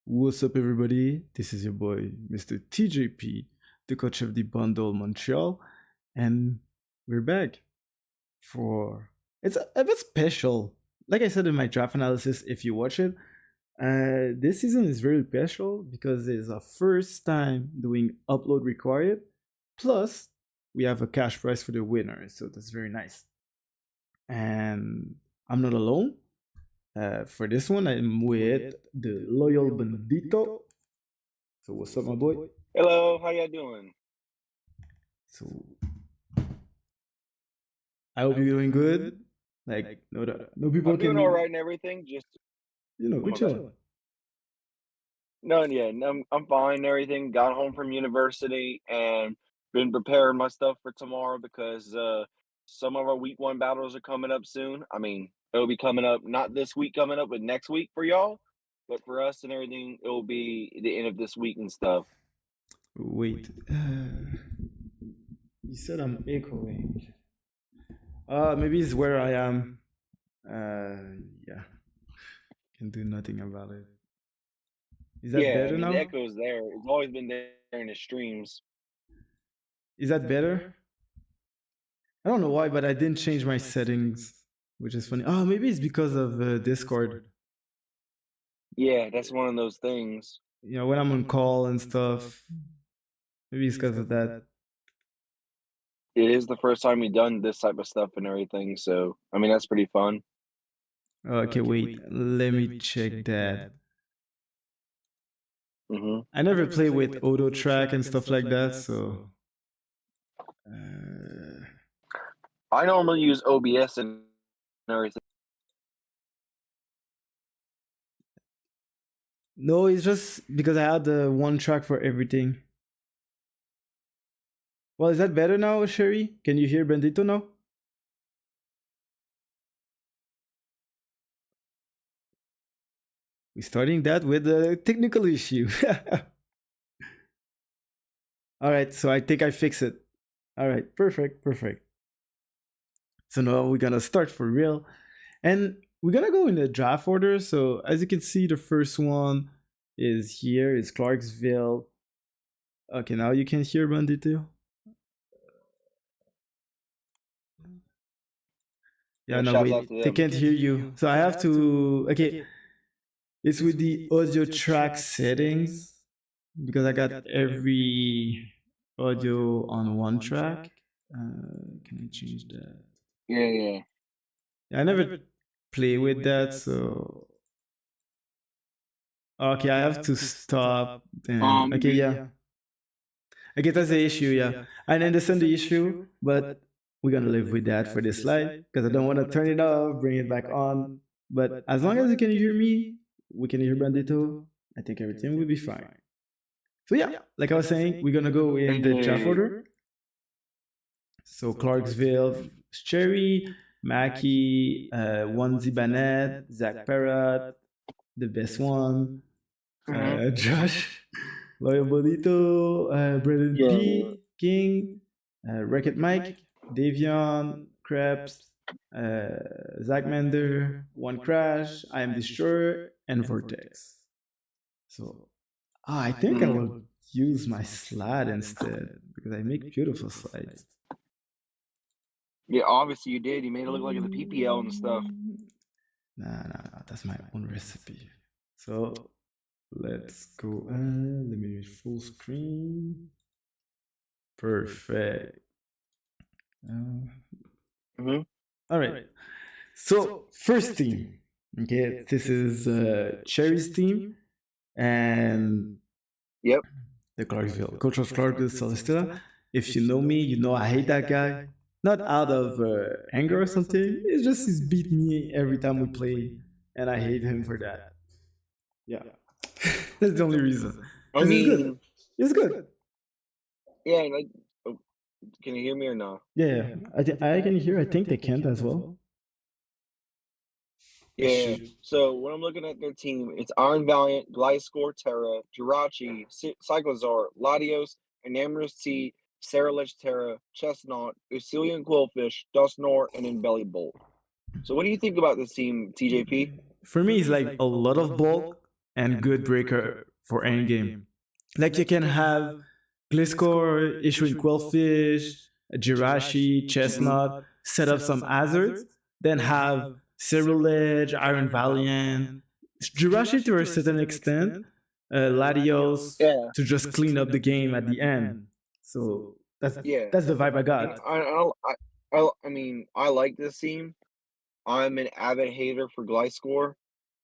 What's up, everybody? This is your boy, Mr. TJP, the coach of the Bundle Montreal, and we're back for it's a bit special. Like I said in my draft analysis, if you watch it, this season is very special because it's our first time doing upload required. Plus, we have a cash prize for the winner, so that's very nice. And I'm not alone. For this one, I'm with the loyal Bandito. So what's up, my boy? Hello, how y'all doing? So I hope you're doing good. Like no people I'm doing can, all right and everything. Just we're my bad. chilling. No, yeah, no, I'm fine and everything. Got home from university and been preparing my stuff for tomorrow because some of our week one battles are coming up soon. I mean, it'll be coming up not this week coming up, but next week for y'all. But for us and everything, it will be the end of this week and stuff. Wait, you said I'm echoing. Maybe it's where I am. Yeah, can do nothing about it. Is that Yeah, I better mean the now? echo's there. It's always been there in the streams. Is that better? I don't know why, but I didn't change my settings, which is funny. Oh, maybe it's because of Discord. Yeah, that's one of those things. When I'm on call and stuff, maybe it's because of that. It is the first time we've done this type of stuff and everything, so I mean that's pretty fun. Okay, wait. Let me check that. Hmm. I never play with auto track and stuff like that, so. I normally use OBS and everything. No, it's just because I had the one track for everything. Well, is that better now, Sherry? Can you hear Bendito now? We're starting that with a technical issue. All right, so I think I fix it. All right, perfect. So now we're gonna start for real. And we're gonna go in the draft order. So as you can see, the first one is here, is Clarksville. Okay, now you can hear Bandito. Yeah, no, Shouts out wait, to they them. can't hear you. So I have to, okay, it's with the audio track settings because I got every audio on one track. Can I change that? Yeah. Yeah, I never play with that, so okay, I have to stop. And okay, yeah, okay, that's the issue. Yeah, I understand the issue, but we're gonna live with that for this slide because I don't want to turn it off, bring it back on. But as long as you can hear me, we can hear Bandito. I think everything will be fine. So yeah, like I was saying, we're gonna go in the draft order. So Clarksville, Cherry, Mackie, Onesie Bannett, Zach Parrott, the best one, Josh, Loyal Bonito, Brendan P, King, Wreck-It Mike, Davion, Krebs, Zach Mender, One Crash, I Am Destroyer, and Vortex. So I think I will use my slide instead because I make beautiful slides. Yeah, obviously you did. You made it look like the PPL and stuff. Nah, that's my own recipe. So let's go. Let me use full screen. Perfect. All right. So first team. Okay, this is Cherry's team, and Yep. the Clarksville. Coach of Clarksville, Celestina. If you know me, you know I hate that guy. Not out of anger or something. It's just he's beat me every time we play, and I hate him for that. Yeah, that's the only reason. I Because it's mean, good. It's good. yeah. Like, can you hear me or no? Yeah, I can hear. I think they can't as well. Yeah. So when I'm looking at their team, it's Iron Valiant, Gliscor, Terra, Jirachi, Cyclozar, Latios, Enamorous T, Sarah Terra, Chestnut, Usilian Quillfish, Dustnor, and Embelly Bolt. So what do you think about this team, TJP? For me, it's like a lot of bulk and good breaker for endgame. Like you can have Gliscor issuing Quillfish, Jirachi, Chestnut, set up some hazards, then have Cerulege, Iron Valiant, Jirachi to a certain extent, Latios Yeah, to just clean up the game at the end. So yeah. that's the vibe I And got. I mean, I like this team. I'm an avid hater for Gliscor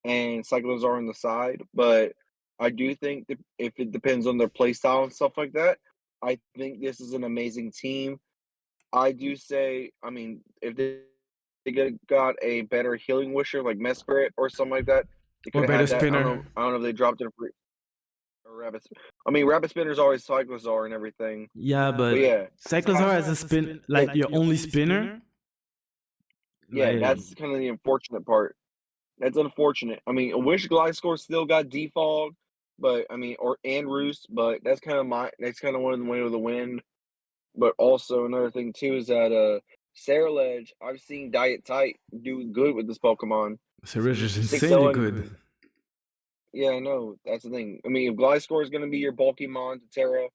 and Cyclozar on the side, but I do think that if it depends on their play style and stuff like that, I think this is an amazing team. I do say, I mean, if they got a better healing wisher like Mesprit or something like that, they Or could have better had that. spinner. I don't know if they dropped it or Rabbit. I mean, Rabbit Spinner's always Cyclozar and everything, Yeah, but but yeah, Cyclozar as a spin, yeah, like your only spinner, yeah. like That's kind of the unfortunate part. That's unfortunate. I mean, I wish Gliscor still got defog, but I mean, or and Roost, but that's kind of one of the way of the wind. But also another thing too is that Saraledge, I've seen Diet Tight do good with this Pokemon. Surge is Six insanely zero good. and yeah, I know that's the thing. I mean, if Gliscor is going to be your Pokemon to Terra,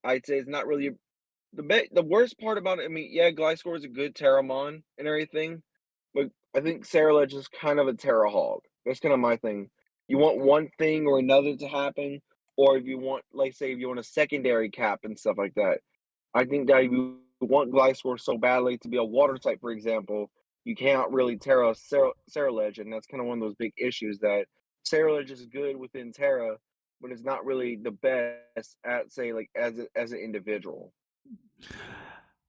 I'd say it's not really the worst part about it. I mean, yeah, Gliscor is a good Terramon and everything, but I think Saraledge is kind of a Terra hog. That's kind of my thing. You want one thing or another to happen, or if you want, like, say, if you want a secondary cap and stuff like that. I think that if you want Gliscor so badly to be a water type, for example, you cannot really Terra Saraledge, and that's kind of one of those big issues that Saraledge is good within Terra, but it's not really the best at, say, like as an individual.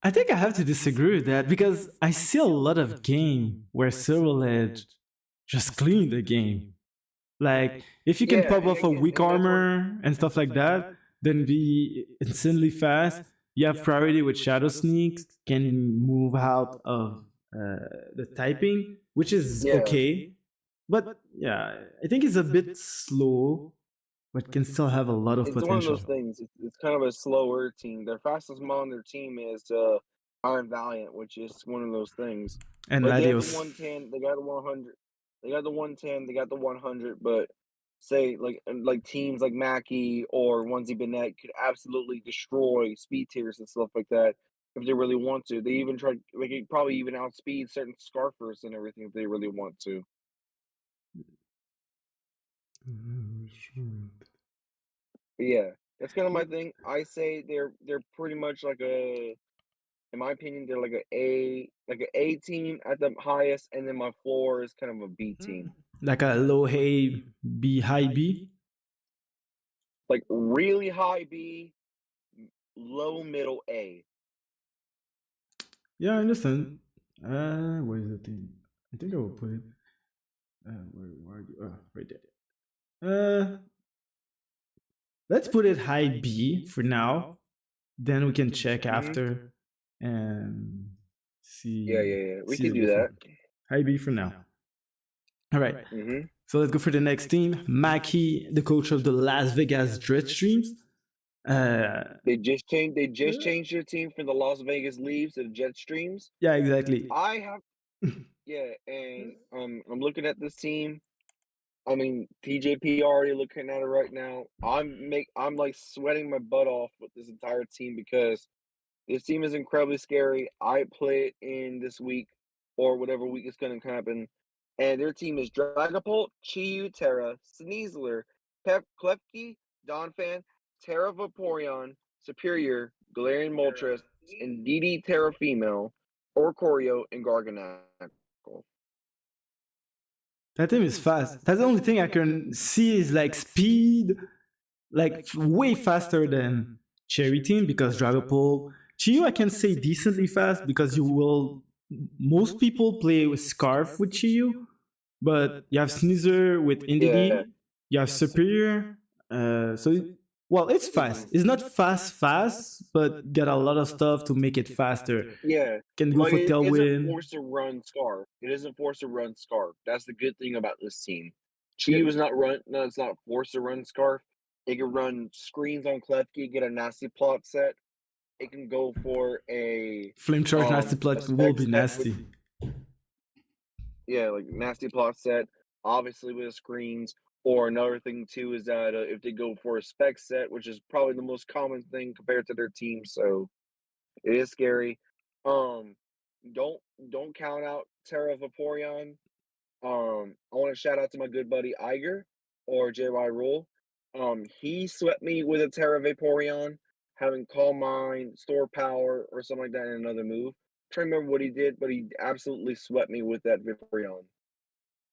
I think I have to disagree with that because I see a lot of game where Cyril Edge just clean the game. Like if you can Yeah, pop and off a again, weak and that's what. armor and stuff like that, then be insanely fast. You have priority with Shadow Sneaks, can move out of the typing, which is Yeah, okay. But yeah, I think it's a bit slow, but can still have a lot of it's one of potential. those things. It's kind of a slower team. Their fastest mon on their team is Iron Valiant, which is one of those things. And Like they have the Latios. 110, they got the 100, they got the 110, they got the 100. But say like teams like Mackie or Onesie Bennett could absolutely destroy speed tiers and stuff like that if they really want to. They even try. They could probably even outspeed certain Scarfers and everything if they really want to. But yeah, that's kind of my thing. I say they're pretty much like a, in my opinion, they're like a A team at the highest, and then my floor is kind of a B team, Like a low A, B, high B. like really high B, low middle A. Yeah, I understand. Where is the thing? I think I will put it. Where are you? Right there. Let's put it high B for now. Then we can check Hmm. after and Yeah, see yeah, yeah. We see can the do that. difference. High B for now. All right. Hmm. So let's go for the next team. Mackie, the coach of the Las Vegas Dread Streams. Uh, They just changed their team from the Las Vegas Leaves to the Jet Streams. yeah, exactly. I have Yeah, and I'm looking at this team. I mean, TJP already looking at it right now. I'm like sweating my butt off with this entire team because this team is incredibly scary. I play it in this week or whatever week it's going to happen, and their team is Dragapult, Chiyu, Terra, Sneasler, Klefki, Donphan, Terra Vaporeon, Superior, Galarian Moltres, and DD Terra Female, Oricorio, and Garganacl. That team is fast. That's the only thing I can see is like speed, like way faster than Cherry Team because Dragapult. Chiyu I can say decently fast because you will. Most people play with Scarf with Chiyu, but you have Sneasler with Yeah. Indeedee, you have Superior. Well, it's fast. It's not fast, but got a lot of stuff to make it faster. Yeah. Can go Like, for it isn't Tailwind. forced to run Scarf. It isn't forced to run Scarf. That's the good thing about this team. Yeah, Chi was not run. No, it's not forced to run Scarf. It can run screens on Klefki, get a nasty plot set. It can go for Flame Charge Nasty a Plug will spec be set with, nasty. yeah, like nasty plot set, obviously with screens, Or another thing too is that if they go for a spec set, which is probably the most common thing compared to their team, so it is scary. Um, don't don't count out Terra Vaporeon. I want to shout out to my good buddy Iger or JY Rule. He swept me with a Terra Vaporeon, having Calm Mind, Store Power, or something like that in another move. Trying to remember what he did, but he absolutely swept me with that Vaporeon.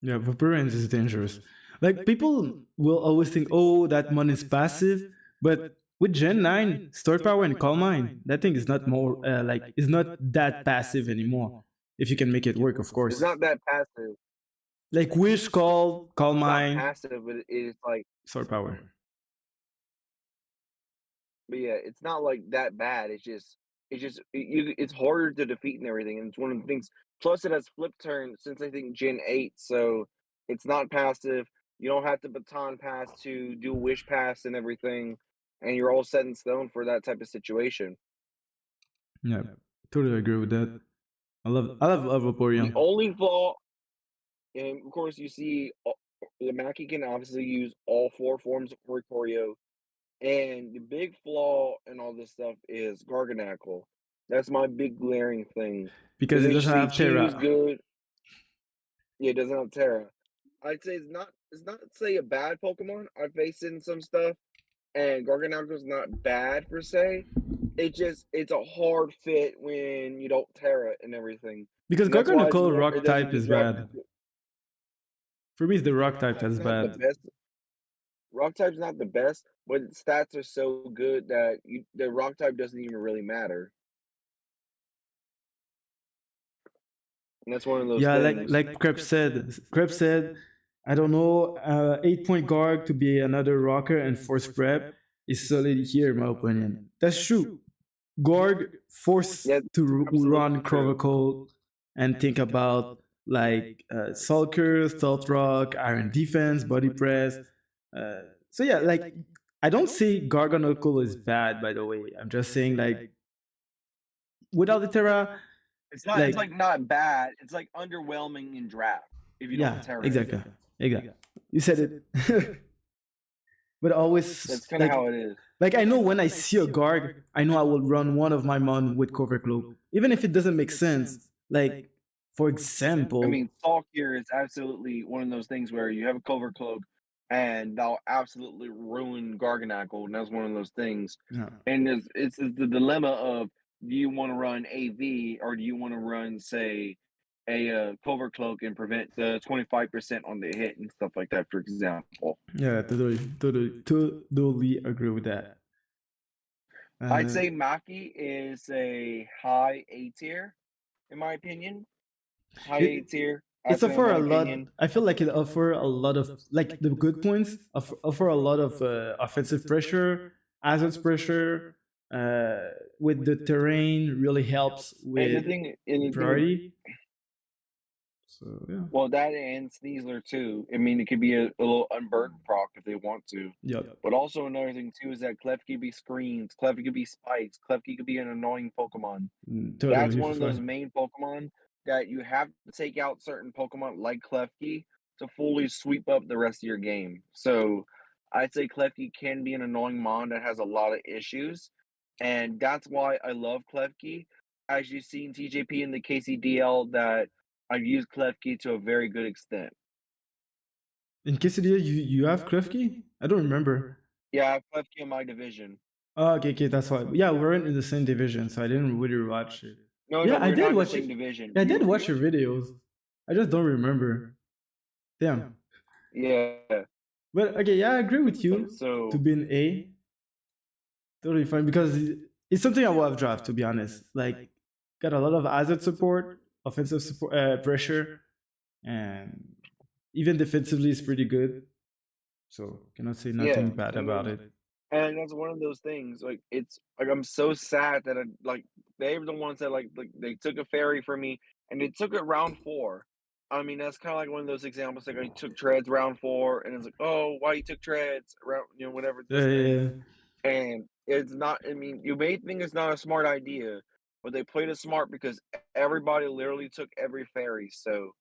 Yeah, Vaporeon is dangerous. Like people will always think, oh, that mon is passive, but with Gen 9, Store Power and Calm Mind, that thing is not more like is not that passive anymore. If you can make it work, of It's course. not that passive. Like Wish Call, Calm It's not Mind, passive, but it's like, Store Power. but yeah, it's not like that bad. It's harder to defeat and everything, and it's one of the things. Plus, it has flip turn since I think Gen 8, so it's not passive. You don't have to baton pass to do wish pass and everything, and you're all set in stone for that type of situation. Yeah, totally agree with that. I love The Vaporeon. only flaw, and of course, you see the Mackie can obviously use all four forms of Oricorio. And the big flaw in all this stuff is Garganackle. That's my big glaring thing. Because Because it I doesn't see have Chiyu's Terra. good. Yeah, it doesn't have Terra. I'd say it's not say a bad Pokemon. I've faced it in some stuff, and Garganackle's not bad per se. It's a hard fit when you don't Terra and everything. Because And that's why Garganacl it rock doesn't type is disrupt. bad. For me, it's the rock Rock type type's that's not the bad. best. Rock type's not the best, but its stats are so good that the rock type doesn't even really matter. And that's one of those Yeah, things. like Krebs said. Krebs said, I don't know, 8 point guard to be another rocker and force prep is solid here, in my opinion. That's true. Gorg forced Yeah, to absolutely run true. Crovacle and think about like Sulker, Stealth Rock, Iron Defense, Body Press. So yeah, like I don't say Garganacl is bad, by the way. I'm just saying like without the Terra, It's like like not bad. It's like underwhelming in draft if you don't yeah, tear it. exactly, exactly. You said it. But That's always kind of how it is. like I know when I see a Garg, I know I will run one of my mon with Cover Cloak, even if it doesn't make sense. Like for I example, mean, Salk here is absolutely one of those things where you have a cover cloak and they'll absolutely ruin Garganackle, and that's one of those things. yeah. And it's the dilemma of do you want to run AV or do you want to run, say, a cover cloak and prevent the 25% on the hit and stuff like that, for example. Yeah, totally agree with that. I'd Uh, say Maki is a high A tier, in my opinion. High A it tier, I'd it's say, in offer my a lot. opinion. I feel like it offer a lot of like the good points offer a lot of offensive pressure, hazards pressure. With the terrain, really helps And with the thing with priority. So yeah, well, that and Sneasler too. I mean, it could be a little unburdened proc if they want to. yep, But also another thing too is that Klefki could be screens, Klefki could be spikes, Klefki could be an annoying Pokemon. That's totally one of those fine. main Pokemon that you have to take out certain Pokemon like Klefki to fully sweep up the rest of your game. So I'd say Klefki can be an annoying mon that has a lot of issues. And that's why I love Klefki. As you've seen TJP in the KCDL that I've used Klefki to a very good extent. In Quesadilla, you have Klefki? I don't remember. Yeah, I have Klefki in my division. Oh, okay, that's why. Yeah, we're in the same division, so I didn't really watch it. No, Yeah, no, I we're not did in the watch it. same division. Yeah, I did watch your videos. I just don't remember. Damn. Yeah. But okay, yeah, I agree with you to So be an A. Totally fine because it's something I love draft, to be honest. Like, got a lot of hazard support, offensive support, pressure, and even defensively is pretty good. So cannot say yeah, nothing bad about it. and that's one of those things. Like it's like I'm so sad that they were the ones that like they took a ferry from me and they took it round four. I mean that's kind of like one of those examples like I took treads round four and it's like oh why you took treads round whatever Yeah, this thing yeah, and it's not. I mean you may think it's not a smart idea, but they played it smart because everybody literally took every ferry. So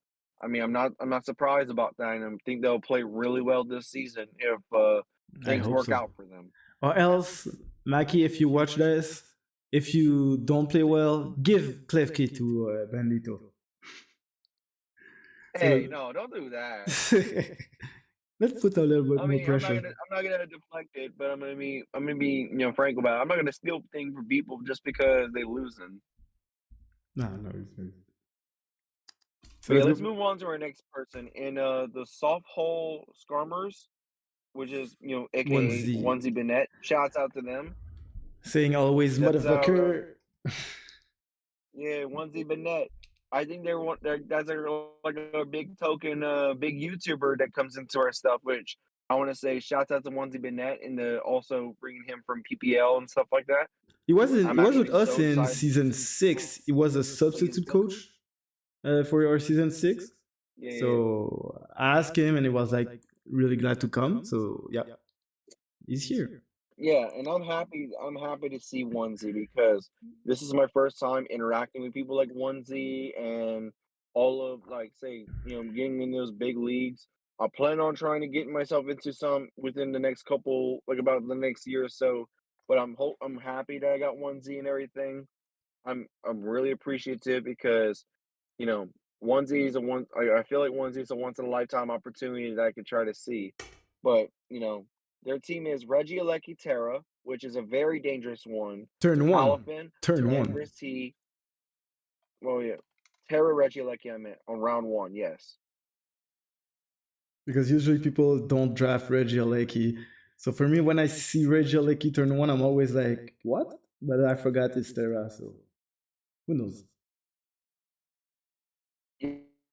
I mean, I'm not surprised about that, and I think they'll play really well this season if I things hope work so. out for them. Or else, Maki, if you watch this, if you don't play well, give Cliff Key to Bandito. So Hey, no, don't do that. let's put a little bit I more mean, I'm not pressure. gonna I'm not gonna deflect it, but I'm gonna be frank about it. I'm not gonna steal things from people just because they losing. No, no, it's so But yeah, let's let's go. move on to our next person in the soft hole scarmers, which is One aka Z Onesie Bennett. Shouts out to them. saying always That's our motherfucker. yeah, Onesie Bennett. I think that's like a big token, big YouTuber that comes into our stuff. Which I want to say, shouts out to Onesie Bennett and the also bringing him from PPL and stuff like that. He I'm was with actually us so in excited. season 6. He was a substitute coach for our season 6. Yeah, yeah, yeah. So I asked him, and he was like really glad to come. So yeah, he's here. Yeah, and I'm happy to see Onesie because this is my first time interacting with people like Onesie and all of like say, getting in those big leagues. I plan on trying to get myself into some within the next couple like about the next year or so. But I'm happy that I got Onesie and everything. I'm really appreciative because you know, onesie is a one. I feel like onesie is a once in a lifetime opportunity that I could try to see, but their team is Reggielecki Terra, which is a very dangerous one. Turn one. Palafin, Turn one. Landris T. Well, yeah, Terra Reggielecki. I meant on round one. Yes. Because usually people don't draft Reggie Aleki. So for me, when I see Reggie Aleki turn one, I'm always like, what? But I forgot it's Terra, so who knows?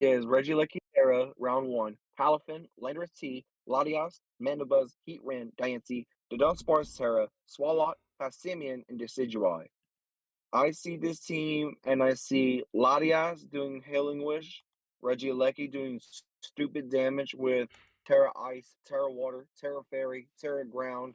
Is Reggielecki Terra round one. Palafin, Landris T. Latias, Mandibuzz, Heatran, Diancie, Dudunsparce Terra, Swalot, Passimian, and Decidueye. I see this team and I see Latias doing Hailing Wish, Reggie Lecky doing stupid damage with Terra Ice, Terra Water, Terra Fairy, Terra Ground,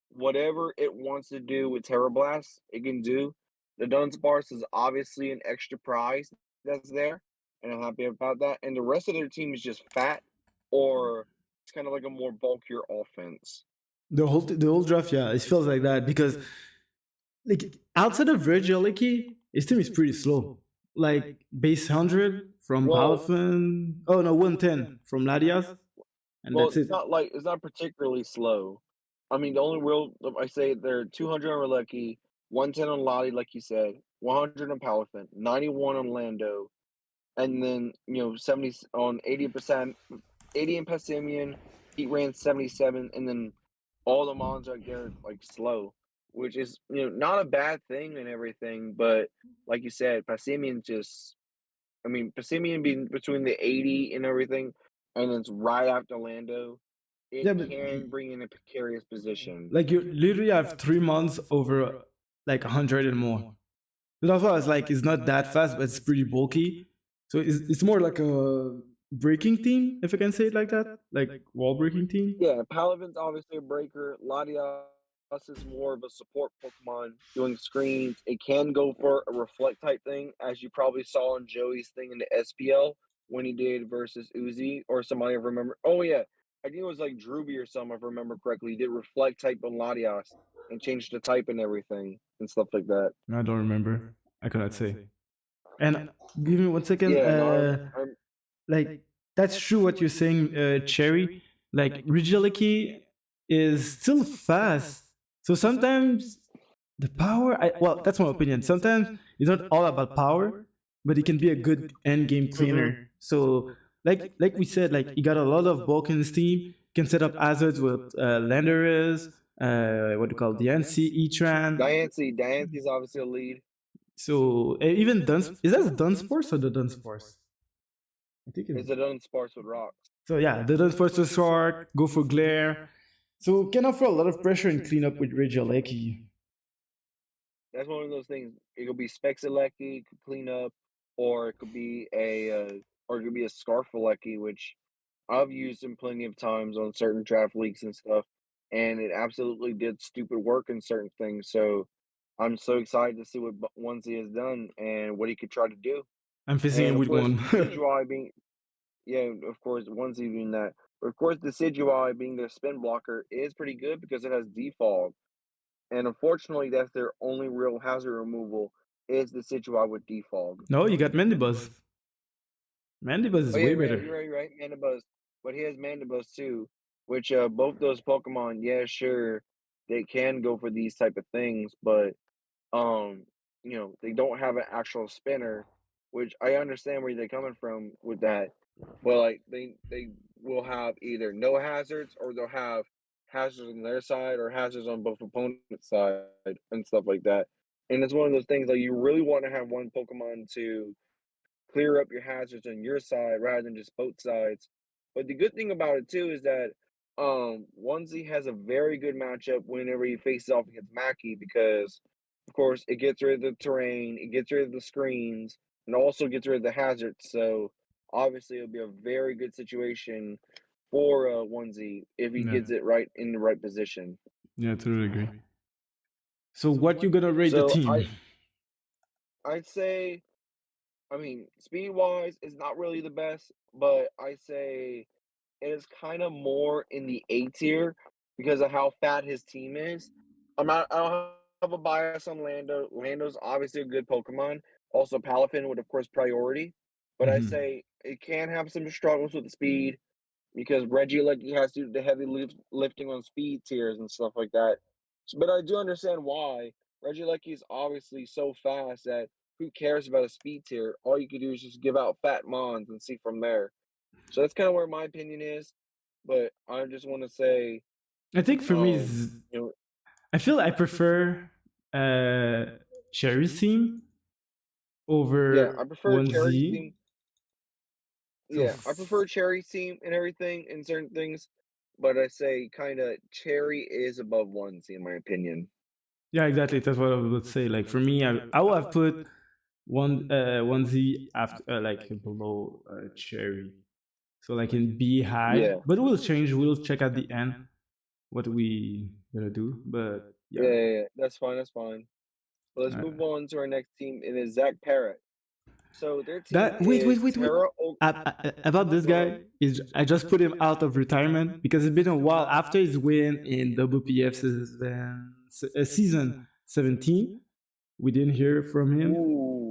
whatever it wants to do with Terra Blast, it can do. The Dunsparce is obviously an extra prize that's there, and I'm happy about that. And the rest of their team is just fat, or it's kind of like a more bulkier offense. The whole draft, yeah, it feels like that because like outside of Reggie Aleki, his team is pretty slow. Like base 100 from Well, Palafin. Oh no, 110 from Ladias, and Well, that's it's it. not like it's not particularly slow. I mean, the only real I say they're 200 on Relecki, 110 on Lottie, like you said, 100 on Palafin, 91 on Lando, and then 70 on 80%, 80 in Passimian. He ran 77, and then all the mons are there like slow, which is not a bad thing and everything, but like you said, Passimian just I mean, Passimian being between the 80 and everything, and it's right after Lando, it Yeah, but can bring in a precarious position. like you literally have 3 months over like 100 and more. That's why I was like, it's not that fast, but it's pretty bulky. So it's more like a breaking team, if I can say it like wall breaking team. Yeah, Palavin's obviously a breaker. Latias is more of a support Pokemon doing screens. It can go for a reflect type thing, as you probably saw in Joey's thing in the SPL when he did versus Uzi or somebody I remember. Oh yeah, I think it was like Druby or something if I remember correctly. He did reflect type on Latias and changed the type and everything and stuff like that. I don't remember. I cannot say. And give me 1 second. Yeah, no, I'm Like that's true what you're saying, Cherry. Like Rigiliki is still fast. So sometimes the power, well, that's my opinion. Sometimes it's not all about power, but it can be a good end game mhm. cleaner. So like we said, like he got a lot of bulk in his team. Can set up hazards with Landers, what do you call it, the NC, E-Tran. Diance's obviously a lead. So even Duns, is that the Dunsparce or the Dunsparce? I think it's Is it unsparse with rocks? so yeah, the Dunsparce to Shark, go for Glare. So can offer a lot of pressure and clean up with Regieleki. That's one of those things. It could be Spexalecki, could clean up, or it could be a Scarfalecki, which I've used him plenty of times on certain draft leagues and stuff, and it absolutely did stupid work in certain things. So I'm so excited to see what Onesie has done and what he could try to do. I'm facing And him of with course, one. Decidueye being yeah, of course, one's even that. But of course, the Decidueye being their spin blocker is pretty good because it has defog, and unfortunately, that's their only real hazard removal is the Decidueye with defog. No, you got Mandibuzz. Mandibuzz Oh is yeah, way you're right, better. you're right, you're right. Mandibuzz, but he has Mandibuzz too, which both those Pokemon, yeah, sure, they can go for these type of things, but um, they don't have an actual spinner, which I understand where they're coming from with that. But like they will have either no hazards or they'll have hazards on their side or hazards on both opponents' side and stuff like that. And it's one of those things like you really want to have one Pokemon to clear up your hazards on your side rather than just both sides. But the good thing about it too is that Onesie has a very good matchup whenever he faces off against Mackie because of course it gets rid of the terrain, it gets rid of the screens, and also gets rid of the hazards. So obviously it'll be a very good situation for Onesie if he Yeah, gets it right in the right position. yeah, I totally agree. So what you gonna rate the So team? I'd say I mean speed wise is not really the best, but I say it is kind of more in the A tier because of how fat his team is. I don't have a bias on Lando. Lando's obviously a good Pokemon. Also, Palafin would, of course, priority. But I Hmm. say it can have some struggles with the speed because Reggie like he has to do the heavy lifting on speed tiers and stuff like that. But I do understand why. Reggie Lucky is obviously so fast that who cares about a speed tier? All you can do is just give out fat mons and see from there. So that's kind of where my opinion is. But I just want to say, I think for me, you know, I feel I prefer uh, Cherry's team yeah, I over prefer one Cherry's Z. team. So Yeah, I prefer Cherry's team and everything in certain things, but I say kind of Cherry is above Onesie in my opinion. yeah, exactly. That's what I would say. Like for me, I would have put one Z after like below Cherry. So like in B high, Yeah, but we'll change. We'll check at the end what we gonna do. But yeah, yeah, yeah, yeah. That's fine. That's fine. But let's uh, move on to our next team. It is Zach Parrott. So their team that is wait. Terra. O- About this Go ahead. guy is I just put him out of retirement because it's been a while after his win in WPF season 17. We didn't hear from him,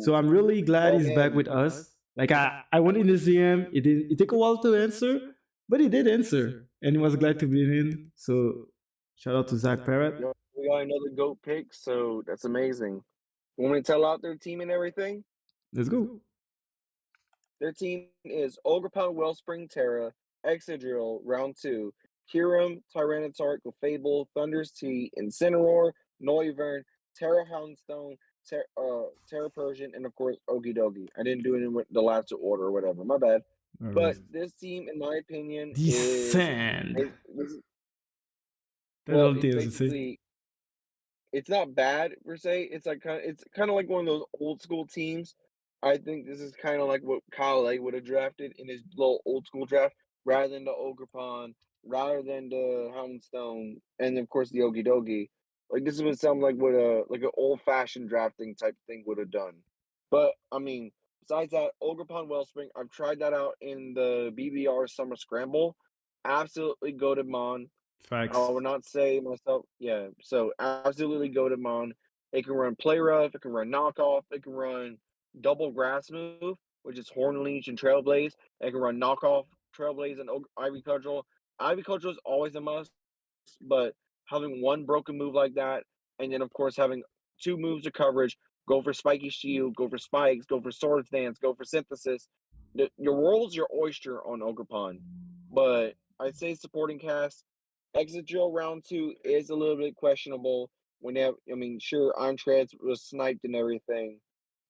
so Ooh. I'm really glad Oh he's back man. with us. Like I wanted to see him. It took a while to answer, but he did answer, and he was glad to be in. So shout out to Zach Parrott. Yep, we got another GOAT pick, so that's amazing. Want me to tell out their team and everything? Let's go. Their team is Ogerpon, Wellspring, Terra, Excadrill, round two, Kyurem, Tyranitar, Clefable, Thunder's Tea, Incineroar, Noivern, Terra Houndstone, Terra Persian, and of course Okidogi. I didn't do it in the last order or whatever. My bad. All right. But this team, in my opinion, is Descend. this, That's well, all it's there is to say. basically it's not bad per se. It's kind of like one of those old school teams. I think this is kind of like what Kyle Lay would have drafted in his little old school draft, rather than the Ogerpon, rather than the Houndstone, and of course the Okidogi. Like this would sound like what a like an old fashioned drafting type thing would have done. But I mean, besides that, Ogerpon Wellspring, I've tried that out in the BBR Summer Scramble. Absolutely goated mon. I Facts. would not say myself, yeah. So absolutely go to Mon. It can run play rough, it can run knockoff, it can run double grass move, which is Horn Leech and Trailblaze. It can run knockoff, Trailblaze, and Ivy Cudgel. Ivy Cudgel is always a must, but having one broken move like that, and then of course having two moves of coverage, go for Spiky Shield, go for Spikes, go for Swords Dance, go for Synthesis. Your world's your oyster on Ogerpon. But I'd say supporting cast Exit Drill round two is a little bit questionable. When they have, I mean, sure, Entrez was sniped and everything,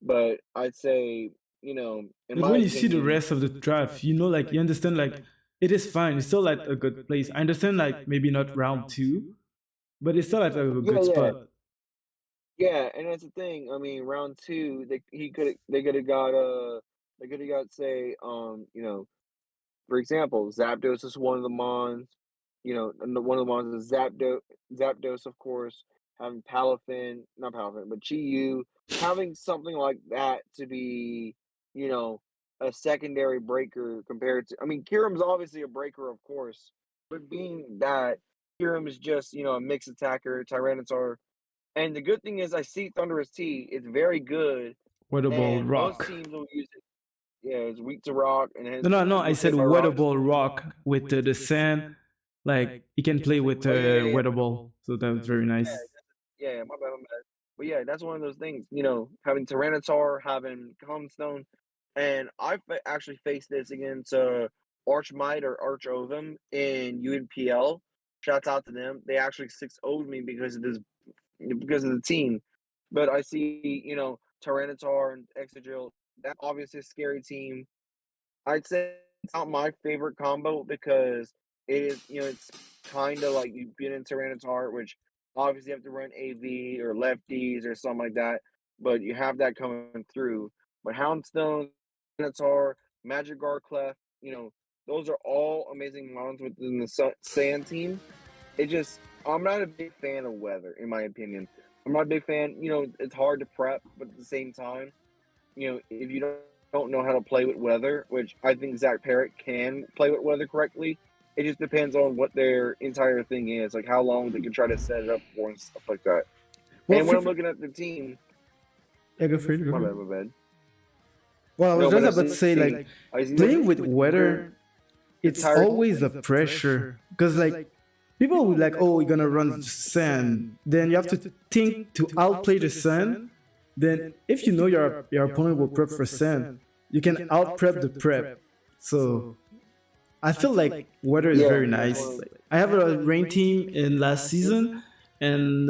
but I'd say, in But my when you see the opinion, rest of the draft, like you understand like it is fine. It's still at a good place. I understand like maybe not round two, but it's still at a yeah, good yeah, spot. yeah, and that's the thing. I mean, round two, they could have got they could have got say, for example, Zapdos is one of the mons. And one of the mons is Zapdos, of course. Having Palafin, not Palafin, but Chi-Yu, having something like that to be, you know, a secondary breaker compared to. I mean, Kiram's obviously a breaker, of course, but being that Kiram is just a mixed attacker, Tyranitar, and the good thing is I see Thunderous T. It's very good, Weatherball and most rock. teams will use it. Yeah, it's weak to rock, and No, his no, no. I was said hit by rocks. weatherball rock with the sand. Like he can play with Oh yeah, yeah, yeah. weatherball, so that was very Yeah, nice. yeah, my bad, my bad. But yeah, that's one of those things, having Tyranitar, having Comstone, and actually faced this against Archmite or Archovum in UNPL. Shouts out to them. They actually 6-0'd me because of the team. But I see, Tyranitar and Exegil, that's obviously a scary team. I'd say it's not my favorite combo because it is, it's kind of like you get in Tyranitar, which obviously you have to run AV or lefties or something like that, but you have that coming through. But Houndstone, Tyranitar, Magikarp, Clef, those are all amazing models within the Sand team. I'm not a big fan of weather, in my opinion. I'm not a big fan. It's hard to prep, but at the same time, if you don't know how to play with weather, which I think Zach Parrott can play with weather correctly, it just depends on what their entire thing is, like how long they can try to set it up for and stuff like that. Well, And when I'm looking at the team, yeah, go for it. Go my for bad, it. my bad. Well, I was No, just but about to say, like, playing with weather, it's always a pressure. Because, like, people would like, oh, you're gonna run sand. Then you have to think to outplay the sand. Then, if you know your opponent will prep for sand, you can out prep the prep. So, I feel like weather is very nice. Like, I have a rain team in last season, and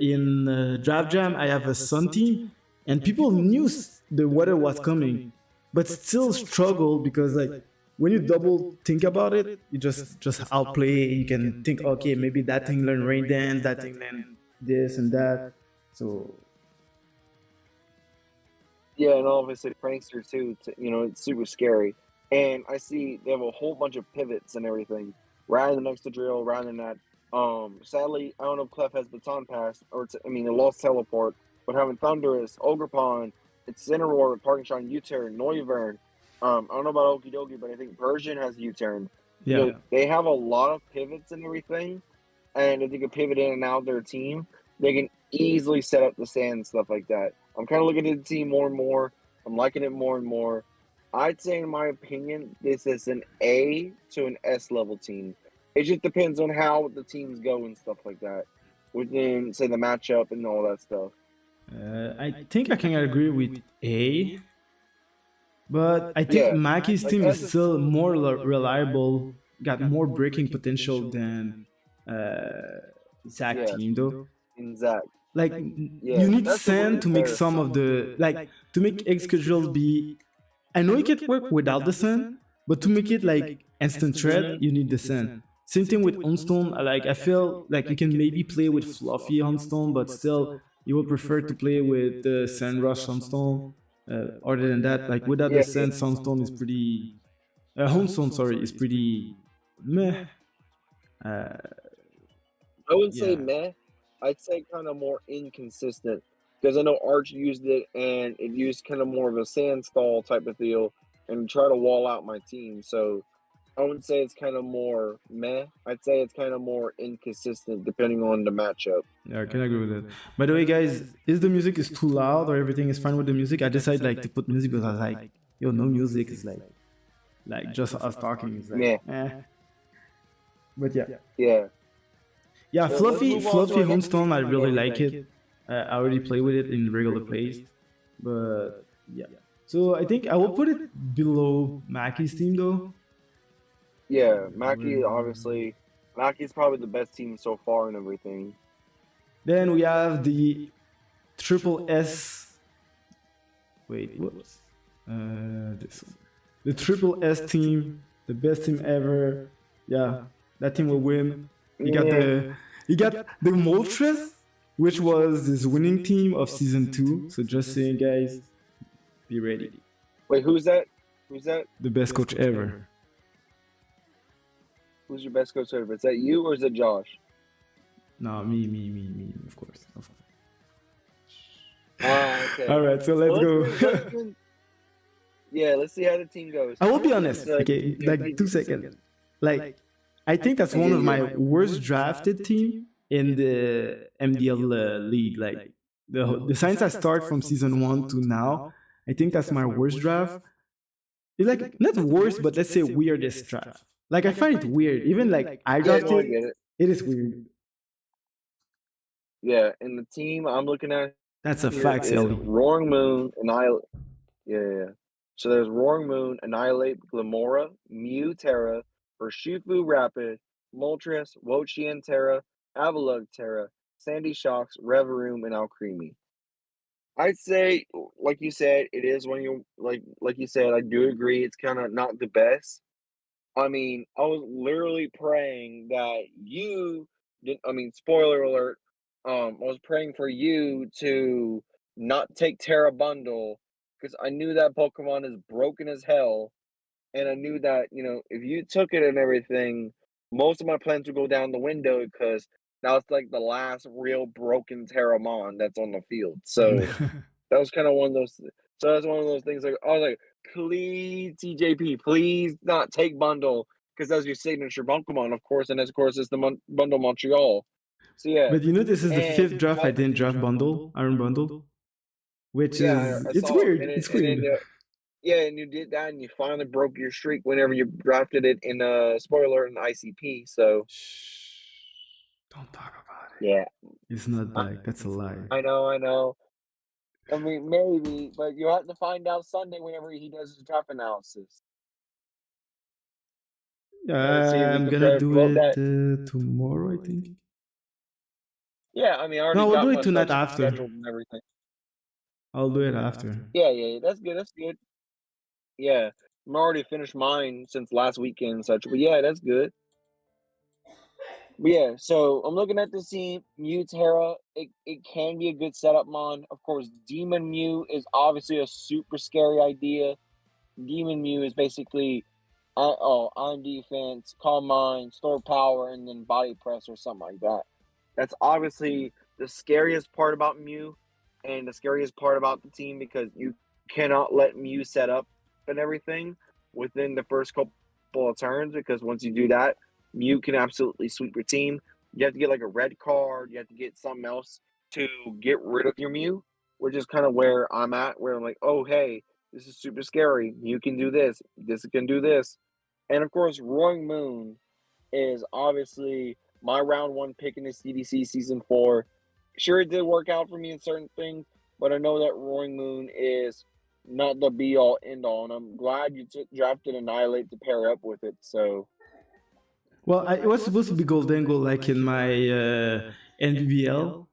in Draft Jam, I have a sun team, and people knew the weather was coming, but still struggle because like when you double think about it, you just outplay. You can think, okay, maybe that thing learn rain dance, that thing learn this and that. So Yeah, and obviously Prankster too. It's super scary. And I see they have a whole bunch of pivots and everything. Rather than extra drill, rather than that. Sadly, I don't know if Clef has baton pass it lost teleport. But having Thunderous, Ogrepon, Incineroar, Parking Shot, U-turn, Noivern. I don't know about Okidogi, but I think Persian has U-turn. yeah. They have a lot of pivots and everything. And if they can pivot in and out of their team, they can easily set up the sand and stuff like that. I'm kind of looking at the team more and more. I'm liking it more and more. I'd say, in my opinion, this is an A to an S level team. It just depends on how the teams go and stuff like that within, say, the matchup and all that stuff. I think I can agree with A, but I think Yeah, Maki's like team S is is still more reliable, got more breaking potential than uh, Zach yeah, team though. in Zach. Like Yeah, you need that's a sand really to make fair. some of the like to make X schedule be. I know it can work without the sand, but to make it like instant threat, you need the sand. Same thing with Onstone. Like I feel like you can maybe play with fluffy Onstone, but still you would prefer to play with the Sand Rush Sunstone. Other than that, like without the Yeah, Sand Sunstone is pretty. Homestone, sorry, is pretty meh. Uh, I wouldn't say yeah. meh. I'd say kind of more inconsistent because I know Arch used it and it used kind of more of a sand stall type of deal and try to wall out my team. So I wouldn't say it's kind of more meh. I'd say it's kind of more inconsistent depending on the matchup. Yeah, I can agree with that. By the way, guys, is the music is too loud or everything is fine with the music? I decided like to put music because I was like, yo, no music is like just us talking. It's like, Meh. But yeah, Yeah. yeah, Well, let's move on to fluffy our next Homestone. I team. really like it. I already play with it in regular plays, but yeah. So I think I will put it below Mackey's team though. Yeah, Mackey's probably the best team so far and everything. Then we have the triple S. Wait, whoops. This one. The triple S team, the best team ever. Yeah, that team will win. You got the Moltres, which was this winning team of season 2. So just saying, guys, be ready. Wait, who's that? Who's that? The best coach ever. Who's your best coach ever? Is that you or is it Josh? No, me, of course. Okay. All right, so let's go. Yeah, let's see how the team goes. I will be Let's honest. Okay, get like 2 seconds. Like, I think that's one yeah, of yeah. my worst drafted team in the MDL league. Like the since I start from season 1 to now, I think that's my worst draft. It's like not worst, but let's say weirdest draft. Like I find it weird. Even like I Yeah, no, I drafted, get it. it is weird. Yeah, and the team I'm looking at That's a here fact, is Ellie. Roaring Moon, Annihilate. Yeah, yeah, yeah. So there's Roaring Moon, Annihilate, Glamora, Mew, Terra, Urshifu Rapid, Moltres, Wochien Terra, Avalugg Terra, Sandy Shocks, Reverum, and Alcremie. I'd say, like you said, it is when you like you said, I do agree it's kind of not the best. I mean, I was literally praying that you didn't. I mean, spoiler alert. I was praying for you to not take Terra Bundle because I knew that Pokemon is broken as hell, and I knew that if you took it and everything, most of my plans would go down the window because now it's like the last real broken Terramon that's on the field. So that was kind of one of those. So that's one of those things. Like I was like, please, TJP, please not take bundle because that's your signature Pokemon, of course, and of course it's the bundle Montreal. So yeah, But you know, this is the and fifth draft I didn't draft bundle, Iron Bundle, which yeah, is I it's saw, weird. and It's then weird. yeah, and you did that, and you finally broke your streak whenever you drafted it in spoiler in ICP. So Shh, don't talk about it. yeah, It's not I, like that's a lie. I know. I mean, maybe, but you'll have to find out Sunday whenever he does his draft analysis. See if we I'm gonna compare do both it that. tomorrow, I think. Yeah, I mean, I already No, we'll got do my it tonight stuff after. scheduled and everything. I'll do it after. Yeah, yeah, yeah, that's good. That's good. Yeah, I'm already finished mine since last weekend and such. But yeah, that's good. But yeah, so I'm looking at this team, Mew Terra. It can be a good setup mon. Of course, Demon Mew is obviously a super scary idea. Demon Mew is basically on defense, calm mind, store power, and then body press or something like that. That's obviously the scariest part about Mew and the scariest part about the team because you cannot let Mew set up and everything within the first couple of turns because once you do that, Mew can absolutely sweep your team. You have to get like a red card, you have to get something else to get rid of your Mew, which is kind of where I'm at, where I'm like, oh, hey, this is super scary. You can do this. This can do this. And of course, Roaring Moon is obviously my round one pick in the CDC season 4. Sure, it did work out for me in certain things, but I know that Roaring Moon is not the be all end all. And I'm glad you drafted Annihilate to pair up with it. So, Well, it was supposed to be Goldengo like in my NBBL.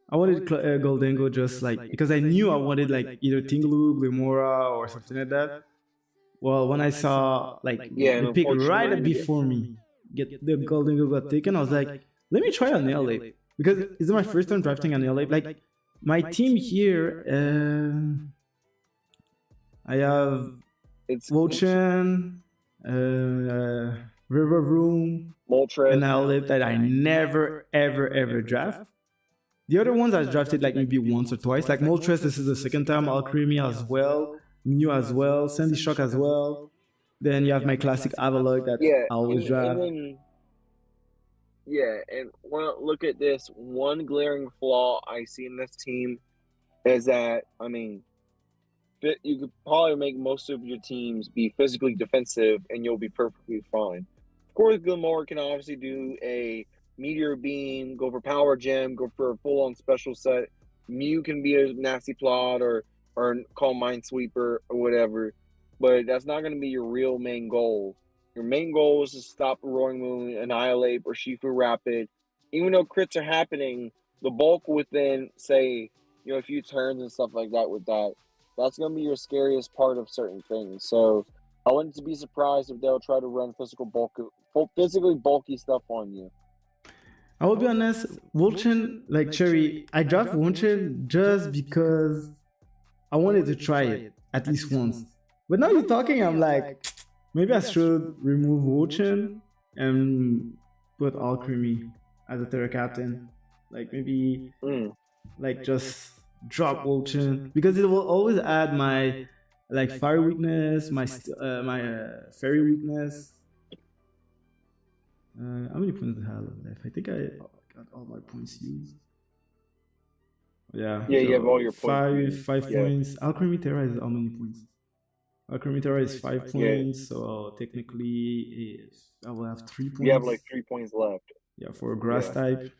I wanted Goldengo just like because I knew I wanted like either Tinglu, Glimora, or something like that. Well, when I saw like yeah, and the pick right unfortunately, before me get the Goldengo got taken, I was like, let me try an LA because it's my first time drafting an LA. Like my team here, I have it's Wochan, River Room, Moltres. and Olive that I never, ever, ever draft. The other ones I drafted like maybe once or twice. Like Moltres, this is the second time. Alcremie as well. Mew as well. Sandy Shock as well. Then you have my classic Avalugg that Yeah, I always and draft. then yeah, and look at this. One glaring flaw I see in this team is that you could probably make most of your teams be physically defensive, and you'll be perfectly fine. Of course, Gilmore can obviously do a meteor beam, go for power gem, go for a full-on special set. Mew can be a nasty plot or call minesweeper or whatever, but that's not going to be your real main goal. Your main goal is to stop Roaring Moon, Annihilate, or Shifu Rapid. Even though crits are happening, the bulk within, say, a few turns and stuff like that with that, that's going to be your scariest part of certain things. So I wouldn't be surprised if they'll try to run physically bulky stuff on you. I will be honest, Wolchen, like Cherry, I draft Wolchen just because I wanted to try it at least once. But now you're talking, I'm like, maybe I should remove Wolchen and put Alcremie as a third captain. Like maybe like just drop Wolchen because it will always add my like fire weakness, my fairy weakness. How many points do I have left? I think I got all my points used. Yeah, Yeah, you have all so your points used. five Yeah, points. Alchemy Terra is how many points? Alchemy Terra is five yeah. points, so technically I will have three You have like points. 3 points left. Yeah, for a grass Yeah, type.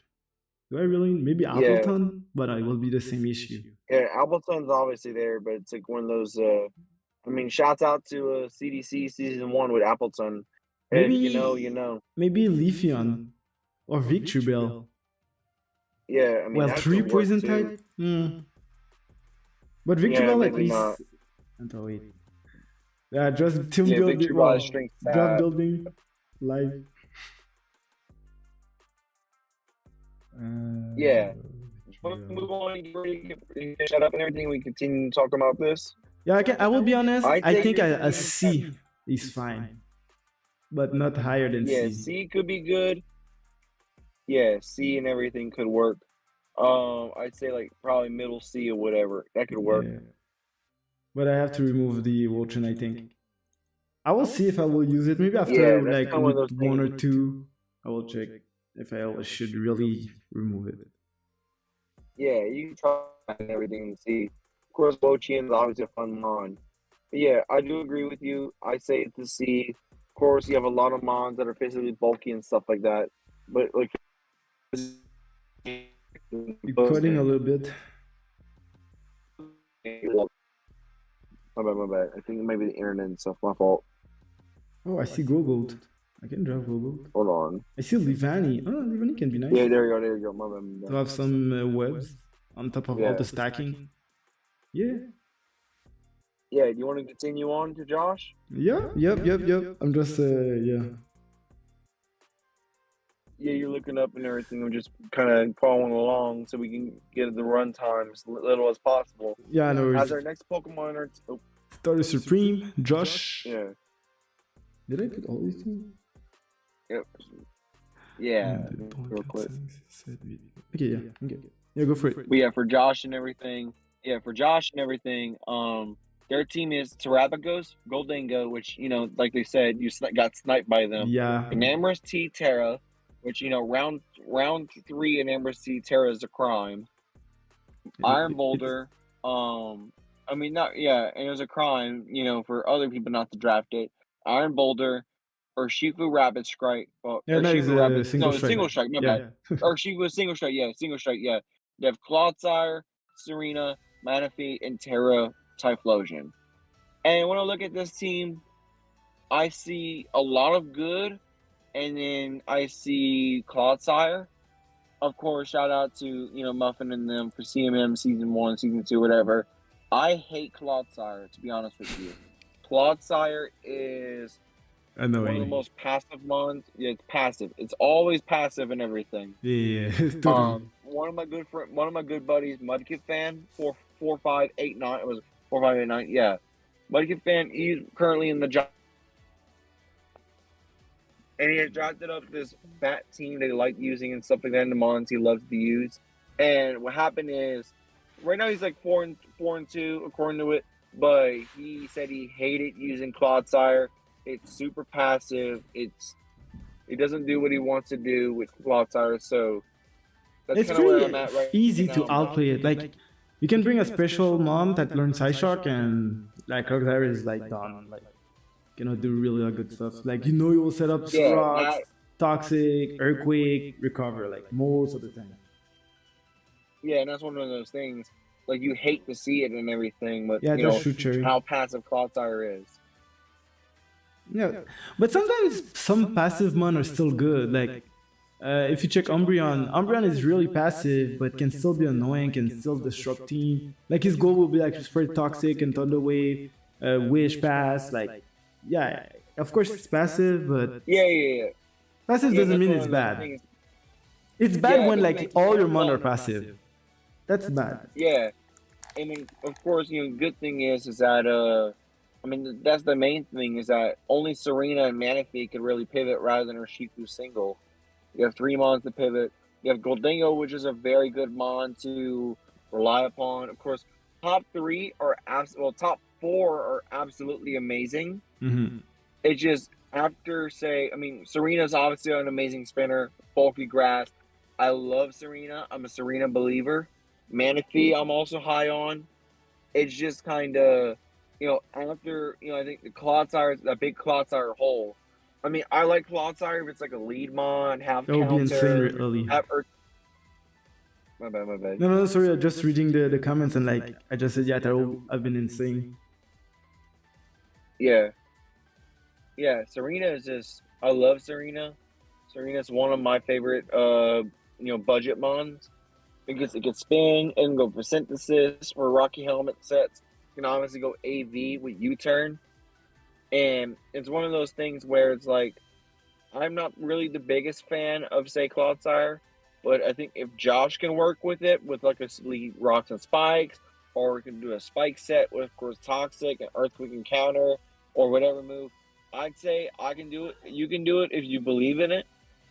Do I really? Maybe yeah, Appleton, but I will be the same issue. yeah. Appleton's obviously there, but it's like one of those. I mean, shouts out to CDC season 1 with Appleton. If you know, you Maybe know. Leafeon or Victory Bell. Yeah, I mean Well, that could three work poison too. type. But Victory Yeah, Bell at maybe least. not. Until wait. Yeah, just team Yeah, building. Victory Ball is Well, strength draft stat. building live. Yeah. Victory But Bell. move on. You ready to shut up and everything. We continue talking about this. Yeah, I will be honest. I'd I say think your a team. C is fine, but not higher than Yeah, C. C could be good. Yeah, C and everything could work. I'd say like probably middle C or whatever. That could work. Yeah, but I have to remove the Watson. I think I will see if I will use it. Maybe Yeah, after that's like kind of one of week those one or things. two, I will check if I should really remove it. Yeah, you can try and everything and see. Of course, Bochian is always a fun mon. But yeah, I do agree with you. I say it's a C. Of course, you have a lot of mons that are physically bulky and stuff like that. But like, You're cutting a little bit. my bad. I think maybe the internet and stuff. My fault. Oh, I see Gogold. I can draft Gogold. Hold on. I see Livani. Oh, Livani can be nice. Yeah, there you go. There you go. My bad. To have some webs on top of all Yeah. the stacking. Yeah. Yeah, do you want to continue on to Josh? Yeah. Yep. I'm just yeah. Yeah, you're looking up and everything. We're just kind of following along so we can get the run time as little as possible. Yeah, no As worries. our next Pokemon are Starter Supreme, Josh. yeah. Did I put all these things? Yep. Yeah. Real Real quick. Okay, yeah. Okay. Yeah, go for it. But yeah, for Josh and everything. Yeah, for Josh and everything. Their team is Terrapagos, Goldingo, which like they said, you got sniped by them. Yeah. Enamorous T Terra, which round 3 Enamorous T Terra is a crime. Iron Boulder, I mean not yeah, and it was a crime, for other people not to draft it. Iron Boulder or Shifu Rapid Strike. Well, Yeah, or no, it's Shifu Rapid. single No, strike. Single Strike. My bad. Or Shifu Single Strike. Yeah, Single Strike. Yeah. They have Clodsire, Serena, Manaphy, and Terra Typhlosion. And when I look at this team, I see a lot of good, and then I see Clodsire. Of course, shout out to Muffin and them for CMM season 1, season 2, whatever. I hate Clodsire, to be honest with you. Clodsire is one of the most passive mons. Yeah, it's passive. It's always passive and everything. Yeah, totally. One of my good buddies, Mudkip fan, 4589. It was 4589. Yeah, Mudkip fan. He's currently in the job, and he has drafted up this fat team they like using and stuff like that in the mons he loves to use. And what happened is, right now he's like 4-2 according to it, but he said he hated using Clodsire. It's super passive. It doesn't do what he wants to do with Clodsire, so that's It's kind of where I'm pretty at right easy now. to outplay it. Like you can bring a special mom that learns Psyshock, and like Clodsire is like done. Like cannot do really good stuff. Like you will set up rocks, toxic, earthquake, recover like most of the time. Yeah, and that's one of those things. Like you hate to see it and everything, but Yeah, that's true. how passive Clodsire is. Yeah, but sometimes some passive mon are still good. Like if you check Umbreon is really passive, but can still be annoying, can still disrupt team. Like his goal will be like spread toxic and Thunder Wave, Wish Pass. Like yeah, of course it's passive, but yeah. Passive doesn't mean it's bad. It's bad when like all your mon are passive. That's bad. Yeah, and then of course good thing is that that's the main thing is that only Serena and Manaphy could really pivot rather than Urshifu single. You have 3 mons to pivot. You have Goldingo, which is a very good mon to rely upon. Of course, top 3 are top 4 are absolutely amazing. Hmm. It's just after, say, I mean, Serena's obviously an amazing spinner, bulky grass. I love Serena. I'm a Serena believer. Manaphy, I'm also high on. It's just kind of, after, I think the Clodsire is a big Clodsire hole. I mean, I like Clodsire if it's like a lead mon, half That would be insane, counter, really. have Earth. My bad, my bad. No, no, no, sorry. I'm just reading the comments and like I just said, yeah, that would have been insane. Yeah, yeah. Serena is just, I love Serena. Serena's one of my favorite, budget mons. Because it can spin, it can go for synthesis, for Rocky Helmet sets. You can obviously go AV with U-turn. And it's one of those things where it's like, I'm not really the biggest fan of, say, Clodsire, but I think if Josh can work with it, with like a lead rocks and spikes, or we can do a spike set with, of course, Toxic and Earthquake and counter, or whatever move, I'd say I can do it. You can do it if you believe in it,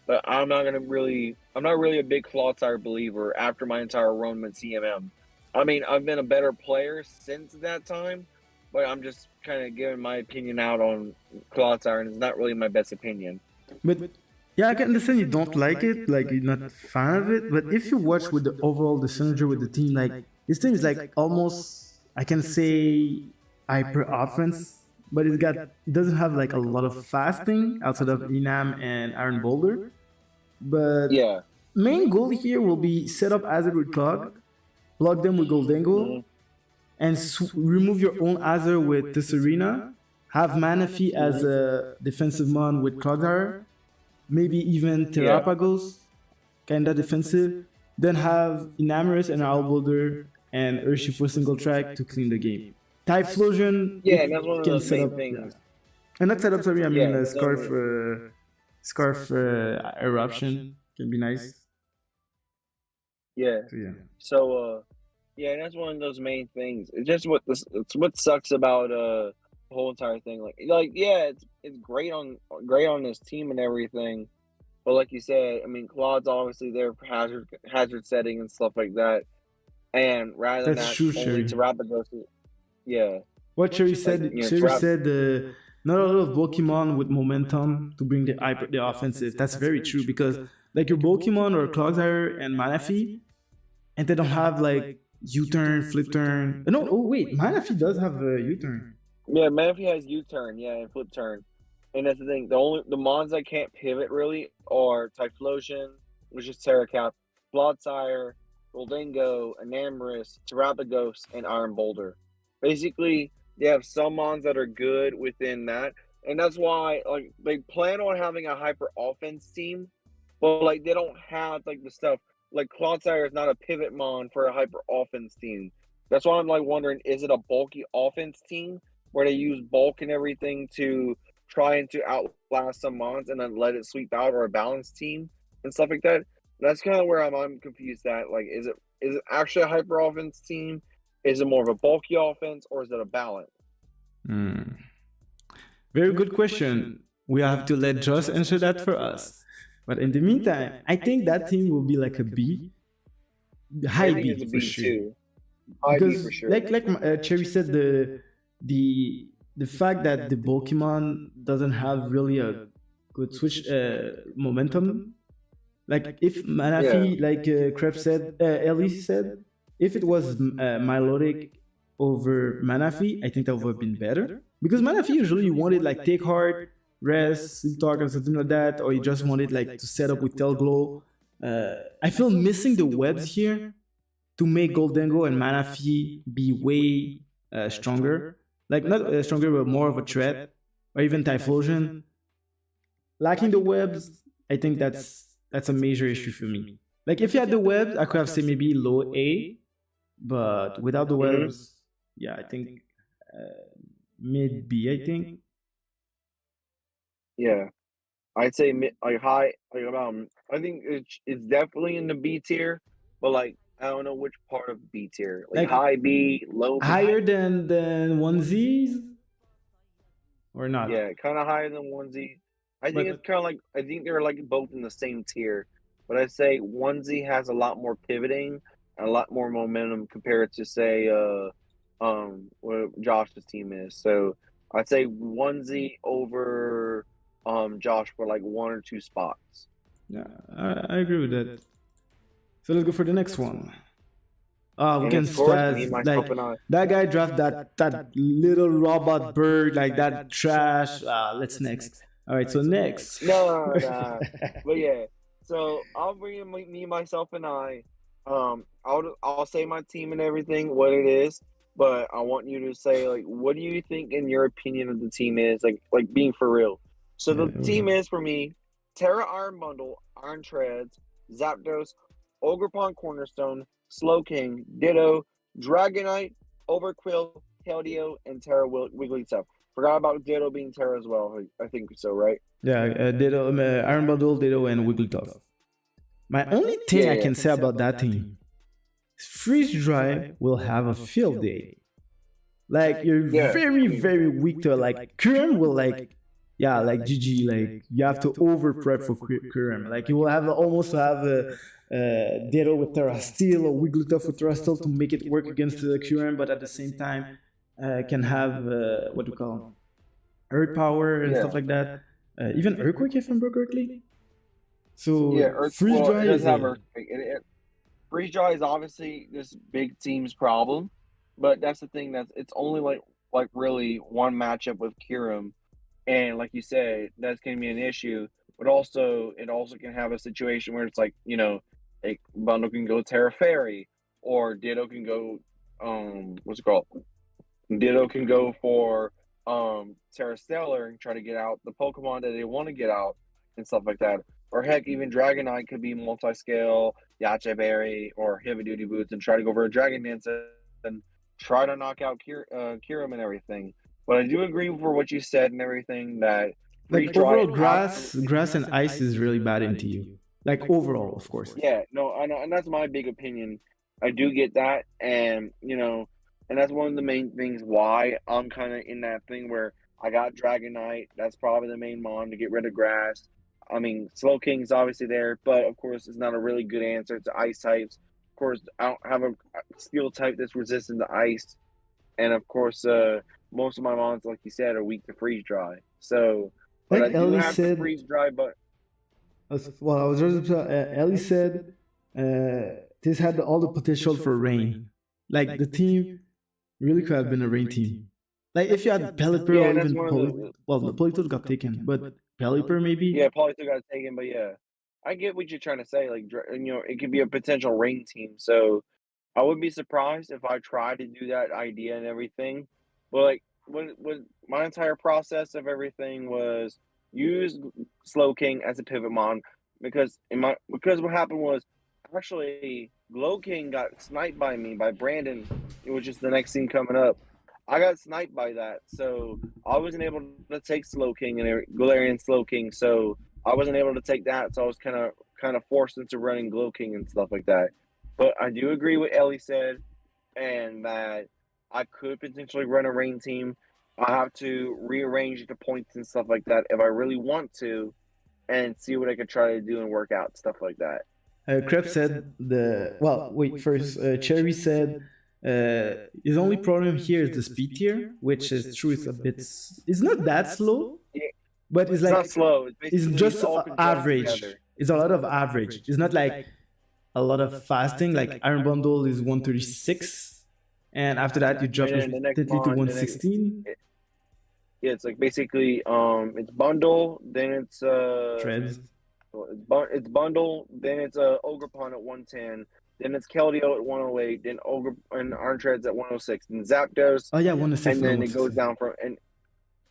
but I'm not really a big Clodsire believer after my entire run with CMM. I mean, I've been a better player since that time, but I'm just kind of giving my opinion out on Clodsire, and it's not really my best opinion. But yeah, I can understand you don't like it, like you're not a fan of it. But if you watch with the overall the synergy with the team, like this team is like almost I can say hyper offense, but it doesn't have like a lot of fasting outside of Enam and Iron Boulder. But Yeah. main goal here will be set up Azure with Clog, plug them with Goldengo, and remove your own Azure with Tesserina. Have Manaphy as a defensive mon with Clogdar, maybe even Terrapagos, kinda defensive. Then have Enamorous and Owlboulder and Urshi for single track to clean the game. Typhlosion, Yeah, and that's one of can those set main up. things. Yeah. And not set up, sorry, I mean Yeah, Scarf Eruption can be nice. yeah. So yeah. So yeah, and that's one of those main things. It's just it's what sucks about the whole entire thing. Like yeah, it's great on this team and everything. But like you said, I mean, Claude's obviously there for hazard setting and stuff like that. And rather than That's that, true, only Sherry. Terrapagos, yeah, What Sherry like said, Sherry said, not a lot of Pokemon with momentum to bring the offensive. That's very true because like your Pokemon or Clogsire and Manaphy, and they don't have like U-turn, flip turn. No, oh wait, Manaphy does have a U-turn. Yeah, Manaphy has U-turn, yeah, and flip turn. And that's the thing. The mons that can't pivot really are Typhlosion, which is Terracap, Blodsire, Goldengo, Enamorous, Terrapagos, and Iron Boulder. Basically, they have some mons that are good within that. And that's why like they plan on having a hyper offense team, but like they don't have like the stuff. Like Clodsire is not a pivot mon for a hyper offense team. That's why I'm like wondering, is it a bulky offense team where they use bulk and everything to trying to outlast some mons and then let it sweep out, or a balanced team and stuff like that? That's kind of where I'm confused at. Like, is it actually a hyper offense team? Is it more of a bulky offense, or is it a balance? Hmm. Very good question. We have to let Josh answer that for us. But in the meantime, I think that team will be like a B, I high think it's B a for B sure. too. High B Because for sure. like Cherry said, the fact that the Pokemon doesn't have really a good switch momentum. Like if Manaphy, like Krebs said, Ellie said, if it was Milotic over Manaphy, I think that would have been better. Because Manaphy usually you wanted like take heart, rest, sleep talk, or something like that, or you just wanted like to set up with Telglow. I feel missing the webs here to make Goldengo and Manaphy be way stronger. Like not stronger, but more of a threat, or even Typhlosion. Lacking the webs, I think that's a major issue for me. Like if you had the webs, I could have said maybe low A, but without the Hmm. webs, yeah, I think mid B. I think. Yeah, I'd say like high, like I think it's definitely in the B tier, but like I don't know which part of B tier. Like Like high B, low B. higher than onesies or not? Yeah, kind of higher than onesie. I think But it's kind of like, I think they're like both in the same tier, but I'd say onesie has a lot more pivoting and a lot more momentum compared to, say, what Josh's team is. So I'd say onesie over Josh for like 1 or 2 spots. Yeah, I agree with that. So let's go for the next one. We And can it's of course me, start myself, like and I. that guy draft that little robot bird like that trash. Let's next. All right, so next. No, nah. But yeah, so I'll bring in me, myself, and I. I'll say my team and everything, what it is, but I want you to say like, what do you think in your opinion of the team is like being for real. So Yeah, the team is for me, Terra Iron Bundle, Iron Treads, Zapdos, Ogrepon Cornerstone, Slowking, Ditto, Dragonite, Overquill, Keldeo, and Terra Wigglytuff. Forgot about Ditto being Terra as well. I think so, right? yeah. Ditto, Iron Bundle, Ditto, and Wigglytuff. My only thing Yeah, I yeah. can say about that team, freeze dry will have a field day. Like you're Yeah, very I mean, very weak to it. Like Kurum will like yeah like GG like you have to over prep for Kurum. Like you will have almost have a Ditto with Terra Steel or Wigglytuff with Terra Steel to make it work against the Kurum, but at the same time can have what do you call Earth Power and yeah, stuff like that. Even Earthquake if I remember correctly. yeah. So Earth, freeze well, it dry does is have a earthquake. Freeze dry is obviously this big team's problem, but that's the thing, that's it's only like really one matchup with Kirim, and like you said, that's gonna be an issue. But also, it also can have a situation where it's like a bundle can go Terra Fairy, or Ditto can go what's it called? Ditto can go for Terra Stellar and try to get out the Pokemon that they want to get out and stuff like that. Or heck, even Dragonite could be multi-scale, Yache Berry, or Heavy Duty Boots and try to go for a Dragon Dance and try to knock out Kirim and everything. But I do agree for what you said and everything that like freeze dry overall absolutely. grass and ice is really bad into you. Like overall, of course. Yeah, no, I know, and that's my big opinion. I do get that, and and that's one of the main things why I'm kind of in that thing where I got Dragonite. That's probably the main mon to get rid of grass. I mean, Slow King's obviously there, but of course, it's not a really good answer to ice types. Of course, I don't have a steel type that's resistant to ice, and of course, most of my mons, like you said, are weak to freeze dry. So, but I Like do Ellie have to said, freeze dry, but well, I was just Ellie said this had all the potential for rain. Like the team really could have been a rain team. Like if you had Pelipper yeah, or and that's even one of Poly, well, the Politoed got taken, but Pelipper yeah, maybe. probably still got taken, but yeah, I get what you're trying to say. Like, it could be a potential ring team. So I wouldn't be surprised if I tried to do that idea and everything. But like, when my entire process of everything was use Slow King as a pivot mon because what happened was actually Glow King got sniped by me by Brandon. It was just the next scene coming up. I got sniped by that, so I wasn't able to take Slow King and Galarian Slow King, so I wasn't able to take that. So I was kind of forced into running Glow King and stuff like that. But I do agree with Ellie said, and that I could potentially run a rain team. I have to rearrange the points and stuff like that if I really want to, and see what I could try to do and work out stuff like that. Krebs said the well. Wait, first Cherry said his only problem here is the speed tier, which is true. It's a bit. It's not that slow, Yeah, but it's it's not like slow. It's it's basically it's just all conjoined average. together. It's a lot of average. It's not like a lot of fasting. Like Iron Bundle is 136, and after that you drop And then the next instantly to mon, 116. yeah, it's like basically it's bundle, then it's Treads. it's bundle, then it's Ogrepon at 110, then it's Keldeo at 108, then Ogre and Iron Treads at 106, then Zapdos, Oh yeah, 106 and for the then it goes 116. down from and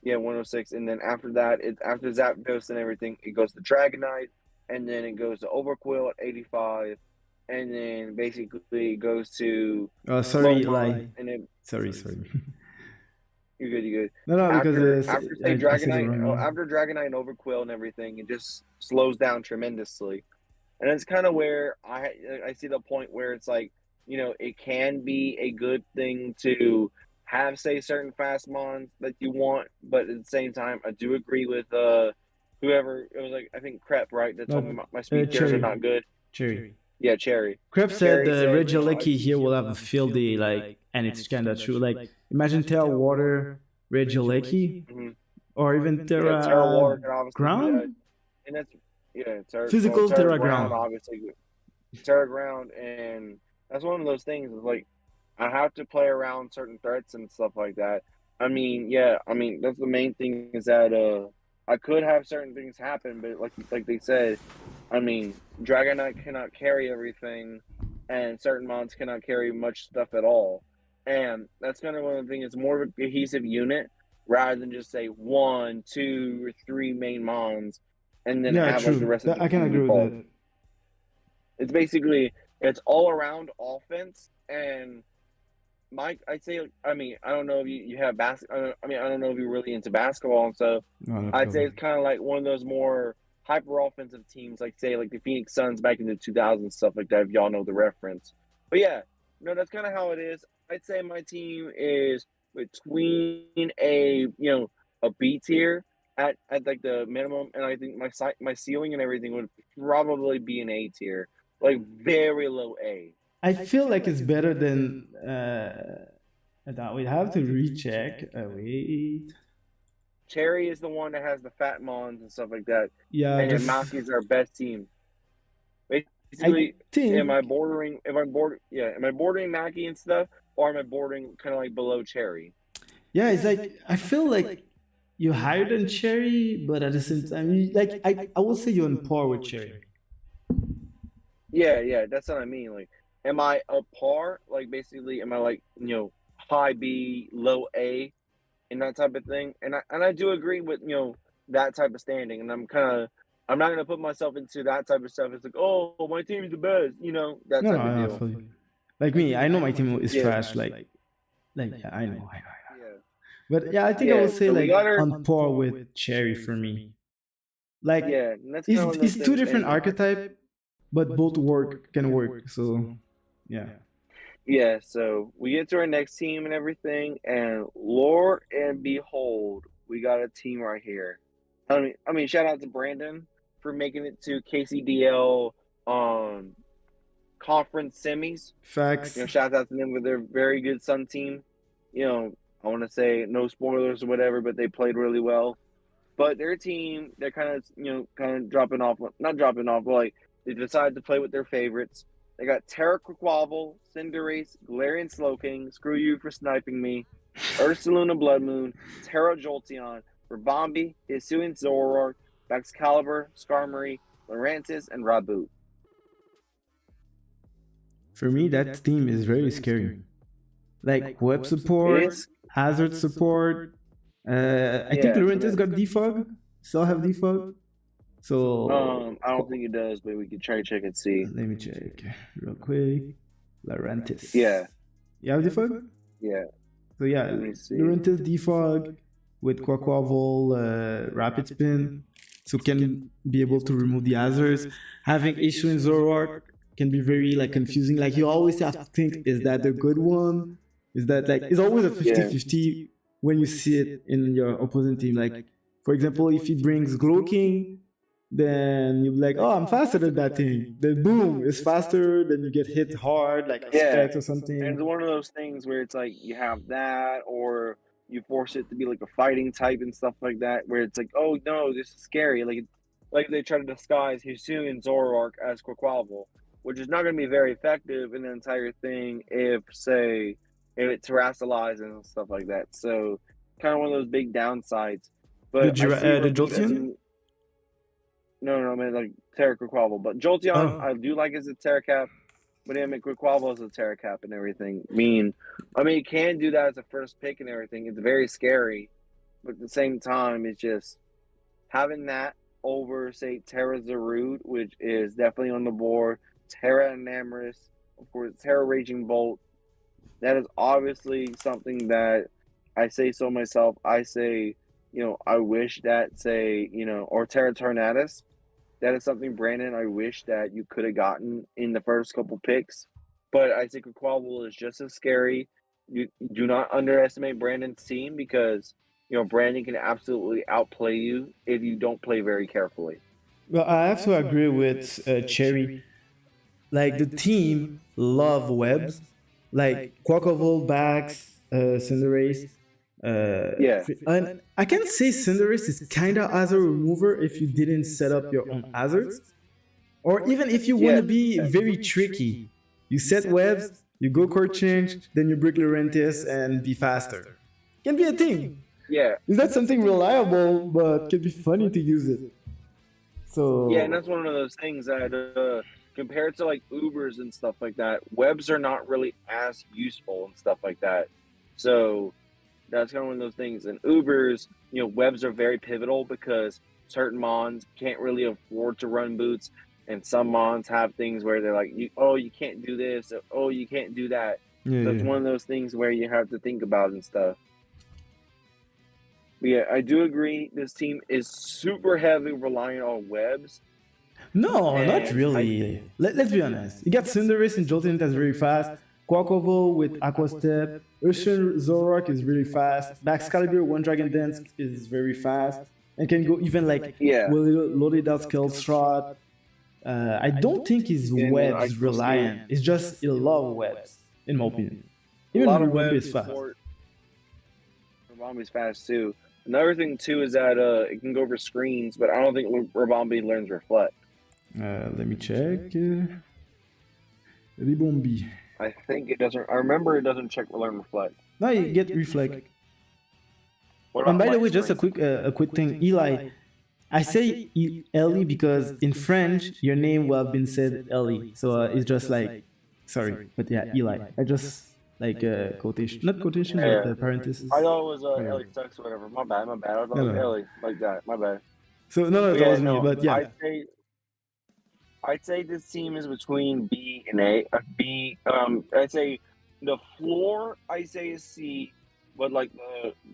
yeah 106, and then after that it's after Zapdos and everything it goes to Dragonite, and then it goes to Overquill at 85, and then basically it goes to Oh sorry, Slowmon, lie. and then Sorry. you're good. You're good. No, no, because After say I said the Dragonite, wrong one. after Dragonite and Overquill and everything, it just slows down tremendously. And it's kind of where I see the point where it's like it can be a good thing to have say certain fast mons that you want, but at the same time, I do agree with whoever it was like I think Crep right that told me No, my speed tiers are not Cherry. good. Cherry. Yeah, Cherry. Krebs said Cherry the said Regieleki here will have a field day. Like and it's kind of true. Like imagine Terra Water, Regieleki, Hmm. or even Yeah, Terra Terra Water can obviously do that, Ground, and that's yeah, Terra. Well, physical Terra Terra Ground Ground. obviously, Terra Ground, and that's one of those things. Is like I have to play around certain threats and stuff like that. I mean, yeah, I mean that's the main thing is that I could have certain things happen, but like they said, I mean Dragon Knight cannot carry everything, and certain mods cannot carry much stuff at all, and that's kind of one of the things. It's more of a cohesive unit rather than just say one, two, or three main mons, and then Yeah, have like the true. rest of the I can team agree with default. that. It's basically it's all around offense and Mike, I'd say, I mean, I don't know if you have I mean, I don't know if you're really into basketball and stuff. No, no I'd say problem. it's kind of like one of those more hyper offensive teams, like say, like the Phoenix Suns back in the 2000s, stuff like that, if y'all know the reference. But yeah, no, that's kind of how it is. I'd say my team is between a B tier at like the minimum, and I think my ceiling and everything would probably be an A tier, like very low A. I feel like it's better than that. We have to recheck. Wait. Cherry is the one that has the fat mons and stuff like that, Yeah, and then just Maki is our best team. I Basically, am I think. bordering? If I'm board, yeah, am I bordering Maki and stuff, or am I bordering kind of like below Cherry? Yeah, it's like I feel like you're higher than Cherry, but at the same time, like I will say you're on par with Cherry. Yeah, yeah, that's what I mean. Like, am I a par? Like, basically, am I like high B, low A, and that type of thing? And I do agree with that type of standing, and I'm not gonna put myself into that type of stuff. It's like, oh, my team's the best, that No, type no, of no, deal. fully. Like me, I know my team is Yeah, trash. Like yeah, I know. yeah, But yeah, I think I yeah. would say So we like got her. on par with Cherry for me. Like Yeah, and that's kind of one of those it's two things. different And archetype, but both work can work. So yeah. yeah, so we get to our next team and everything, and Lord and behold, we got a team right here. I mean, shout out to Brandon for making it to KCDL um conference semis. Facts. Shout out to them with their very good Sun team. I want to say no spoilers or whatever, but they played really well. But their team, they're kind of dropping off, not dropping off, but like they decided to play with their favorites. They got Terra Quaquaval, Cinderace, Galarian Slowking, Screw You for Sniping Me, Ursaluna Blood Moon, Terra Jolteon, Rabombi, Hisuian Zoroark, Excalibur, Skarmory, Lurantis, and Raboot. For me, that team is very scary. Like web It support, is, hazard support. I think yeah. So Laurentiis that got defog. Still have defog. So I don't think it does, but we can try to check and see. let me check real quick. Laurentiis. Yeah, You have defog? yeah. So yeah, Let me see. Laurentiis defog with Quaquaval, Rapid Spin, so can be able to remove the hazards. Having issue in Zoroark can be very like confusing. Like you always have to think, is that the good one? Is that like it's always a Yeah. 50-50 when you see it in your opposing team. Like for example, if he brings Glow King, then you're like, oh, I'm faster than that thing. Then boom, it's faster. Then you get hit hard, like a Yeah, Specs or and it's something. one of those things where it's like you have that, or you force it to be like a fighting type and stuff like that, where it's like, oh no, this is scary. Like they try to disguise Hisuian and Zoroark as Quaquaval, which is not going to be very effective in the entire thing if it terrestrializes and stuff like that. So kind of one of those big downsides. But I see The Raboot as a Jolteon? no, I mean like Terra Quaquaval, but Jolteon Oh, I do like as a Terra Cap. But yeah, McQuiquaval is a Terra Cap and everything. I mean, you can do that as a first pick and everything. It's very scary, but at the same time, it's just having that over, say, Terra Zarude, which is definitely on the board. Terra Enamorous, of course, Terra Raging Bolt. That is obviously something that I say so myself. I say, I wish that, say, or Terra Tornadus. That is something, Brandon, I wish that you could have gotten in the first couple picks. But I think Quaquaval is just as scary. You do not underestimate Brandon's team because Brandon can absolutely outplay you if you don't play very carefully. well, I have to agree with Cherry. Like the team love webs, like Quacklevolt, Bax, Cinderace. Yeah, And I can say Cinderace is kind of hazard remover if you didn't set up your own hazards, or even if you want yeah, to be very tricky. You set webs, you go court change, then you break Laurentius and be faster. Can be a thing. yeah, It's not something reliable, but can be funny to use it. yeah, and that's So one of those things that compared to like Ubers and stuff like that, webs are not really as useful and stuff like that. So that's kind of one of those things. And Ubers, webs are very pivotal because certain mons can't really afford to run boots, and some mons have things where they're like, you can't do this, oh, you can't do that. yeah, So it's yeah. one of those things where you have to think about and stuff. But yeah, I do agree. This team is super heavily reliant on webs, No, not and really. Let's be honest. You got Cinderace and Jolteon that's very fast. Quacklevolt with Aqua Step. Ocean Zoroark is really fast. Baxcalibur One Dragon Dance is very fast and can go even like yeah, loaded out Skill Strut. I don't think he's and then I webs can see reliant. It's just he love webs, in my opinion. a Even lot of Ribombee is webs fast. for Rabambi's fast too. Another thing too is that it can go over screens, but I don't think Rabambi learns reflect. Let me check. Ribombee. I think it doesn't. I remember it doesn't check learn reflect. Now you get Reflect. What And about by the light way, just screen? a quick thing, Eli. I say Ellie because in French your name will have been said Ellie, so it's just like sorry, but yeah, Eli. I just like quotation, not quotation, but Yeah, parenthesis. I thought it was Whatever. Ellie sucks or whatever. My bad, my bad. I thought No, it was no. Ellie like that. My bad. So no, But that yeah, was me. no. But yeah, I'd say this team is between B and A. B. I'd say the floor. I say is C, but like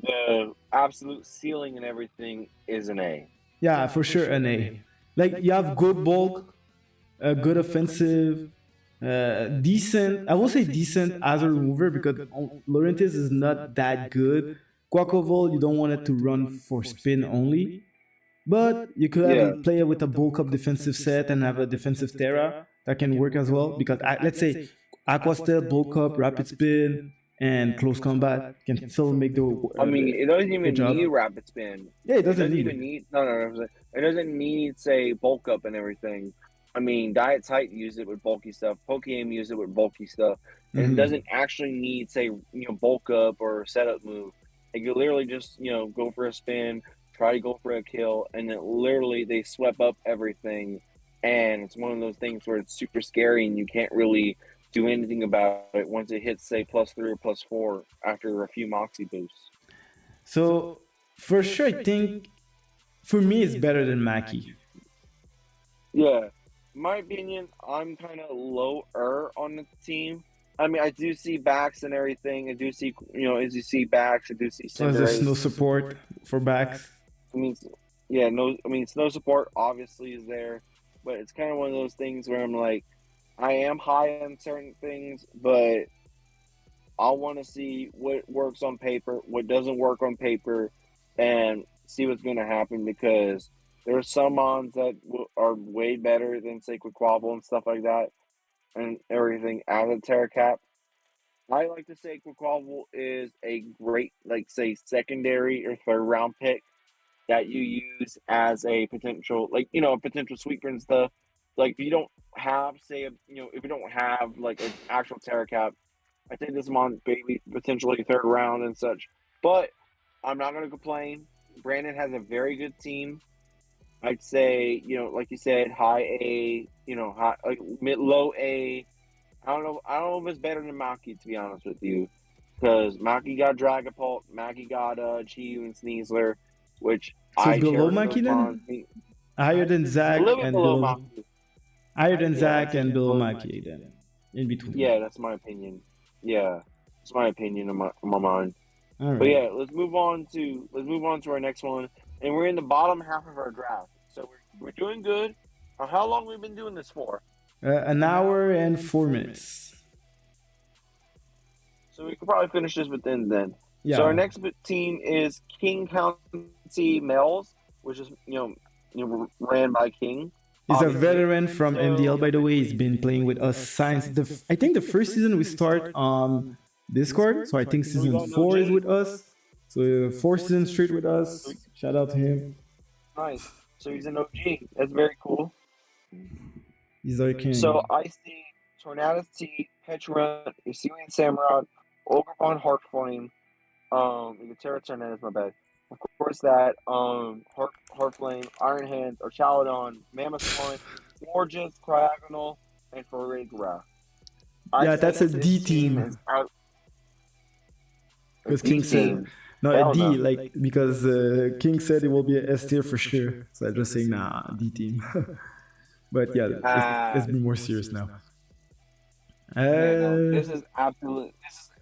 the absolute ceiling and everything is an A. yeah, for sure an A. Like you have good bulk, good offensive, decent. I will say decent as a remover because Laurentius is not that good. Quacklevolt, you don't want it to run for spin only. But you could have a Yeah. player with a bulk up defensive set and have a defensive Terra that can work as well. Because let's say Aqua Step, bulk up, rapid spin, and close combat can still make I mean, it doesn't the even need job. rapid spin. Yeah, it It doesn't doesn't need even it. need no. It doesn't need say bulk up and everything. I mean, Diet Tight use it with bulky stuff. Pokeaim use it with bulky stuff, and it Mhm. doesn't actually need say bulk up or setup move. Like you literally just go for a spin, try to go for a kill, and then literally they sweep up everything. And it's one of those things where it's super scary and you can't really do anything about it once it hits say +3 or +4 after a few Moxie boosts. So for sure, I think for me it's better than Maki. Yeah, my opinion, I'm kind of lower on the team. I mean, I do see backs and everything. I do see, as you see backs, I do see Plus, there's no Cinderace. support for backs. I mean, yeah, no, I mean, snow support obviously is there, but it's kind of one of those things where I'm like, I am high on certain things, but I want to see what works on paper, what doesn't work on paper, and see what's going to happen because there are some mons that are way better than Sacred Quabble and stuff like that and everything as a Terra Cap. I like to say Quaquaval is a great, like, say, secondary or third round pick that you use as a potential, like, a potential sweeper and stuff. Like, if you don't have, say, if you don't have, like, an actual Terra Cap, I think this month, maybe potentially third round and such. But I'm not going to complain. Brandon has a very good team. I'd say, like you said, high A, high, like low A. I don't know if it's better than Maki, to be honest with you, because Maki got Dragapult, Maki got Chiyu and Sneasler, which So it's I below cherish Maki those mons. then? Higher than A Zach little bit and below below. Maki. Higher than Yeah, I'd Zach say and below below Maki then. In between. Yeah, that's my opinion. Yeah, it's my opinion in my mind. All But right. yeah, let's move on to our next one, and we're in the bottom half of our draft, so we're doing good. How long we been doing this for? An hour and 4 minutes. So we could probably finish this within then. So our Yeah. next team is King County Males, which is ran by King. He's a obviously. veteran from MDL, by the way. He's been playing with us since I think the first season we start Discord. So I think So we season got an 4 is OG. with us. So 4 seasons straight with So us. Shout out to him. nice. So he's an OG. That's very cool. He's our So king. I see Tornadus T, Petra, Assyrian Samurott, Ogrepon Heartflame, Terra Tornadus, my bad. Of course that, Heartflame, Iron Hands, Archaludon, Mammoth One, Gorgeous, Cryogonal, and Forigra. I Yeah, said that's a that this D team is team. out a Because D King said, team. no, a Hell D, no. like, because King said it will be a S tier for sure. So I'm just saying, nah, D team. But yeah, let's be more serious now. Yeah, no, Uh, this is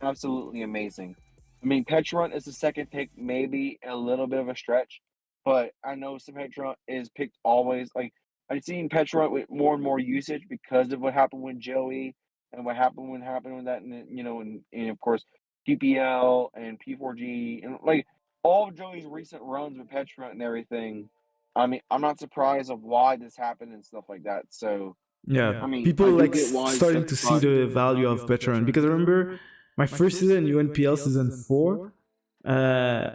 absolutely amazing. I mean, Petron is the second pick, maybe a little bit of a stretch, but I know some Petron is picked always. Like I've seen Petron with more and more usage because of what happened with Joey and what happened with that, and and of course PPL and P4G and like all of Joey's recent runs with Petron and everything. I mean, I'm not surprised of why this happened and stuff like that. So yeah, I mean, people I do like get why starting stuff, to see but the value of veteran because I remember my first season in UNPL season 4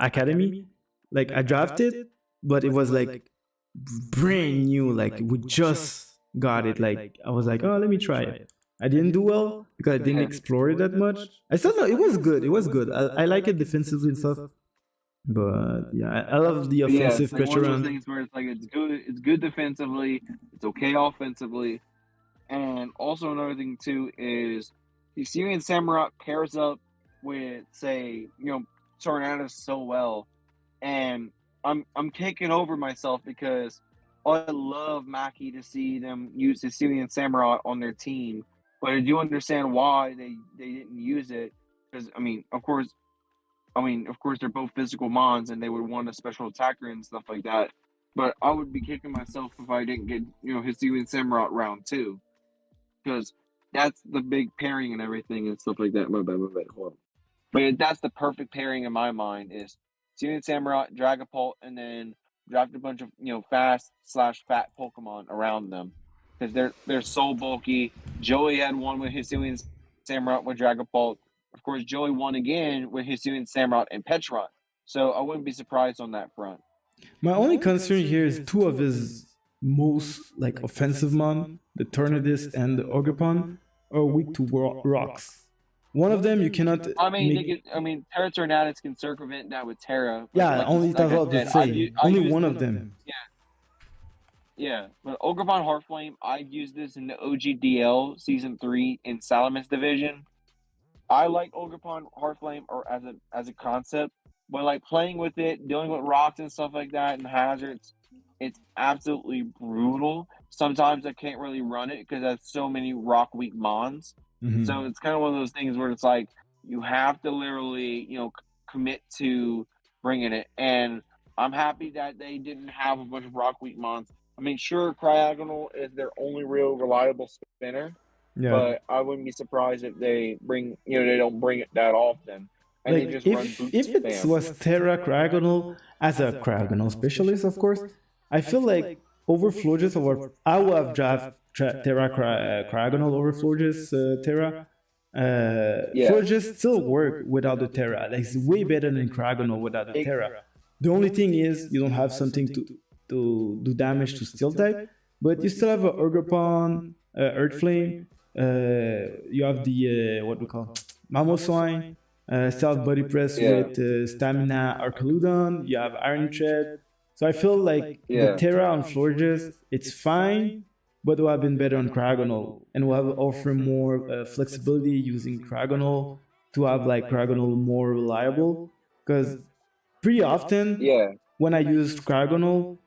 academy, like I drafted, but it was like brand new, like we just got it. Like I was like, oh, let me try it. I didn't do well because I didn't yeah. explore it that much. I still know it was good. It was good. I like it defensively and stuff. But yeah, I love the But yeah, it's offensive like one of those veteran. things where it's like it's good defensively, it's okay offensively, and also another thing too is the Syrian Samurai pairs up with say Tornadus so well, and I'm taking over myself because I love Mackie to see them use the Syrian Samurai on their team, but I do understand why they didn't use it because of course, they're both physical mons, and they would want a special attacker and stuff like that. But I would be kicking myself if I didn't get Hisuian and Samurott round 2, because that's the big pairing and everything and stuff like that. My bad, hold on. But that's the perfect pairing in my mind is Hisuian and Samurott, Dragapult, and then draft a bunch of fast/fat Pokemon around them because they're so bulky. Joey had one with Hisuian and Samurott with Dragapult. Of course, Joey won again with Hisuian, Samurott, and Petron. So I wouldn't be surprised on that front. My only concern here is two of his most like offensive mon, the Tornadus and the Ogerpon, are weak to rocks. One of them you cannot I mean, make. Terra Tornadus can circumvent that with Terra, but Yeah, only like that's I what I said, would say. I Only use one this. of them. Yeah, but Ogrepon Heartflame, I've used this in the OGDL Season 3 in Salamis Division. I like Ogrepon Heartflame or as a concept, but like playing with it, dealing with rocks and stuff like that and hazards, it's absolutely brutal. Sometimes I can't really run it because there's so many rock weak mons. So Mm-hmm. it's kind of one of those things where it's like you have to literally, commit to bringing it. And I'm happy that they didn't have a bunch of rock weak mons. I mean, sure, Cryogonal is their only real reliable spinner, Yeah. but I wouldn't be surprised if they don't bring it that often, and they Like just run boot if it spam. was Terra Cryogonal as a Cryogonal specialist, of course, I feel like over Florges or I would have Terra Cryogonal over Florges Terra. Yeah, Florges still work without the Terra. Like it's way better than Cryogonal without the Terra. The only thing is you don't have something to do damage to Steel type, but you still have a Urgapon, Earth Flame. You have the what we call Mamoswine. Self body press yeah, with stamina Arcaludon. You have Iron Tread. So I feel like the yeah, Terra on Florges, it's fine, but it would have been better on Cryogonal and will have offer more flexibility using Cryogonal to have like Cryogonal more reliable. Because pretty often yeah, when I use Cryogonal,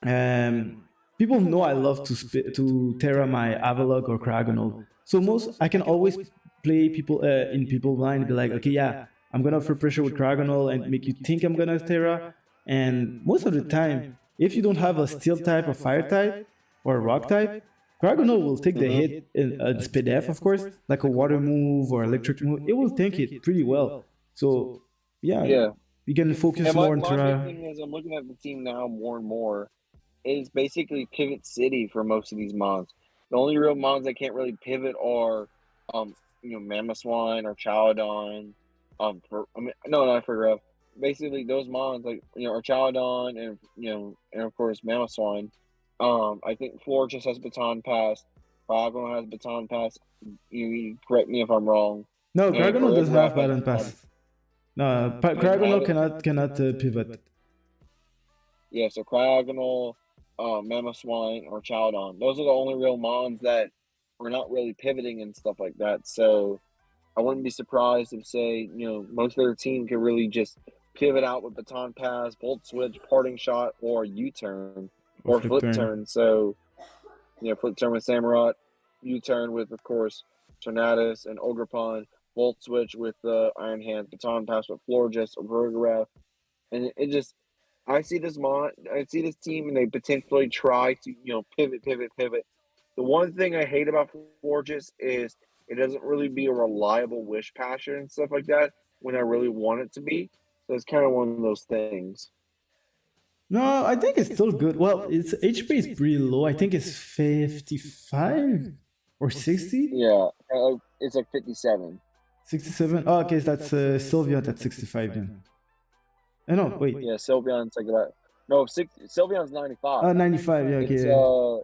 um, people know I love to Terra my Avalok or Cryogonal. So most I can always play people in people blind and be like, okay, yeah, I'm gonna offer pressure with Cryogonal and make you think I'm gonna Terra. And most of the time, if you don't have a Steel type or Fire type or Rock type, Cryogonal will take the hit in speed F, of course, like a Water move or Electric move. It will tank it pretty well. So yeah, yeah. we can focus And more on my big Terra. thing is I'm looking at the team now more and more, is basically Pivot City for most of these mons. The only real mons that can't really pivot are, Mamoswine or Chowdon. Not for real. Basically, those mons are Chowdon and of course Mamoswine. I think Floor just has Baton Pass. Craggle has Baton Pass. You correct me if I'm wrong. No, And Gargano does have Choreograph has Baton Baton. Pass. No, Gargano cannot pivot. Yeah, so Craggle, Mamoswine, or Chowdon. Those are the only real mons that are not really pivoting and stuff like that. So I wouldn't be surprised if, say, most of their team can really just pivot out with Baton Pass, Volt Switch, Parting Shot, or U-Turn, or Flip Flip turn. Turn. So, Flip Turn with Samurott, U-Turn with, of course, Tornadus and Ogerpon, Volt Switch with Iron Hand, Baton Pass with Florges or Vergareth. And it just, I see this team, and they potentially try to, pivot. The one thing I hate about Florges is it doesn't really be a reliable Wish Passion and stuff like that when I really want it to be. So it's kind of one of those things. No, I think it's still good. Well, its HP is pretty low. I think it's 55 or 60. Yeah, it's like 57. 67. Oh, okay, that's Sylvia at 65 then. No, wait. Yeah, Sylveon's like about Sylveon's 95. 95. Yeah, It's okay.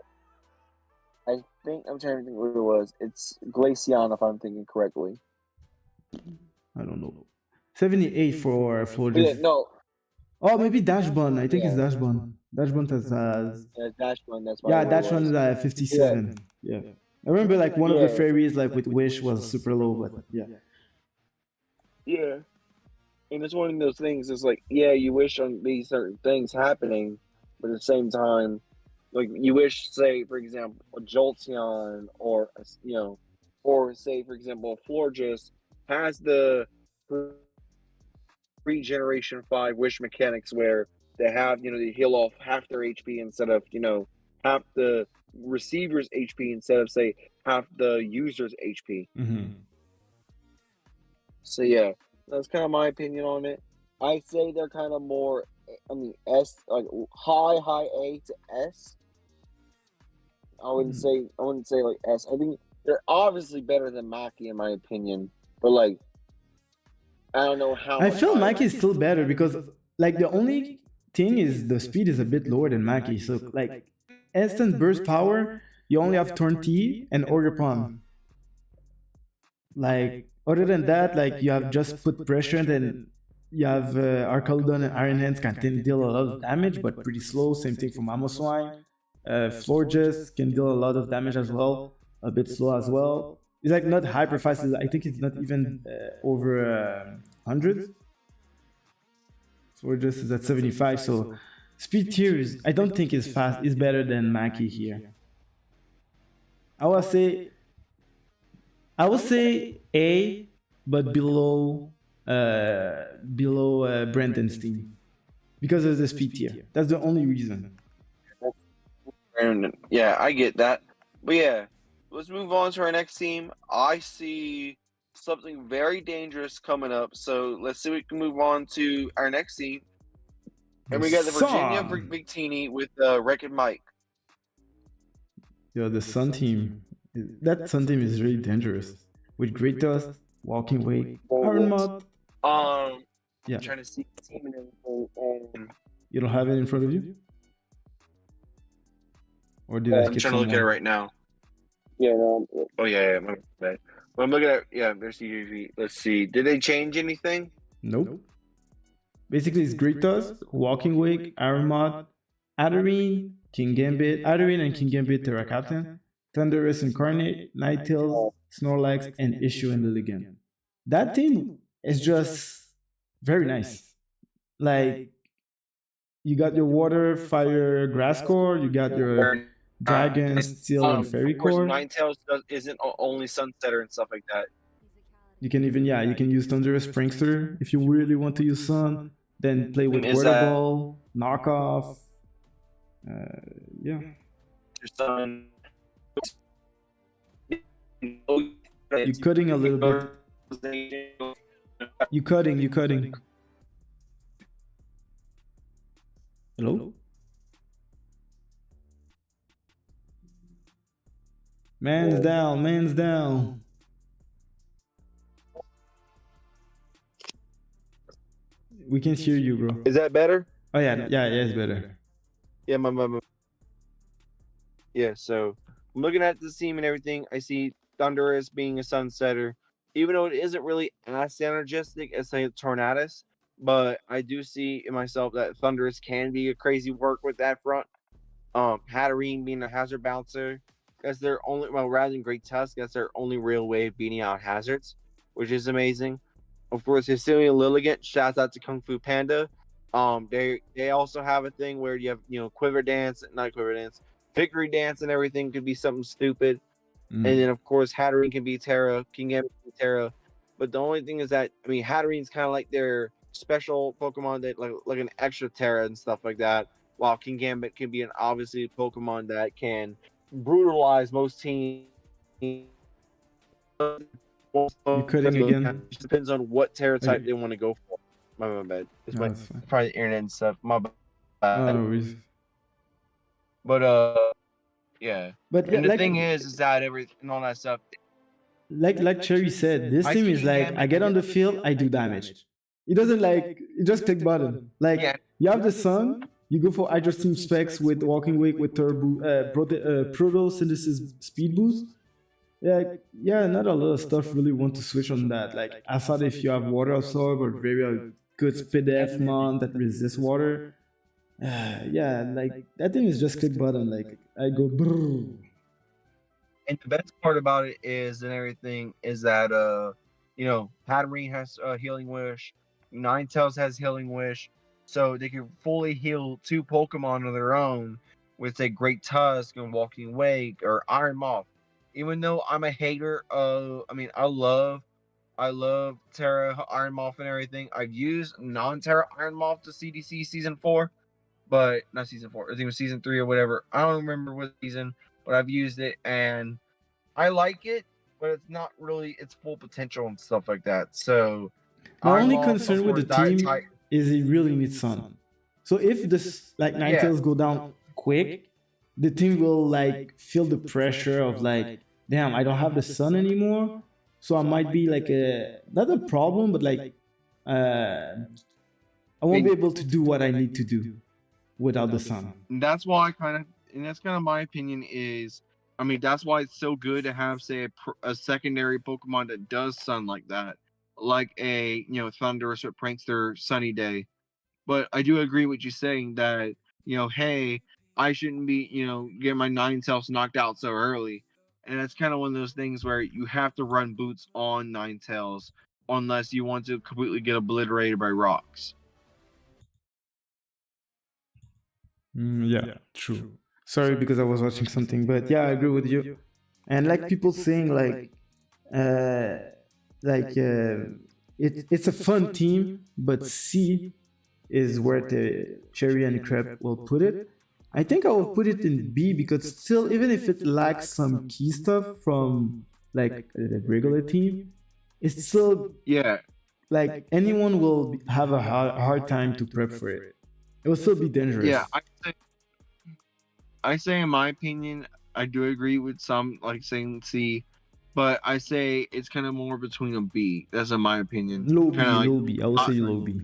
I think I'm trying to think what it was. It's Glaceon if I'm thinking correctly. I don't know. 78 for Yeah, just. no. Oh, maybe Dashbun. I think it's Dashbun. Dashbun has. Yeah, Dashbun. That's Yeah, what it Dashbun was. is 57. Yeah. I remember like one of the fairies like with Wish was super low, but yeah. Yeah. And it's one of those things. It's like, yeah, you wish on these certain things happening, but at the same time, like you wish, say, for example, a Jolteon or or say, for example, a Florges has the pre-generation 5 wish mechanics where they have, they heal off half their HP instead of, half the receiver's HP instead of, say, half the user's HP. Mm-hmm. So yeah, that's kind of my opinion on it. I say they're kind of more, S, like high A to S. I wouldn't say like S. I think they're obviously better than Maki in my opinion, but like I don't know how. I feel Maki is still better because like the only thing is the speed is a bit lower than Maki. So like instant burst power, you only have Turn T and Ogerpon. Like other than that, like you have just put pressure, and then you have Arcaludon and Iron Hands can deal a lot of damage, but pretty slow. Same thing for Mamoswine. Florges can deal a lot of damage as well, a bit slow as well. It's like not hyper fast. I think it's not even over 100. Florges is at 75, so speed tier is, I don't think is fast. Is better than Maki here. I would say A, but below Brandon's team because of the speed tier. That's the only reason. Yeah, I get that. But yeah, let's move on to our next team. I see something very dangerous coming up. So let's see if we can move on to our next team. And we got the Virginia Victini with Wreck-It Mike. Yo, the Sun team. That Sun team is really dangerous. With Great Dust, Walking Wake, Iron Mod. Yeah. I'm trying to see the team and everything. You don't have it in front of you? Or did I'm trying to look at it right now. Yeah, no. Oh, yeah, my bad. Well, I'm looking at, there's the UV. Let's see. Did they change anything? Nope. Basically, it's Great Dust, Walking Wake, Iron Mod, Adderine, King Gambit, Adderine and King Gambit Terra Captain, Thunderous Incarnate, Ninetales, Snorlax, and Issue and Lilligant. That team is just very nice. Like, you got your Water, Fire, Grass Core, you got your Dragon, Steel, and Fairy Core. Ninetales isn't only Sunsetter and stuff like that. You can even, you can use Thunderous Prankster if you really want to use Sun. Then play with Weather Ball, Knockoff. Yeah. You're cutting a little bit. You're cutting. Hello? Man's down, man's down. We can hear you, bro. Is that better? Oh yeah, yeah, yeah, it's better. Yeah, yeah. So I'm looking at the team and everything. I see Thunder as being a sunsetter, even though it isn't really as synergistic as say Tornadus. But I do see in myself that Thunderous can be a crazy work with that front. Hatterene being a hazard bouncer. That's their only, well, rather than Great Tusk, that's their only real way of beating out hazards, which is amazing. Of course, Histilian Lilligant, shouts out to Kung Fu Panda. They also have a thing where you have, Quiver Dance, not Quiver Dance, Victory Dance and everything could be something stupid. And then, of course, Hatterene can be Terra, King Gambit can be Terra. But the only thing is that, I mean, Hatterene's kind of like their special Pokemon that, like an extra Terra and stuff like that. While King Gambit can be an obviously Pokemon that can brutalize most teams. You cutting again? It depends on what Terra type they want to go for. My bad. It's probably the internet and stuff. My bad. Oh, but yeah. But and the thing is that everything and all that stuff. Like Cherry said, this team is like, I get on the field, I do damage. It doesn't like, you just click button. Like, you have the sun, you go for Hydro Steam specs with Walking Wake with Turbo, Proto Synthesis Speed Boost. Yeah, not a lot of stuff really want to switch on that. Like, I thought if you have Water Absorb or very good Speed F Mon that resists water, yeah, like, that thing is just click button. Like, I go brrr. And the best part about it is, and everything, is that, Hatterene has Healing Wish, Ninetales has Healing Wish, so they can fully heal 2 Pokemon of their own with a Great Tusk and Walking Wake or Iron Moth. Even though I'm a hater of, I love Terra Iron Moth and everything. I've used non-Terra Iron Moth to CDC Season 4, but not Season 4. I think it was Season 3 or whatever. I don't remember what season, but I've used it and I like it, but it's not really its full potential and stuff like that. So my only concern with the team is it really needs sun. So if this Ninetales go down quick, the team will like feel the pressure of like, damn, I don't have the sun anymore. So I might be like not a problem, but like I won't be able to do what I need to do without the sun. That's why that's kind of my opinion is, that's why it's so good to have, say, a secondary Pokemon that does sun like that, like a Thunderous or Prankster Sunny Day. But I do agree with you saying that hey, I shouldn't be getting my Ninetales knocked out so early, and that's kind of one of those things where you have to run boots on Ninetales unless you want to completely get obliterated by rocks. Yeah, true. Sorry because I was watching something, but yeah, I agree with you. And like people saying it's a fun team, but C is where the Cherry and Crep will put it. I think I will put it in B because still, even if it lacks some key stuff from like a regular team, it's still like anyone will have a hard time to prep for it. It will still be dangerous. Yeah, I say in my opinion, I do agree with some like saying C, but I say it's kind of more between a B. That's in my opinion. Low B. I would say low B.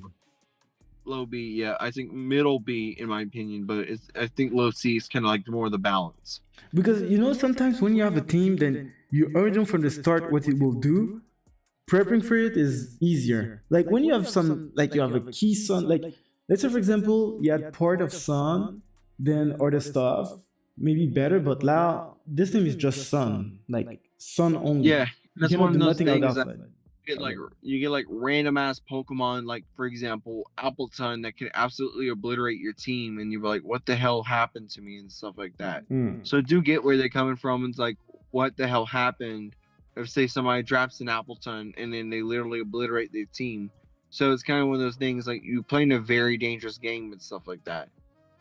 Low B, yeah. I think middle B in my opinion, but I think low C is kind of like more the balance. Because sometimes when you have a team, then you urge from the start what it will do. Prepping for it is easier. Like when you have you have a key sun, like let's say for example you had part of sun, then other stuff maybe better, but now this team is just sun, like sun only. Yeah, that's one of those things that you get like random ass Pokemon, like for example Appleton, that can absolutely obliterate your team, and you're like, what the hell happened to me and stuff like that. So do get where they're coming from. It's like, what the hell happened if say somebody drafts an Appleton and then they literally obliterate their team. So it's kind of one of those things like you playing a very dangerous game and stuff like that.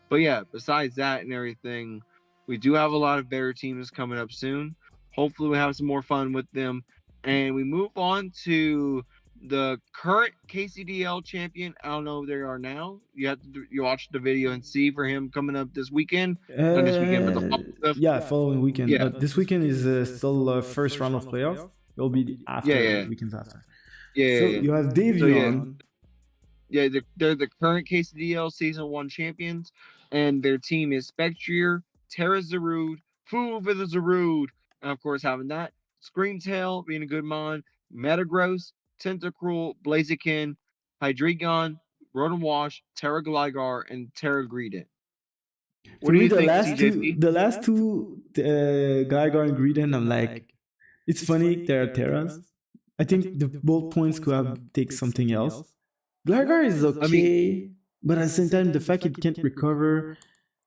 But yeah, besides that and everything, we do have a lot of better teams coming up soon. Hopefully we have some more fun with them. And we move on to The current KCDL champion, I don't know who they are now. You have to you watch the video and see for him coming up this weekend. Not this weekend, but the following stuff. Yeah, following weekend. Yeah, But this weekend is still first round of playoff. It'll be yeah, after yeah, weekends after. yeah, yeah, So yeah. you have So yeah, Davion. yeah, they're the current KCDL Season 1 champions, and their team is Spectrier, Terra Zarude, Fu for the Zarude, and of course having that, Screamtail being a good mon, Metagross, Tentacruel, Blaziken, Hydreigon, Rotom Wash, Terra Gligar, and Terra Greedent. What For do me, you think, TJP? the last two, Gygar and Greedent, I'm like, it's funny they're Terras. I think the both points could have take something else. Gligar is I mean, okay, but at the same time, the fact it can't recover,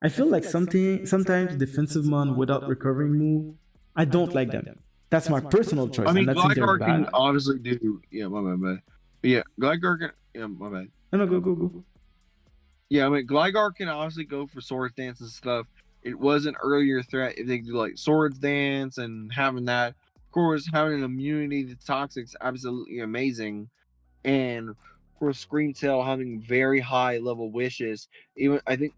I feel like sometimes defensive mon without recovering move, I don't like them. That's my personal choice. I'm not saying they're Gligar can bad. obviously do. Yeah, my bad. But yeah, Gligar can. Yeah, my bad. No, no, go. Yeah, Gligar can obviously go for Swords Dance and stuff. It was an earlier threat if they could do like Swords Dance and having that. Of course, having an immunity to Toxic's absolutely amazing. And of course, Screamtail having very high level wishes. Even I think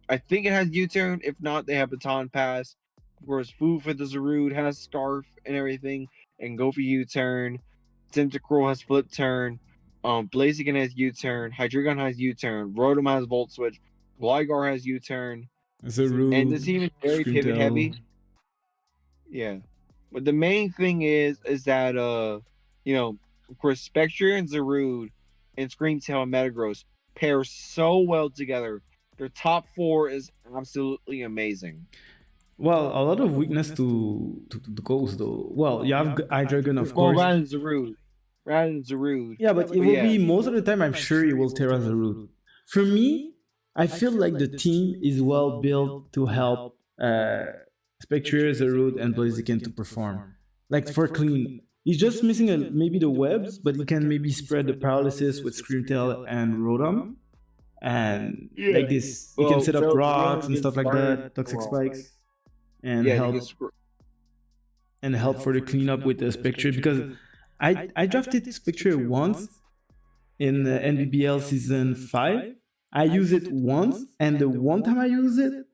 it has U-turn. If not, they have Baton Pass. Of course, Fu for the Zarude has Scarf and everything, and go for U-turn. Tentacruel has Flip Turn. Blaziken has U-turn. Hydreigon has U-turn. Rotom has Volt Switch. Gligar has U-turn. And this team is Zarude, very pivot heavy. Screamtail. Yeah. But the main thing is that of course Spectre and Zarude and Screamtail and Metagross pair so well together. Their top four is absolutely amazing. Well, a lot of weakness to the Ghost though. Well, you have Hydreigon, of Well, course. rather than Zarude. Rather than Zarude. Yeah, but it But will yeah. be most of the time. I'm sure it will tear us a root. For me, I feel like the team is well built to help Spectre, Zarude, and Blaziken to perform. Like for clean, he's just missing maybe the webs, but he can maybe spread the paralysis with Screamtail and Rotom. And like this, you can Well, set up rocks Rotom and gets stuff like burned. that, toxic Well, spikes, and yeah, help for the cleanup with the Spectre because I drafted Spectre once in NBBL season 5. I used it once, and the one time I used it,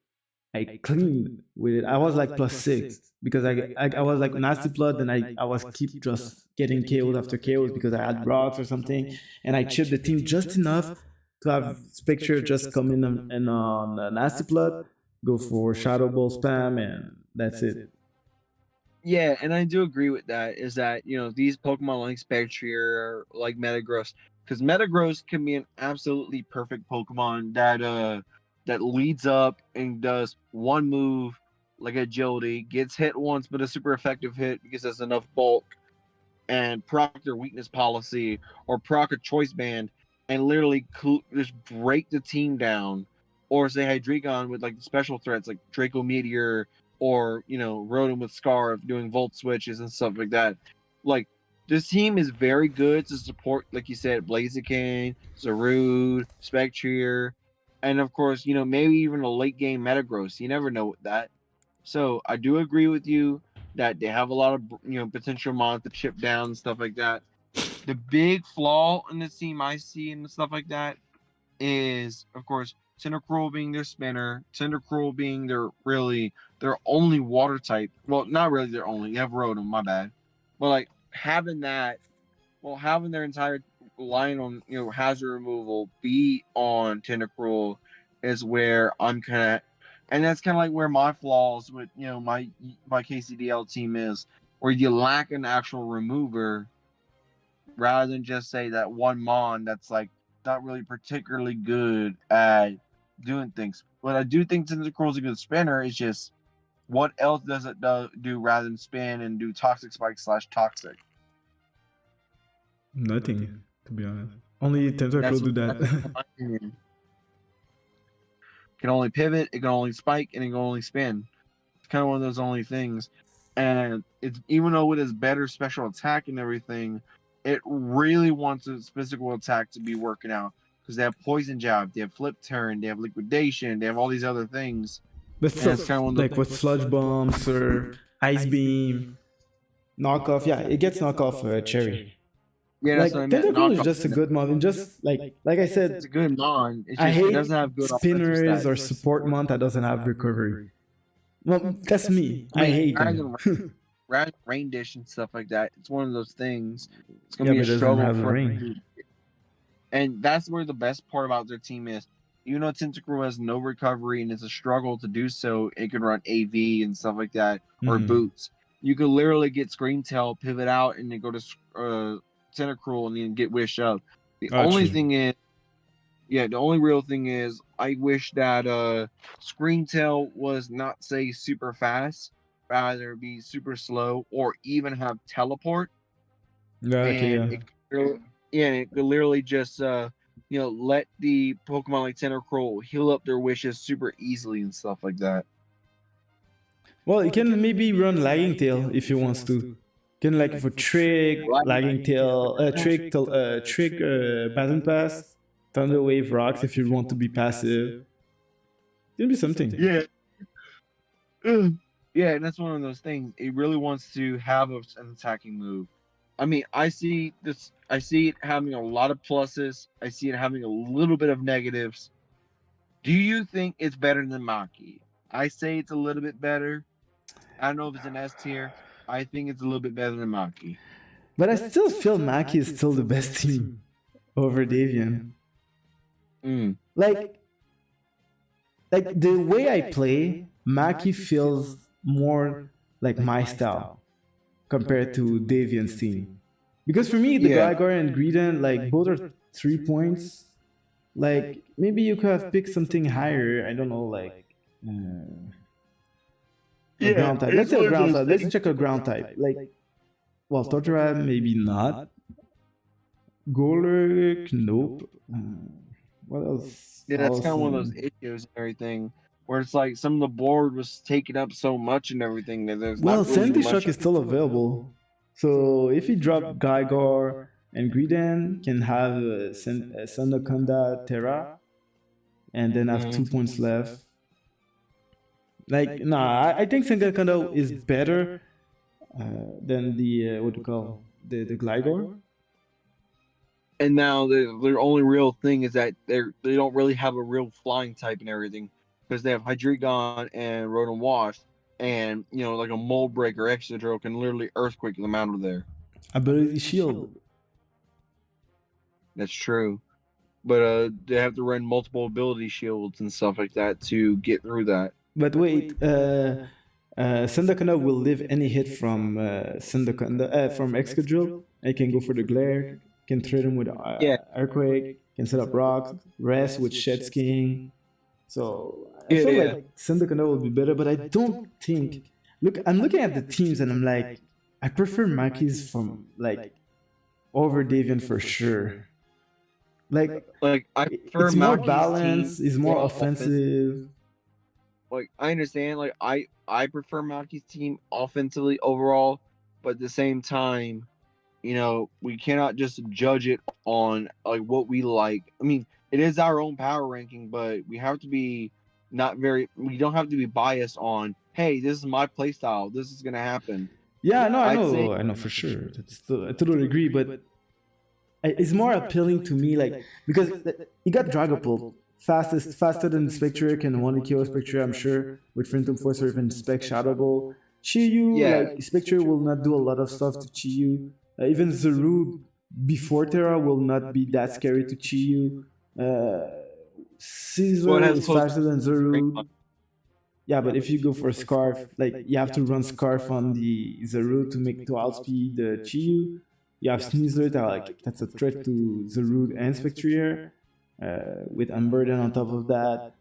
I cleaned with it. I was like +6 because I was like nasty blood, and I was keep just getting KOs after KOs because I had rocks or something, and I chipped the team just enough to have Spectre just come in and on nasty blood, go for Shadow Ball spam, and that's it. Yeah, and I do agree with that. Is that these Pokemon like Spectrier, like Metagross, because Metagross can be an absolutely perfect Pokemon that leads up and does one move like Agility, gets hit once, but a super effective hit because there's enough bulk, and proc their weakness policy or proc a choice band, and literally just break the team down, or say Hydreigon with like special threats like Draco Meteor or Rotom with Scarf doing Volt switches and stuff like that. Like this team is very good to support, like you said, Blaziken, Zarude, Spectrier, and of course, maybe even a late game Metagross. You never know with that. So I do agree with you that they have a lot of potential mons to chip down and stuff like that. The big flaw in this team I see and stuff like that is, of course, Tentacruel being their spinner, Tentacruel being their only water type. Well, not really their only. You have Rotom, my bad. But like having their entire line on hazard removal be on Tentacruel is where I'm kind of, and that's kind of like where my flaws with my KCDL team is, where you lack an actual remover rather than just say that one mon that's like not really particularly good at doing things. But I do think Tentacruel's a good spinner. It's just what else does it do rather than spin and do toxic spike / toxic? Nothing, to be honest. Only Tentacruel do that. It can only pivot, it can only spike, and it can only spin. It's kind of one of those only things. And it's even though with his better special attack and everything, it really wants its physical attack to be working out because they have poison jab, they have flip turn, they have liquidation, they have all these other things. But still, like with sludge bombs or ice beam, knockoff. Yeah, it gets knockoff cherry. Yeah, that's what I Like meant. Tentacle is Knockoff. just a good mon, and just like I It's said, a good mon. It's I just it hate doesn't have good offensive spinners or stats. support mon that doesn't have recovery. Well, that's me. I I mean, hate Dragon them. Rain Dish and stuff like that. It's one of those things. It's gonna Yeah, be but a it doesn't struggle have a for ring. and that's where the best part about their team is. Even though Tentacruel has no recovery and it's a struggle to do so, it can run AV and stuff like that, or Mhm. boots. You could literally get Scream Tail, pivot out, and then go to Tentacruel and then get Wish up. The only True. thing is, yeah, the only real thing is, I wish that Scream Tail was not say super fast, rather be super slow, or even have teleport. Yeah, okay, And yeah. it could literally just let the Pokemon like Tentacruel heal up their wishes super easily and stuff like that. Well, you can maybe run Lagging Tail if you wants to. Can like for Trick, Lagging Tail, Trick, Baton Pass, Thunder Wave Rocks if you want to be passive. Can be something. Yeah. Yeah, and that's one of those things. It really wants to have an attacking move. I mean, I see it having a lot of pluses. I see it having a little bit of negatives. Do you think it's better than Maki? I say it's a little bit better. I don't know if it's an S tier. I think it's a little bit better than Maki. But I still feel Maki is still the best team over Davian. Like the way I play, Maki feels more like my style compared to Davian's team. Because for me, the Yeah. Gligar and Greedent, like both are 3 points. Like maybe you could have picked something higher. I don't know, like a ground type. Let's say a ground type. Let's check a ground type. Like, well, Torterra maybe not. Golurk, nope. What else? Yeah, that's kind of one of those issues and everything, where it's like some of the board was taking up so much and everything that there's Well, not really Sandy much. Shock is still available. So if you drop Geigar and Greedent, can have Sandaconda Terra, and then have 2 points left. Like, nah, I think Sandaconda is better than the what do you call the Gligar. And now their only real thing is that they don't really have a real flying type and everything, because they have Hydreigon and Rotom Wash, and like a Mold Breaker Excadrill can literally earthquake them out of there. Ability Shield. That's true, but they have to run multiple ability shields and stuff like that to get through that. But wait, Sandaconda will live any hit from from Excadrill. It can go for the Glare, can threat him with Earthquake, can set up rocks, rest with Shed Skiing. So I feel like Sandaconda will be better, but I don't think. Look, I'm looking at the teams and I'm like, I prefer Maki's from like over Davian for sure. Like I prefer it's more Maki's balanced, team it's more offensive. Like I understand, like I prefer Maki's team offensively overall, but at the same time, we cannot just judge it on like what we like. I mean, it is our own power ranking, but we have to be we don't have to be biased on, hey, this is my play style, this is gonna happen. Yeah, no, I know for sure. I totally agree, but it's more appealing to me, like because you got Dragapult, faster than Spectre, can one KO Spectre, I'm sure, with Phantom Force or even Spec Shadow Ball. Chiyu, like Spectre will not do a lot of stuff to Chiyu. Even Zarude before Terra will not be that scary to Chiyu. Caesar is faster than Zarude. Yeah, but if you go for Scarf, like you have to run Scarf on the Zarude to outspeed the Chiyu. You have Sneasler that's a threat to Zarude and Spectrier, with Unburden on top of that.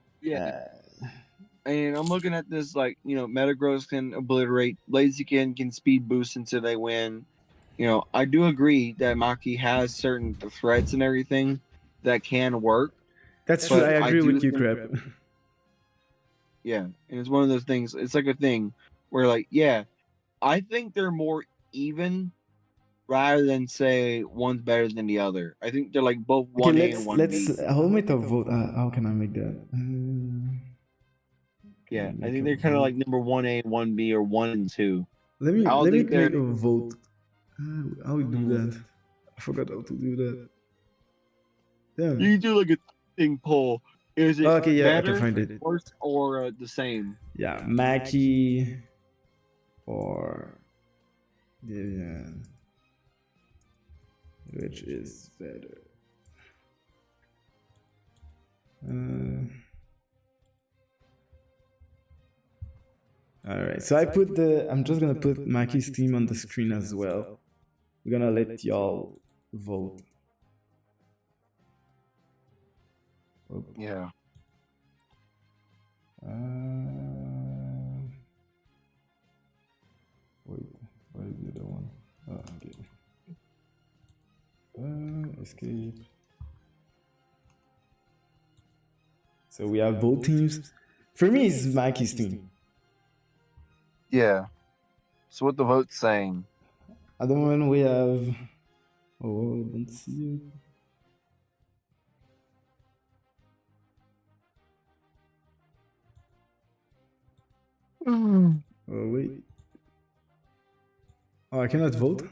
And I'm looking at this like, Metagross can obliterate, Blaziken can speed boost until they win. I do agree that Maki has certain threats and everything that can work. That's true. I agree with you, Crep. Yeah, and it's one of those things. It's like a thing where, like, I think they're more even rather than say one's better than the other. I think they're like both 1A and 1B. I'll make a vote. How can I make that? I think they're kind of like number 1A and 1B or 1 and 2. Let me make a vote. How we do that? I forgot how to do that. Damn. You can do like a thing poll. Is it Okay, yeah, I can better, find it. worse, or the same? Yeah, Mackie or Division. Which is better? Alright, so I'm just gonna put Mackie's team on the screen as well. We're gonna let y'all vote. Oh. Yeah. Wait, what is the other one? Oh, okay. Escape. So we have both teams. For me, it's Mackie's team. Yeah. So what the vote's saying? At the moment, we have. Oh, I don't see it. Oh, wait. Oh, I cannot vote?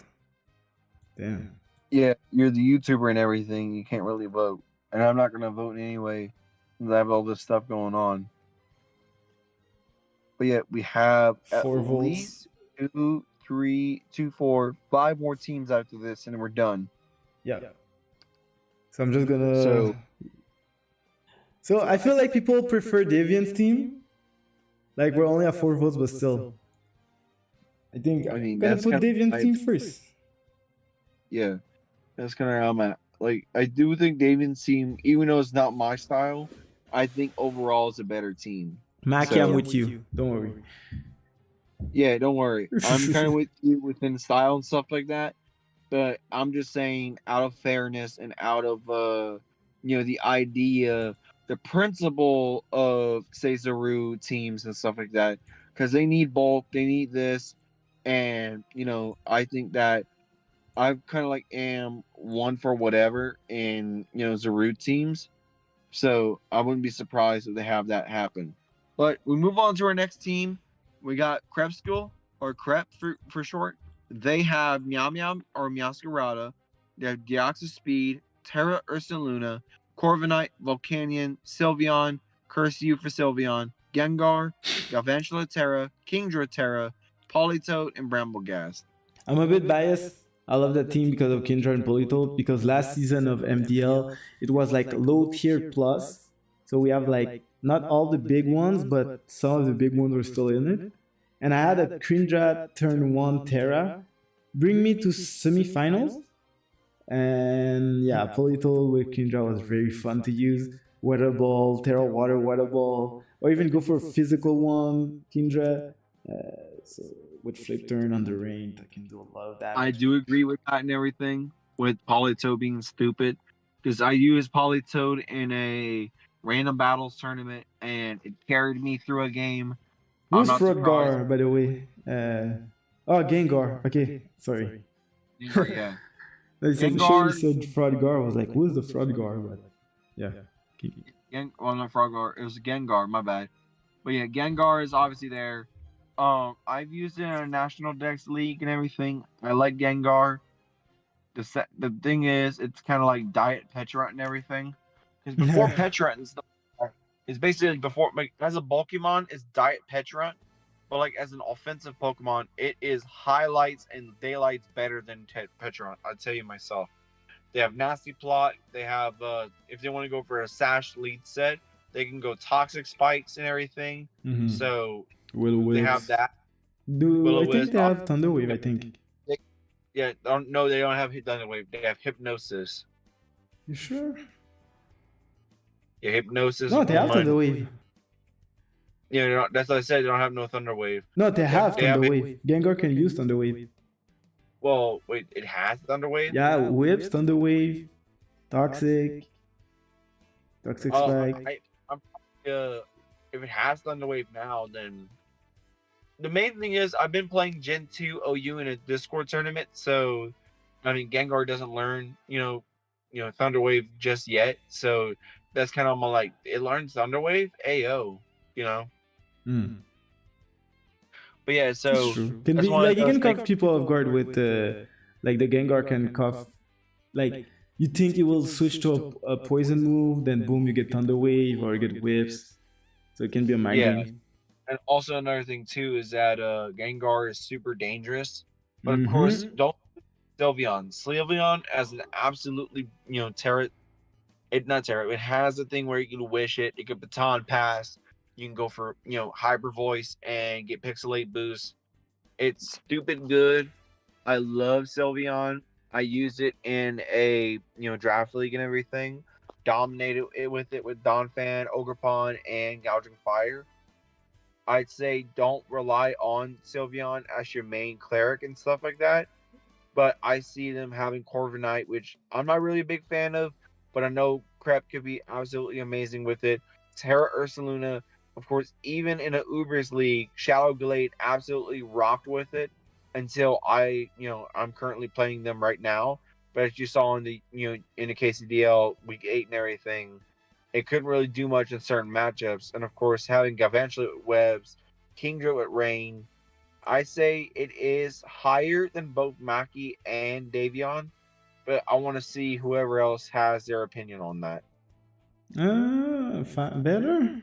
Damn. Yeah, you're the YouTuber and everything. You can't really vote. And I'm not going to vote anyway. I have all this stuff going on. But yet we have at 4 votes. least 2, 3, 2, 4, 5 more teams after this, and we're done. Yeah. So I'm just gonna. So I feel like people prefer Davian's team. Like we're only at 4 votes, but still. I think I'm gonna put Davian's team first. Yeah, that's kind of where I'm at. Like, I do think Davian's team, even though it's not my style, I think overall it's a better team. Mackie, I'm with you. Don't worry. Yeah, don't worry. I'm kind of with you within style and stuff like that. But I'm just saying, out of fairness and out of the idea, the principle of say Zaru teams and stuff like that, because they need bulk, they need this, and I think that I kind of like am one for whatever in Zaru teams, so I wouldn't be surprised if they have that happen. But we move on to our next team. We got Crep School, or Crep for short. They have Meow Meow or Meowscarada. They have Deoxys Speed, Terra Ursaluna, Corviknight, Volcanion, Sylveon, Curse You for Sylveon, Gengar, Galvantula Terra, Kingdra Terra, Politoed, and Brambleghast. I'm a bit biased. I love that team because of Kindra and Politoed, because last season of MDL, it was like low tier plus. So we have like not all the big ones, but some of the big ones were still in it. And I had a Kindra turn 1 Terra bring me to semifinals. And yeah, Politoed with Kindra was very fun to use. Weather Ball, Terra Water, Weather Ball, or even go for a physical one, Kindra. So with Flip Turn on the rain, I can do a lot of damage. I do agree with that and everything, with Politoed being stupid, because I used Politoed in a random battles tournament, and it carried me through a game. Who's Froggar, by the way? Gengar. Okay, sorry. Gengar, yeah. Gengar said Froggar. I was like, who's the Froggar? But yeah. Well, not Froggar. It was Gengar. My bad. But yeah, Gengar is obviously there. I've used it in a National Dex League and everything. I like Gengar. The thing is, it's kind of like Diet Petrant and everything. Because before Petrant and stuff, it's basically like before, like, as a Pokemon, it's Diet Petrant. But like as an offensive Pokemon, it is highlights and daylights better than Petrant. I'll tell you myself. They have Nasty Plot. They have, if they want to go for a Sash lead set, they can go Toxic Spikes and everything. Mm-hmm. So they have that. I think they have Thunder Wave, I think. They don't have Thunder Wave. They have Hypnosis. You sure? Yeah, Hypnosis. No, they have Thunder Wave. Yeah, that's what I said. They don't have no Thunder Wave. No, they have Thunder Wave. Gengar can use Thunder Wave. Well, wait, it has Thunder Wave? Yeah, Whips, Thunder Wave, Toxic Spike. If it has Thunder Wave now, then the main thing is I've been playing Gen 2 OU in a Discord tournament, so I mean Gengar doesn't learn, Thunder Wave just yet. So that's kind of my it learns Thunder Wave, AO, But yeah, so can be like you can cuff people off guard with the Gengar can cuff Like you think it will switch to a poison move, then boom, you get Thunder Wave or you get whips. So it can be a mind Yeah. game. And also another thing too is that Gengar is super dangerous. But of course, Mm-hmm. don't Sylveon. Sylveon as an absolutely, Terra. It not Terra. It has a thing where you can wish it. It can baton pass. You can go for hyper voice and get pixelate boost. It's stupid good. I love Sylveon. I used it in a draft league and everything. Dominated it with Donphan, Ogerpon, and Gouging Fire. I'd say don't rely on Sylveon as your main cleric and stuff like that. But I see them having Corviknight, which I'm not really a big fan of, but I know Crep could be absolutely amazing with it. Terra Ursaluna, of course, even in a Ubers league, Shadow Glade absolutely rocked with it until I'm currently playing them right now. But as you saw in the in the KCDL week 8 and everything, it couldn't really do much in certain matchups. And of course, having Galvantula with Webs, Kingdra with Rain, I say it is higher than both Maki and Davion, but I want to see whoever else has their opinion on that. Better?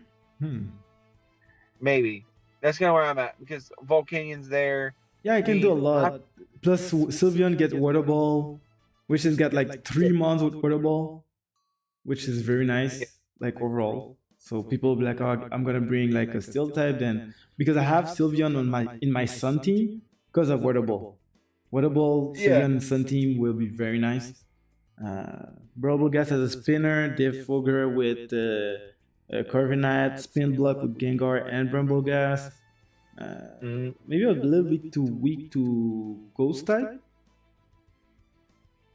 Maybe. That's kind of where I'm at because Volcanian's there. Yeah, I can do a lot. Plus, Sylveon get Water Ball, which has got like 3 months with Water Ball, which is very nice, like overall. So people will be like, oh, I'm gonna bring like a Steel type then, because I have Sylveon on my Sun team because of Water Ball. Water Ball, Sylveon Sun team will be very nice. Gas has a spinner, Dave Fogger with Corviknight, Spin Block with Gengar and Gas. Maybe a little bit too weak to Ghost type.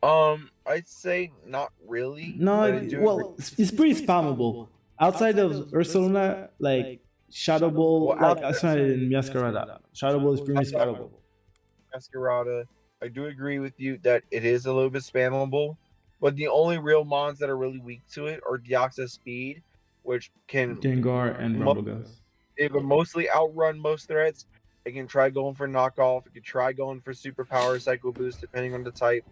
I'd say not really. No, well, it's pretty spammable. Outside of Ursaluna, like Shadow Ball, like outside in Masquerada, Shadow Ball is pretty spammable. Masquerada, I do agree with you that it is a little bit spammable, but the only real mons that are really weak to it are Deoxys Speed, which can Gengar and Rumblegas. It can mostly outrun most threats. It can try going for knockoff. It can try going for superpower cycle boost depending on the type.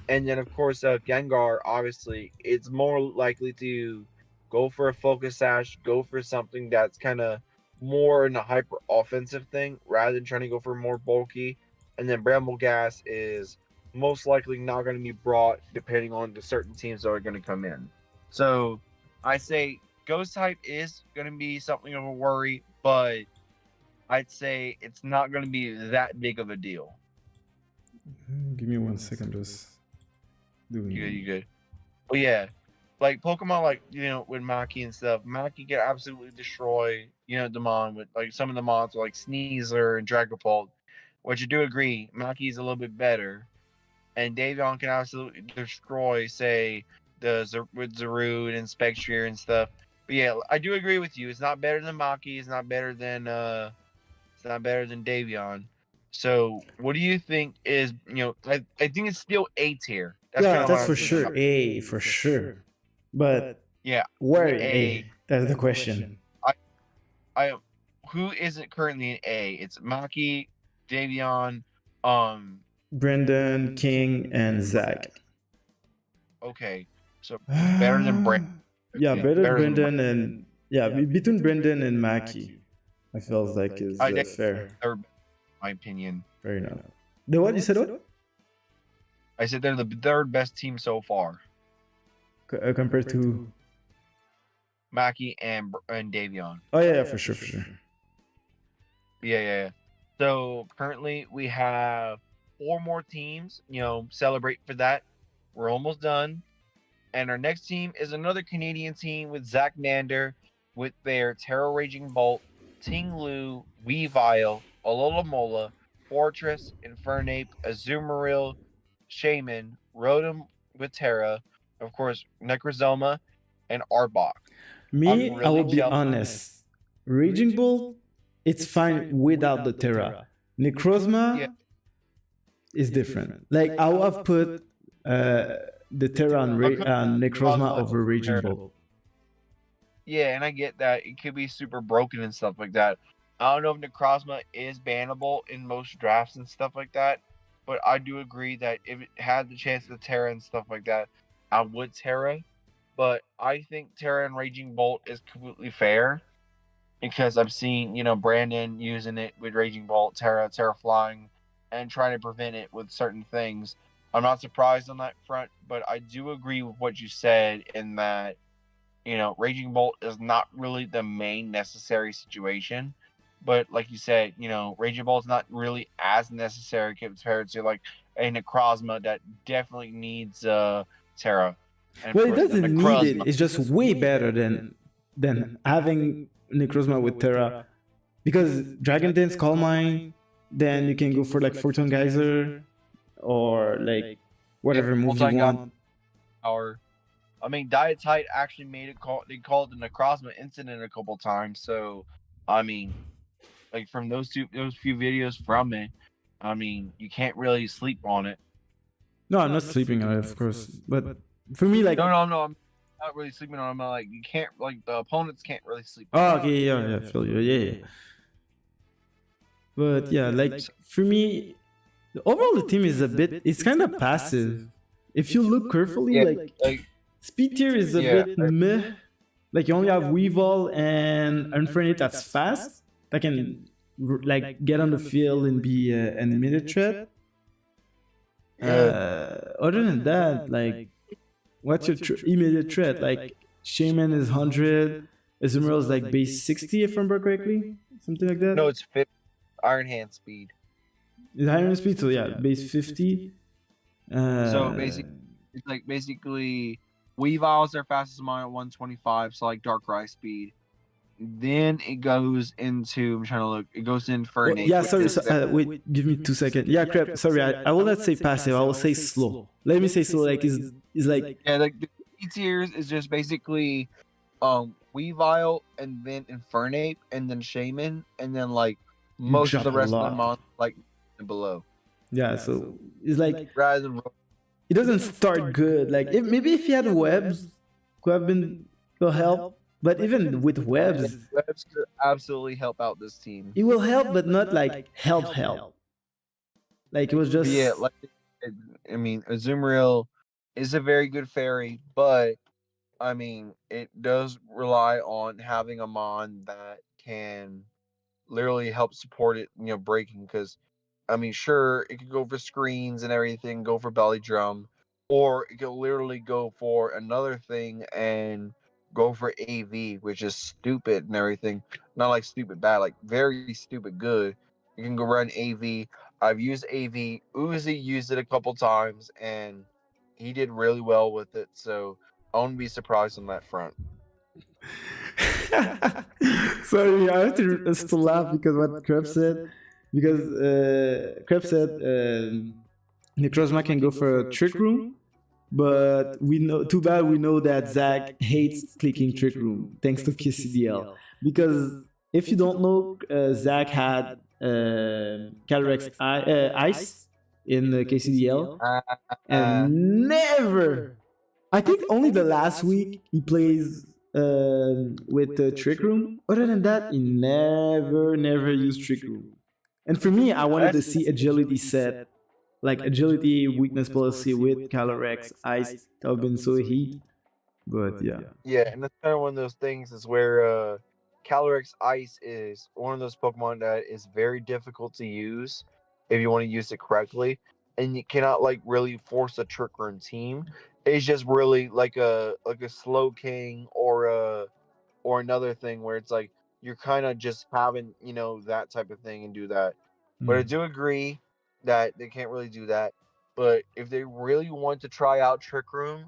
And then of course Gengar, obviously, it's more likely to go for a focus sash, go for something that's kind of more in a hyper offensive thing rather than trying to go for more bulky. And then Gas is most likely not going to be brought depending on the certain teams that are going to come in. So I say Ghost type is going to be something of a worry, but I'd say it's not going to be that big of a deal. Give me 1 second, just doing. You good. Well, yeah, like Pokemon, like with Maki and stuff, Maki can absolutely destroy the mon with like some of the mons like Sneasler and Dragapult, which I do agree, Maki is a little bit better, and Davion can absolutely destroy, say, with Zarude and Spectrier and stuff. But yeah, I do agree with you. It's not better than Maki. It's not better than Davion. So, what do you think is I think it's still A tier. That's for sure. A for sure. But yeah, where A? That's the question. I who isn't currently in A? It's Maki, Davion, Brendan, King, and Zach. Okay, so better than Brendan. Yeah, better Brendan and between Brendan and Maki, I feel like is fair. Third, my opinion. Fair enough. The what you said? What? I said they're the third best team so far. Compared to Maki and Davion. Oh yeah, for sure. Yeah. So currently we have 4 more teams. Celebrate for that. We're almost done. And our next team is another Canadian team with Zach Nander with their Terra Raging Bolt, Ting Lu, Weavile, Alola, Fortress, Infernape, Azumarill, Shaman, Rotom with Terra, of course, Necrozoma, and Arbok. I will be honest. Raging Bolt, it's fine without the Terra. Necrozma is different. Like I would have put the Terra on Necrozma over Raging Bolt. Yeah, and I get that it could be super broken and stuff like that. I don't know if Necrozma is bannable in most drafts and stuff like that, but I do agree that if it had the chance to Terra and stuff like that, I would Terra. But I think Terra and Raging Bolt is completely fair because I've seen, Brandon using it with Raging Bolt, Terra flying, and trying to prevent it with certain things. I'm not surprised on that front, but I do agree with what you said in that, Raging Bolt is not really the main necessary situation. But like you said, Raging Bolt's not really as necessary compared to like a Necrozma that definitely needs Terra. And Well, it for the doesn't need Necrozma, it. It's just way better than having Necrozma with Terra. Because Dragon Dance, Calm Mind, then you can go for like Photon Geyser or like whatever move you want. Power. I mean, Diet Tight actually made it they called it the Necrozma incident a couple times. So, I mean, like from those few videos from it, I mean, you can't really sleep on it. No, I'm not sleeping on it, of course. But for me, like, no, I'm not really sleeping on it. I'm like, you can't, like, the opponents can't really sleep on oh, it. okay, yeah, I feel you, yeah. But yeah, like for me, overall the team is it's kind of passive. If you look carefully, like speed tier is a bit meh. Like you only have Weevil and Unfriended that's fast that can like get on the field and be an immediate threat. Other than that, like what's your immediate threat? Like Shaman is 100, Azumarill is like base 60 if I remember correctly, something like that. No, it's 50. Iron Hand speed. It's Iron Hand speed, so yeah, base 50. So basically, it's like basically Weavile's their fastest amount at 125, so like Darkrai speed. Then it goes into, I'm trying to look, it goes in for an 8. Yeah, sorry, wait, give me 2 seconds. Yeah, crap, sorry, I will not say passive, I will say slow. Let me say slow, like, is like... Yeah, like, the E tiers is just basically Weavile, and then Infernape, and then Shaman, and then, like, most of the rest of the month, like, below. Yeah, so it's like... Rather than... It doesn't start good, like, maybe if he had webs, could help. But even with webs could absolutely help out this team. It will help, but not like help. Like it was just... Yeah, like I mean, Azumarill is a very good fairy, but I mean, it does rely on having a mon that can literally help support it, breaking. Because I mean, sure, it could go for screens and everything, go for belly drum, or it could literally go for another thing and go for AV, which is stupid and everything. Not like stupid bad, like very stupid good. You can go run AV. I've used AV. Uzi used it a couple times, and he did really well with it. So I wouldn't be surprised on that front. Sorry, I have to laugh because what Kreb said. Because Kreb said Necrozma can go for a Trick Room. But we know, too bad we know that Zach hates clicking Trick Room thanks to KCDL. Because if you don't know, Zach had Calyrex Ice in the KCDL and never, I think only the last week he plays with the Trick Room. Other than that, he never used Trick Room. And for me, I wanted to see Agility set. Like agility, weakness policy with Calyrex Ice, that would have been so heat. But yeah. Yeah, and that's kind of one of those things is where Calyrex Ice is one of those Pokemon that is very difficult to use if you want to use it correctly. And you cannot like really force a Trick Room team. It's just really like a Slow King or another thing where it's like you're kind of just having, that type of thing and do that. But I do agree that they can't really do that. But if they really want to try out Trick Room,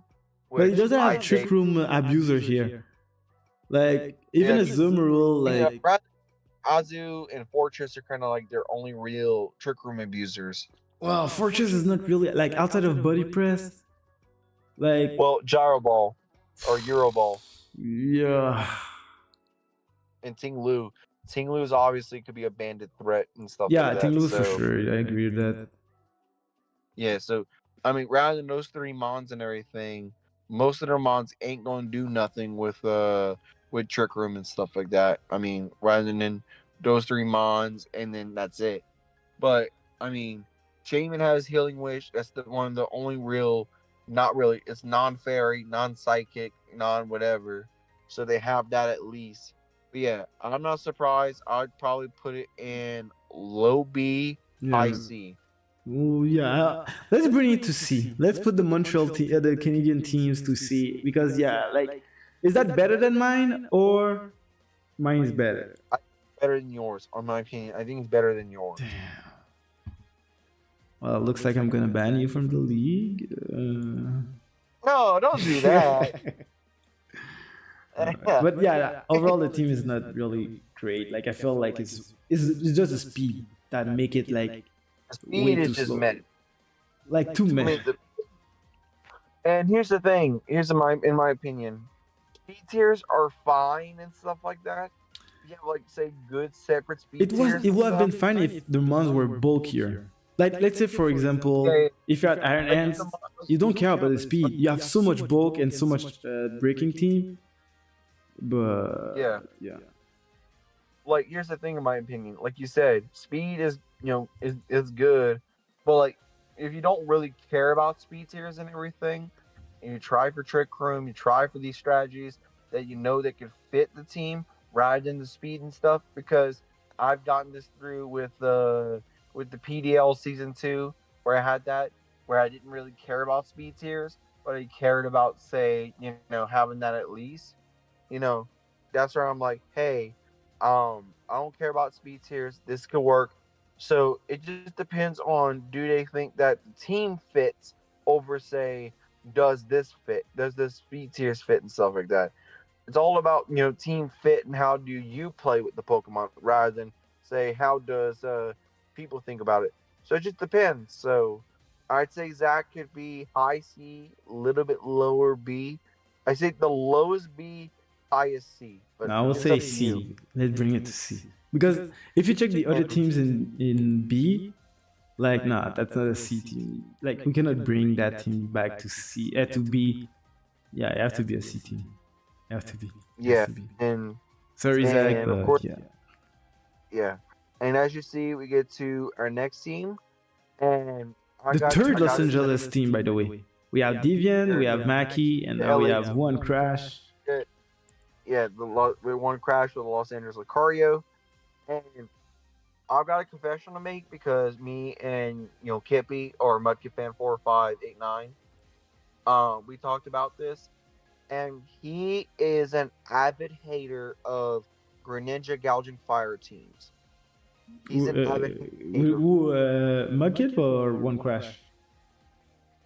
but it doesn't have Trick Room abuser here. Like even a Azumarill, like Azu and Fortress are kind of like their only real Trick Room abusers. Well, Fortress is not really like outside of Body Press. Like Gyro Ball or Euro Ball. Yeah. And Ting Lu. Ting Lu's obviously could be a bandit threat and stuff like that. Yeah, Ting Lu for sure. I agree with that. Yeah, so, I mean, rather than those 3 mons and everything, most of their mons ain't going to do nothing with Trick Room and stuff like that. I mean, rather than those 3 mons, and then that's it. But, I mean, Shaman has Healing Wish. That's the one of the only real, not really. It's non-fairy, non-psychic, non-whatever. So they have that at least. But yeah, I'm not surprised. I'd probably put it in low B, high Yeah. C. Oh yeah. Let's bring it to C. Let's put the the Canadian teams to C because yeah, like, is that better than mine or mine is better? Better than yours, in my opinion. I think it's better than yours. Damn. Well, it looks like I'm gonna ban you from the league. No, don't do that. But yeah, overall the team is not really great. Like I feel like it's just the speed that make it like way Speed is too just slow. met. Like too many. And here's the thing. In my opinion, speed tiers are fine and stuff like that. You have like say good separate speed tiers. It would have been fine if the mons were bulkier. Like let's say for example, if you're at Iron Hands, you don't care about the speed. You have so much bulk and so much breaking team. But yeah. Like here's the thing, in my opinion. Like you said, speed is is good, but like if you don't really care about speed tiers and everything, and you try for Trick Room, you try for these strategies that you know that could fit the team rather than the speed and stuff. Because I've gotten this through with the PDL season 2, where I had that, where I didn't really care about speed tiers, but I cared about say having that at least. That's where I'm like, hey, I don't care about speed tiers. This could work. So it just depends on, do they think that the team fits over say, does this fit? Does the speed tiers fit and stuff like that? It's all about team fit and how do you play with the Pokemon rather than say how does people think about it. So it just depends. So I'd say Zach could be high C, a little bit lower B. I say the lowest B, highest C. But I would it's say up to C. you. Let's bring it to C. Because if you check the other teams in B, like nah, that's not a C team. Like we cannot bring that team back to C to B. Yeah, it have to be a C team. It have to be. Yeah, and sorry, Zach, and but of course, yeah. yeah. And as you see, we get to our next team, and The third Los Angeles team, by the way. We have Deviant, we have Mackie, and now we have one Crash. Yeah, we one Crash with the Los Angeles Lucario, and I've got a confession to make because me and Kippy or Mudkip Fan 4589, we talked about this, and he is an avid hater of Greninja Gouging Fire teams. He's an avid hater. Mudkip or one Crash?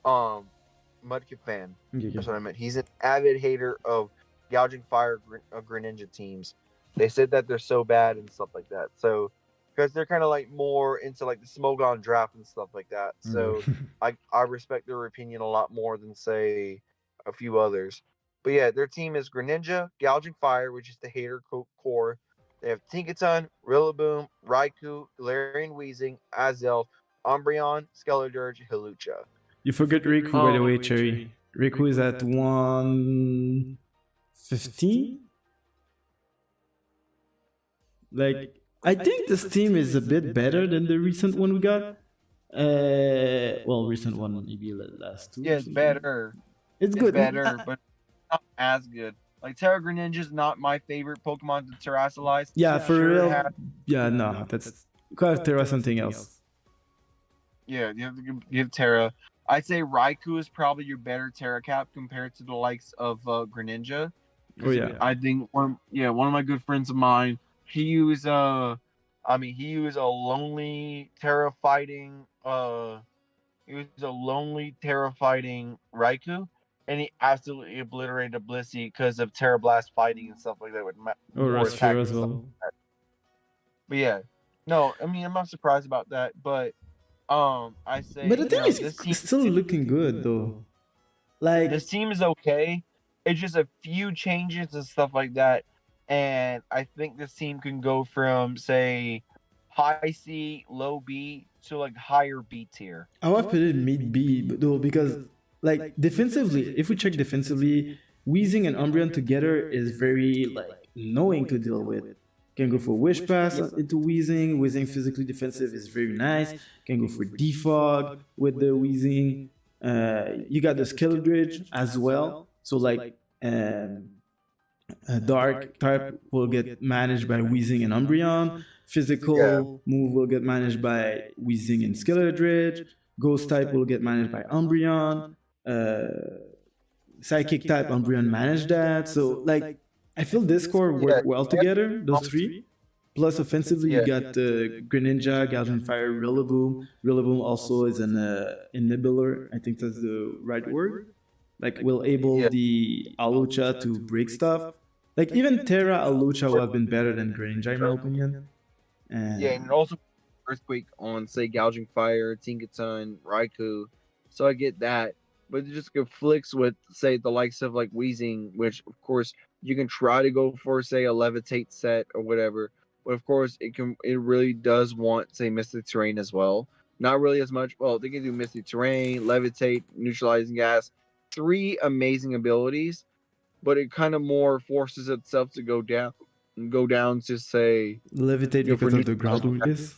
Mudkip Fan. That's what I meant. He's an avid hater of Gouging Fire Greninja teams. They said that they're so bad and stuff like that. So, because they're kind of like more into like the Smogon draft and stuff like that. So, I respect their opinion a lot more than say a few others. But yeah, their team is Greninja, Gouging Fire, which is the hater core. They have Tinkaton, Rillaboom, Raikou, Galarian Weezing, Azelf, Umbreon, Skeledirge, Hawlucha. You forget Riku, by the way, Cherry. Riku is at 115? Like, I think this team is a bit better than the recent one we got. Well, recent one, maybe last 2. Yeah, it's better. It's good. Better, but not as good. Like Terra Greninja is not my favorite Pokemon to terrasilize. Yeah, for real. Yeah, no, that's gotta Terra something else. Yeah, you have to give Terra. I'd say Raikou is probably your better Terra Cap compared to the likes of Greninja. Oh yeah. I think one of my good friends of mine, he used a lonely Terra fighting Raikou, and he absolutely obliterated Blissey because of Terra Blast fighting and stuff like that with Restfire as well. But yeah, no, I mean I'm not surprised about that, but I say. But the thing is, it's still looking good though. Like this team is okay. It's just a few changes and stuff like that, and I think this team can go from say high C, low B to like higher B tier. I would put it mid B though because like defensively, if we check defensively, Weezing and Umbreon together is very like annoying to deal with. Can go for Wish Pass into Weezing. Weezing physically defensive is very nice. Can go for Defog with the Weezing. You got the Skilldridge as well. So like Dark type will get managed by Weezing and Umbreon. Physical move will get managed by Weezing and Skilldridge. Ghost type will get managed by Umbreon. Psychic type Umbreon managed that. So like I feel this core work well together, those three. Plus offensively you got Greninja, Gouging Fire, Rillaboom. Rillaboom also is an enabler, I think that's the right word. Like will able the Alucha to break stuff. Like even Terra Alucha would have been better than Greninja in my opinion. And also Earthquake on say Gouging Fire, Tinkaton, Raikou. So I get that. But it just conflicts with say the likes of like Weezing, which of course you can try to go for say a Levitate set or whatever. But of course it really does want say Mystic Terrain as well. Not really as much. Well, they can do Mystic Terrain, Levitate, Neutralizing Gas. 3 amazing abilities, but it kind of more forces itself to go down to say Levitate because of the ground weakness.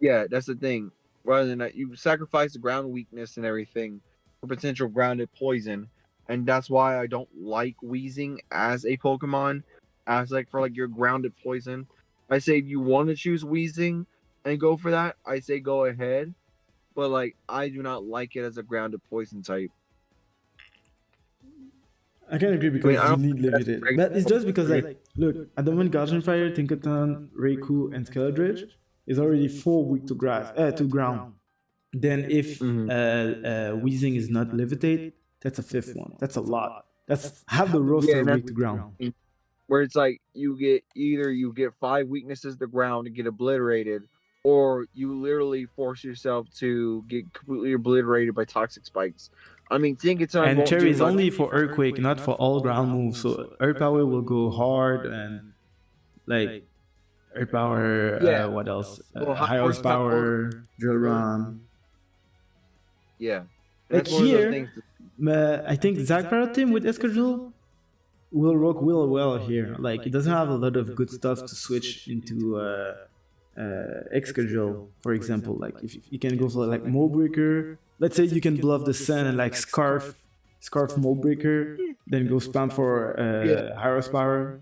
Yeah, that's the thing. Rather than that, you sacrifice the ground weakness and everything for potential grounded poison, and that's why I don't like Weezing as a Pokemon, as like for like your grounded poison. I say if you want to choose Weezing and go for that, I say go ahead, but like I do not like it as a grounded poison type. I can agree because you need Levitate. But it's just because, like, look, at the moment, Gouging Fire, Tinkaton, Raikou, and Skilldridge is already 4 weak to ground. Then if Weezing is not Levitate, that's a 5th one. That's a lot. That's half the roster weak to ground. Where it's like you get 5 weaknesses to ground and get obliterated, or you literally force yourself to get completely obliterated by Toxic Spikes. I mean, Tinkaton and Cherry is only for Earthquake, not for all ground moves. So Earth Power will go hard and like Earth Power. What else? High Horsepower, Drill Run. Yeah. Like here, I think Zac Paratim with Escadrille will work real well here. Like it doesn't have a lot of good stuff to switch into Excadrill, for example. Like if you can go for like Mold Breaker. Let's say you can bluff the Sun and like Scarf Mold Breaker, then go spam for High Horsepower.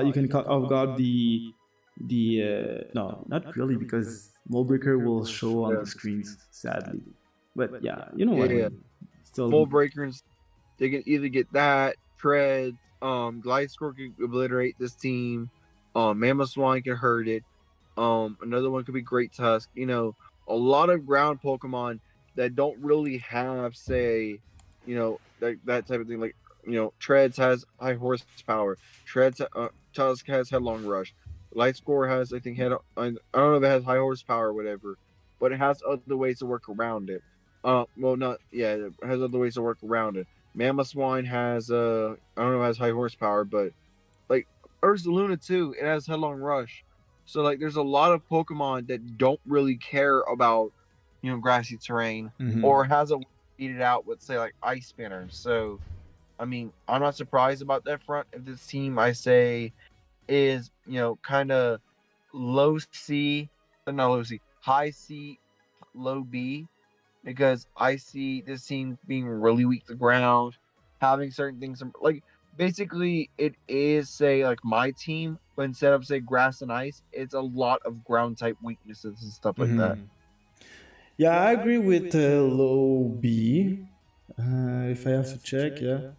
You can cut off guard the no, not really, because Mold Breaker will show on the screens, sadly. But yeah, you know what? Still, Mold Breakers, they can either get that, Treads, Gliscor can obliterate this team, Mamoswine can hurt it, another one could be Great Tusk. You know, a lot of ground Pokemon that don't really have, say, you know, that type of thing. Like, you know, Treads has high horsepower. Tusk has headlong rush. Lightscore has, I think, I don't know if it has high horsepower or whatever, but it has other ways to work around it. It has other ways to work around it. Mamoswine has, I don't know if it has high horsepower, but like Ursaluna too, it has headlong rush. So like, there's a lot of Pokemon that don't really care about, you know, grassy terrain, or has a beat it out with say like Ice Spinners. So, I mean, I'm not surprised about that front. If this team, I say, is, you know, kind of high C, low B, because I see this team being really weak to ground, having certain things like basically it is say like my team, but instead of say grass and ice, it's a lot of ground type weaknesses and stuff like that. Yeah, I agree with low B. If I have to check, yeah.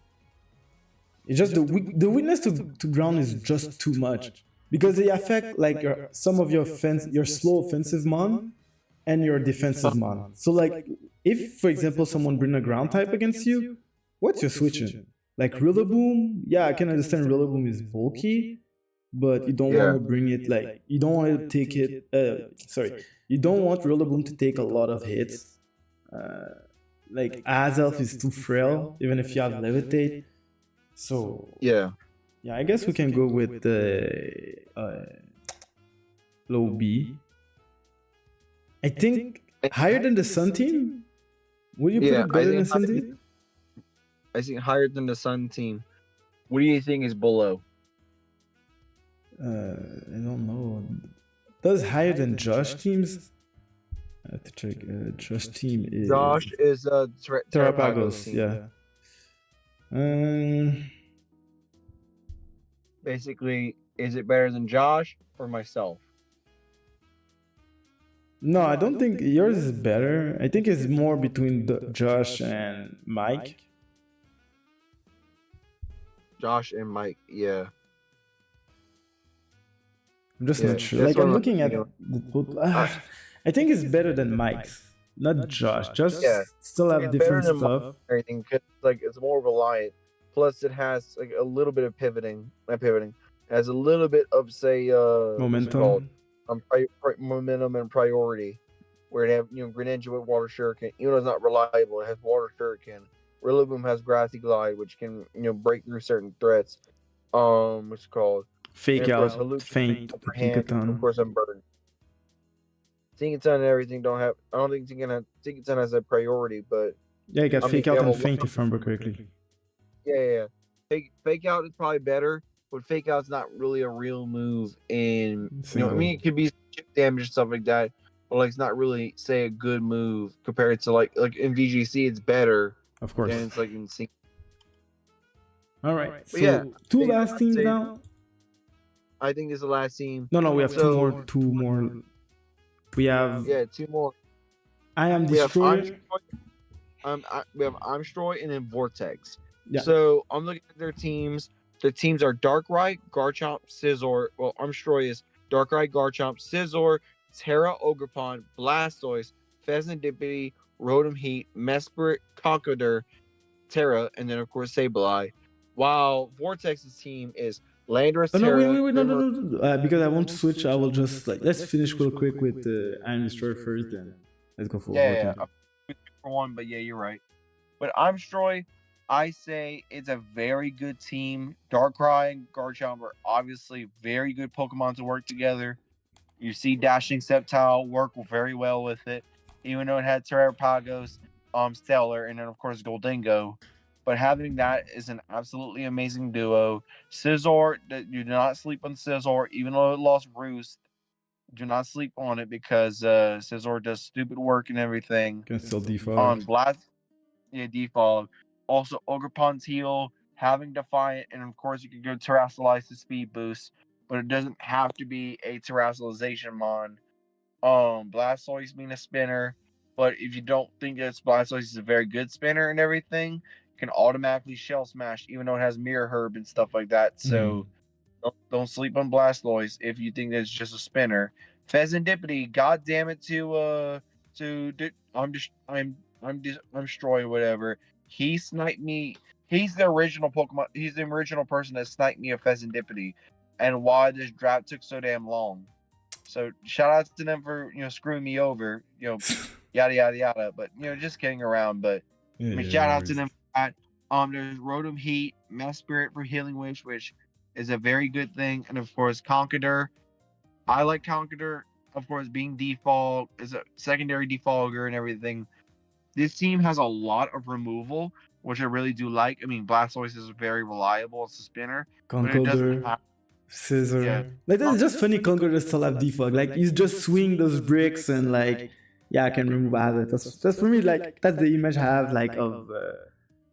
It's just the weakness to ground is just too much, because they affect like some of your slow offensive mon and your defensive mon. So like if, for example, someone bring a ground type against you, what's your switching? Like Rillaboom, yeah, I can understand Rillaboom is bulky, but you don't want to bring it like you don't want to take it. You don't want Rillaboom to take a lot of hits. Like Azelf is too frail, even if you have Levitate. So yeah, I guess we can go with the low B. I think higher than the Sun team. Would you put it better than the Sun team? I think higher than the Sun team. What do you think is below? I don't know. Does higher than Josh teams? I have to check. Josh team is Josh is Terrapagos. team. Yeah. Um. Basically, is it better than Josh or myself? No, I don't think yours is better. I think it's more between Josh and Mike. Josh and Mike, yeah. I'm just not sure. that's Like I'm what looking at you I think it's better than Mike's, not Josh. Josh Yeah, still have it's different better than stuff. everything because like it's more reliant. Plus, it has like a little bit of pivoting. Not pivoting. It has a little bit of say Momentum. momentum and priority. Where it have Greninja with Water Shuriken, even though it's not reliable, it has Water Shuriken. Rillaboom has Grassy Glide, which can break through certain threats. What's it called? Fake And of out, course, faint, upper hand, of Tinkaton. course, I'm Bird. Tinkaton and everything don't have. I don't think Tinkaton has a priority, but Yeah, you got I fake mean, out they and have a faint lot- if I remember correctly. yeah. Fake out is probably better, but fake out's not really a real move. In I mean, it could be chip damage and stuff like that, but like it's not really say a good move compared to like in VGC it's better. Of course. And it's like in sync. All right. But So yeah, two last teams now. I think this is the last team. No, we have two more. We have two more. I Am Destroyer. We have Armstroy and then Vortex. Yeah. So I'm looking at their teams. The teams are Darkrai, Garchomp, Scizor. Well, Armstroy is Darkrai, Garchomp, Scizor, Terra, Ogerpon, Blastoise, Pheasantipity, Rotom Heat, Mesprit, Conkeldurr, Terra, and then of course Sableye. While Vortex's team is Landorus, Terra. Wait, no. Because I won't switch. I will just let's finish real quick with I Am Destroyer first, then let's go for Vortex. For one, but yeah, you're right. But Armstroy, I say it's a very good team. Darkrai and Garchomp are obviously very good Pokemon to work together. You see Dashing Sceptile work very well with it, even though it had Terrapagos, Stellar, and then of course Goldingo. But having that is an absolutely amazing duo. Scizor, you do not sleep on Scizor, even though it lost Roost. Do not sleep on it because Scizor does stupid work and everything. Can still defog. Defog. Also, Ogerpon's heal, having Defiant, and of course you can go Terrasilize to speed boost, but it doesn't have to be a Terrasilization mon. Blastoise being a spinner, but if you don't think that Blastoise is a very good spinner and everything, you can automatically Shell Smash, even though it has Mirror Herb and stuff like that. So don't sleep on Blastoise if you think that it's just a spinner. Pheasantipity, god damn it I'm destroy whatever. He sniped me. He's the original Pokemon. He's the original person that sniped me a Pheasantipity, and why this draft took so damn long. So shout out to them for screwing me over. Yada yada yada. But just kidding around. But shout out to them for that. There's Rotom Heat, Mesprit for Healing Wish, which is a very good thing, and of course Conkeldurr. I like Conkeldurr. Of course, being default is a secondary defogger and everything. This team has a lot of removal, which I really do like. I mean, Blastoise is very reliable as a spinner. Conkeldurr, Scizor. Yeah. Like that's just funny. Conkeldurr still have defog. Like you just swing those bricks and like I can remove other. That's for me. Like that's the image I have like of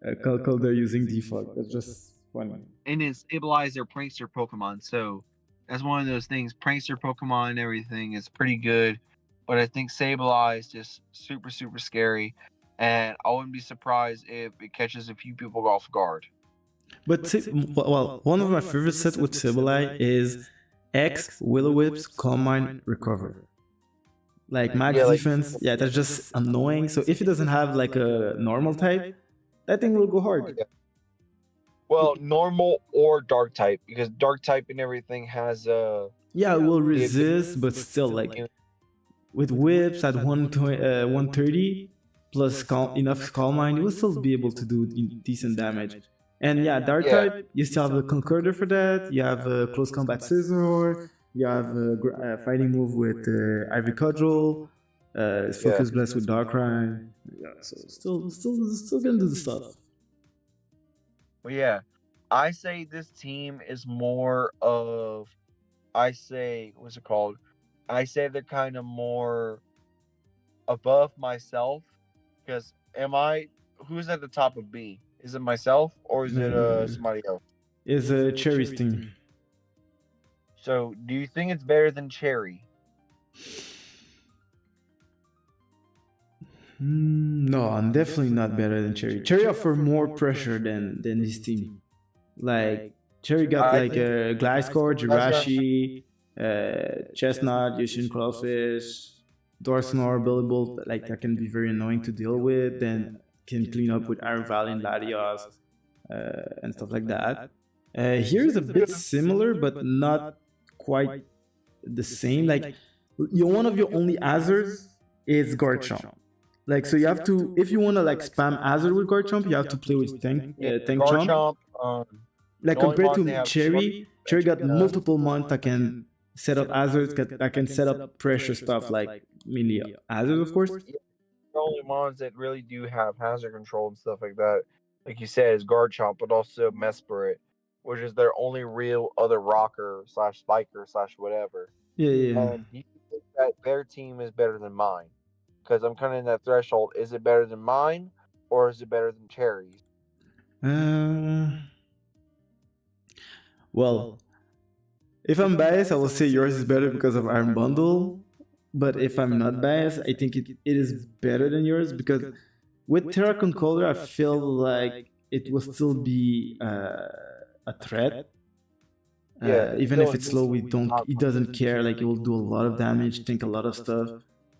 Conkeldurr using defog. That's just funny. And then stabilize their prankster Pokemon. So that's one of those things. Prankster Pokemon and everything is pretty good. But I think Sableye is just super, super scary. And I wouldn't be surprised if it catches a few people off guard. But one of my favorite sets with Sableye is X, Will-O-Wisps, Calm Mind, Recover. Like max defense, that's just annoying. So if it doesn't have like a normal type, that thing will go hard. Well, normal or dark type, because dark type and everything has it will resist, but still like with whips at 130 plus enough Calm Mind, you will still be able to do decent damage. And dark type, you still have a Conkeldurr for that. You have a close combat Scizor. You have a fighting move with Ivy Cudgel. Focus Blast with Darkrai. So still gonna do the stuff. Well, I say this team is more of I say, what's it called? I say they're kind of more above myself because who's at the top of B? Is it myself or is it somebody else? Is a Cherry's team. So, do you think it's better than Cherry? No, I'm definitely not better than Cherry. Cherry offer more pressure than his team. Like Cherry got like a Gliscor, Jirachi, Chestnut, Yushin Crawfish, Dorsnor, Billy Bolt. Like that can be very annoying to deal with. Then can clean up with Iron Valley and Latios and stuff like that. Here is a bit similar, but not quite the same. Like one of your only hazards is Garchomp. Like so, you have to if you want to like spam hazard with Garchomp, you have to play with Tank Chomp. Like compared to Cherry got multiple months that can set up hazards, that can set up pressure stuff like mainly hazards, of course. The only mons that really do have hazard control and stuff like that, like you said, is Garchomp, but also Mesprit, which is their only real other rocker / spiker / whatever. Yeah. And you think that their team is better than mine? Because I'm kind of in that threshold. Is it better than mine, or is it better than Cherry's? Well, if I'm biased, I will say yours is better because of Iron Bundle. But if I'm not biased, I think it is better than yours because with Terra Controller, I feel like it will still be a threat. Even if it's slow, it doesn't care. Like it will do a lot of damage, think a lot of stuff.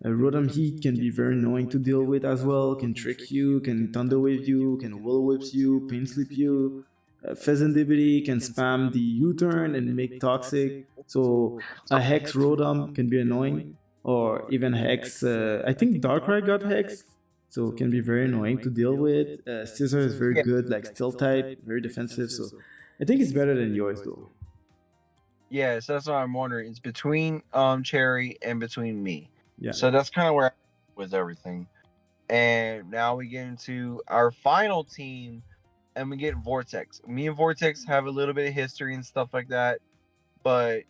Rotom Heat can be very annoying to deal with as well. Can trick you, can Thunder Wave you, can Will Whips you, Pain Sleep you. Pheasant Divinity can spam the U-turn and make toxic. So a Hex Rotom can be annoying. Or even Hex, I think Darkrai got Hex. So it can be very annoying to deal with. Scizor is very good, like Steel type, very defensive. So I think it's better than yours though. Yeah, so that's what I'm wondering. It's between Cherry and between me. Yeah. So that's kind of where I was everything. And now we get into our final team, and we get Vortex. Me and Vortex have a little bit of history and stuff like that, but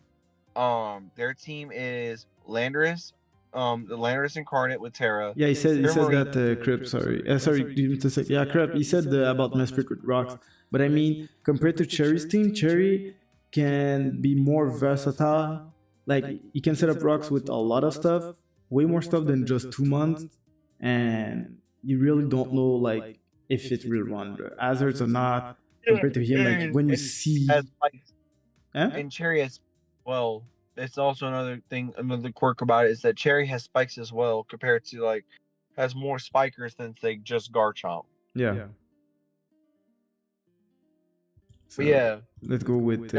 their team is Landorus, the Landorus incarnate with Terra. Yeah, he said that Crip. Sorry, yeah, Crip. He said about Mesprit with rocks, but I mean compared to Cherry's team, Cherry can be more versatile. Like you can set up rocks with a lot of stuff, way more stuff than just 2 months, and you really don't know like if it will run hazards or not. Compared to him, like when you see, and Cherry has, well, it's also another thing, another quirk about it is that Cherry has spikes as well, compared to like has more spikers than say just Garchomp. Yeah. So, yeah, let's go with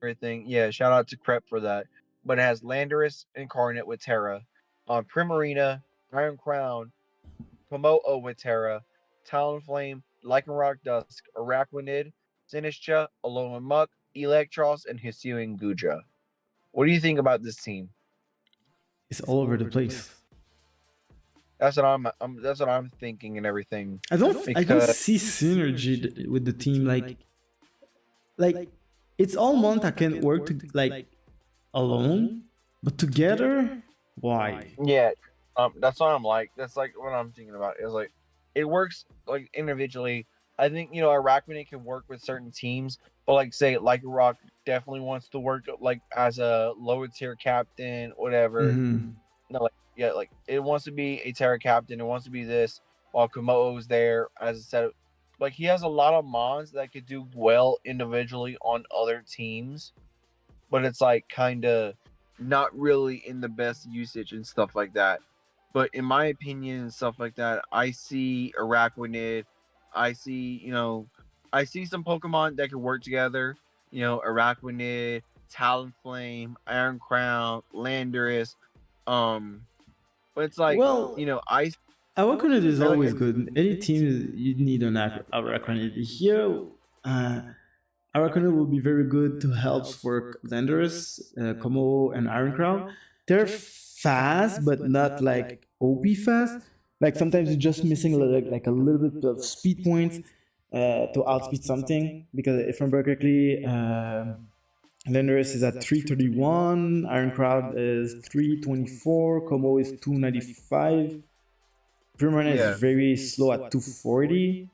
everything. Yeah, shout out to Crep for that. But it has Landorus incarnate with Terra, Primarina, Iron Crown, Komodo with Terra, Talonflame, Lycanroc Dusk, Araquanid, Sinistcha, Alolan Muck, Electros, and Hisuian Gudra. What do you think about this team? It's all over the place. That's what I'm thinking and everything. I don't see synergy with the team. Like it's all month I can work to like alone, but together, why? Yeah, that's what I'm like. That's like what I'm thinking about. It's like it works like individually. I think Arachne can work with certain teams, but like say Lycanroc definitely wants to work like as a lower tier captain, whatever. Mm-hmm. No, like it wants to be a Terra captain. It wants to be this. While Komodo's there as a set of, like he has a lot of mons that could do well individually on other teams, but it's like kind of not really in the best usage and stuff like that. But in my opinion and stuff like that, I see Araquanid. I see some Pokemon that can work together. Araquanid, Talonflame, Iron Crown, Landorus. But it's like, Araquanid is always good. Any team you need an Araquanid. Here, Araquanid will be very good to help for Landorus, Como, and Iron Crown. They're fast, but not like OP fast. Like sometimes you're just missing like a little bit of speed points to outspeed something. Because if I remember correctly, Landorus is at 331. Ironcrowd is 324. Como is 295. Primarina is Yeah. very slow at 240.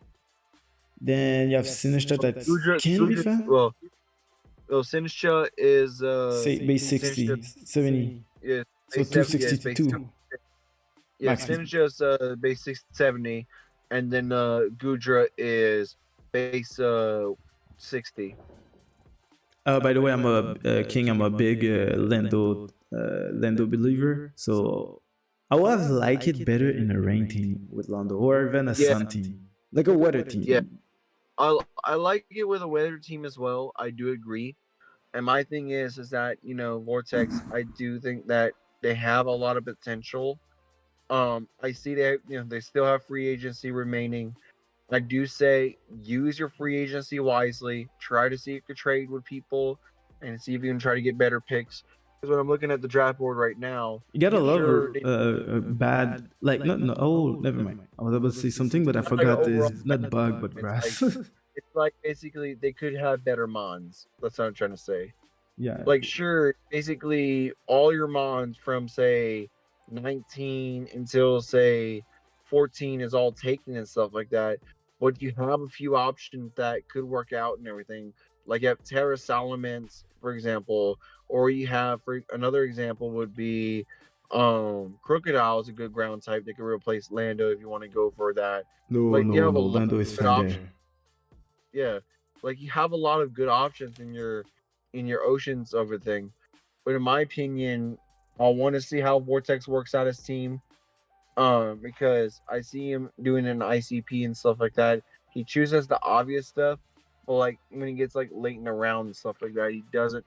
Then you have Sinister that Gudra, can be fast. well, Sinistra is Say base Sinistra 60, 70. is So base 70. Yeah, it's base 262. yeah, Max. Sinistra's base 70, and then Gudra is base 60. By the way, I'm a king. I'm a big Lando believer. So I would have liked it better in a rain team with Lando, or even a Yeah. sun team, like a weather team. Yeah. I like it with a weather team as well. I do agree. And my thing is that, you know, Vortex, I do think that they have a lot of potential. I see that, you know, they still have free agency remaining. I do say use your free agency wisely. Try to see if you can trade with people and see if you can try to get better picks. Because when I'm looking at the draft board right now, You gotta love sure, a bad, like, no, oh, never mind. I was about to say something, but I forgot. It's not bug, but grass. it's like basically they could have better mons. That's what I'm trying to say. Yeah. Like, sure, basically all your mons from say 19 until say 14 is all taken and stuff like that. But you have a few options that could work out and everything. Like you have Terra Salamence, for example, or you have, for another example would be Crocodile is a good ground type that could replace Lando if you want to go for that. No, Like, you have a lot Lando is of good fine options. there. Yeah, like you have a lot of good options in your oceans of a thing. But in my opinion, I want to see how Vortex works out his team. Because I see him doing an ICP and stuff like that. He chooses the obvious stuff, but like when he gets like late in the round and stuff like that, he doesn't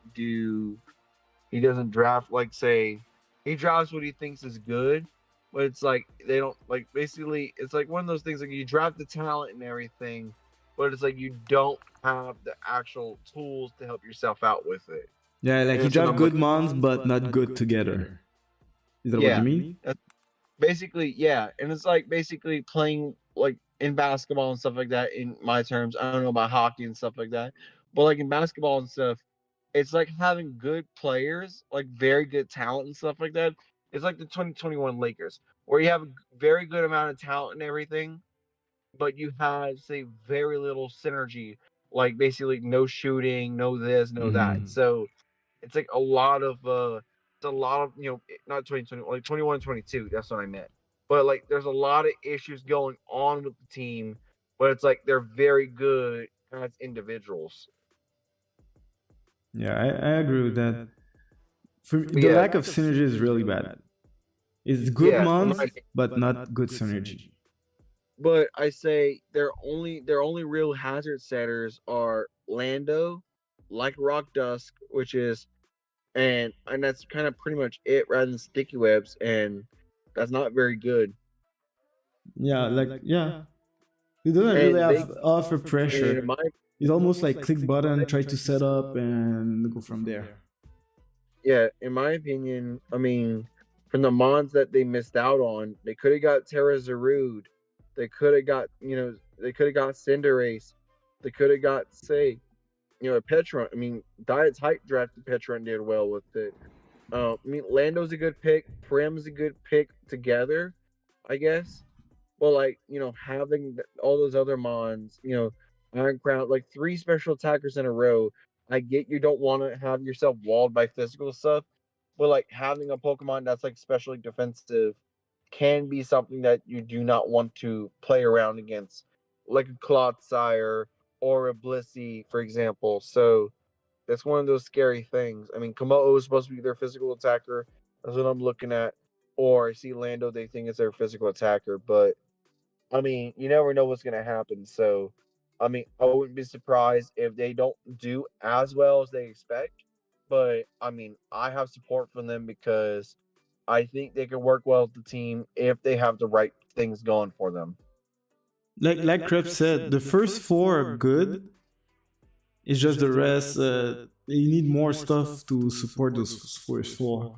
draft like say he drafts what he thinks is good, but it's like they don't like basically it's like one of those things like you draft the talent and everything, but it's like you don't have the actual tools to help yourself out with it. Yeah, like you draft good mons, but not good together. Is that what you mean? Basically, yeah, and it's like basically playing like in basketball and stuff like that. In my terms, I don't know about hockey and stuff like that, but like in basketball and stuff, it's like having good players, like very good talent and stuff like that. It's like the 2021 Lakers, where you have a very good amount of talent and everything, but you have say very little synergy, like basically no shooting, no this, no that. So it's like a lot of you know, not 2020, like 21, 22. That's what I meant. But like there's a lot of issues going on with the team, but it's like they're very good as individuals. Yeah, I agree with that. For me, the lack of synergy is really bad. It's good mons, but not good synergy. But I say their only real hazard setters are Lando, like Rock Dusk, which is and that's kind of pretty much it rather than sticky webs, and that's not very good. Yeah, like yeah. He doesn't really have offer pressure. It's almost like click button, try to set up and go from there. Yeah, in my opinion, I mean, from the mons that they missed out on, they could have got Terra Zarud. They could have got, you know, they could have got Cinderace. They could have got, say, you know, Petron. I mean, Diet's hype drafted Petron did well with it. I mean, Lando's a good pick. Prim's a good pick together, I guess. Well, like, you know, having all those other mons, you know, Iron Crown, like 3 special attackers in a row. I get you don't want to have yourself walled by physical stuff, but like having a Pokemon that's like specially defensive can be something that you do not want to play around against, like a Clodsire or a Blissey, for example. So that's one of those scary things. I mean, Komodo is supposed to be their physical attacker. That's what I'm looking at. Or I see Lando, they think it's their physical attacker, but I mean, you never know what's going to happen. So, I mean, I wouldn't be surprised if they don't do as well as they expect. But, I mean, I have support from them because I think they can work well with the team if they have the right things going for them. Like Krebs said, the first 4 are good. It's just the rest, you need more stuff to support those first 4.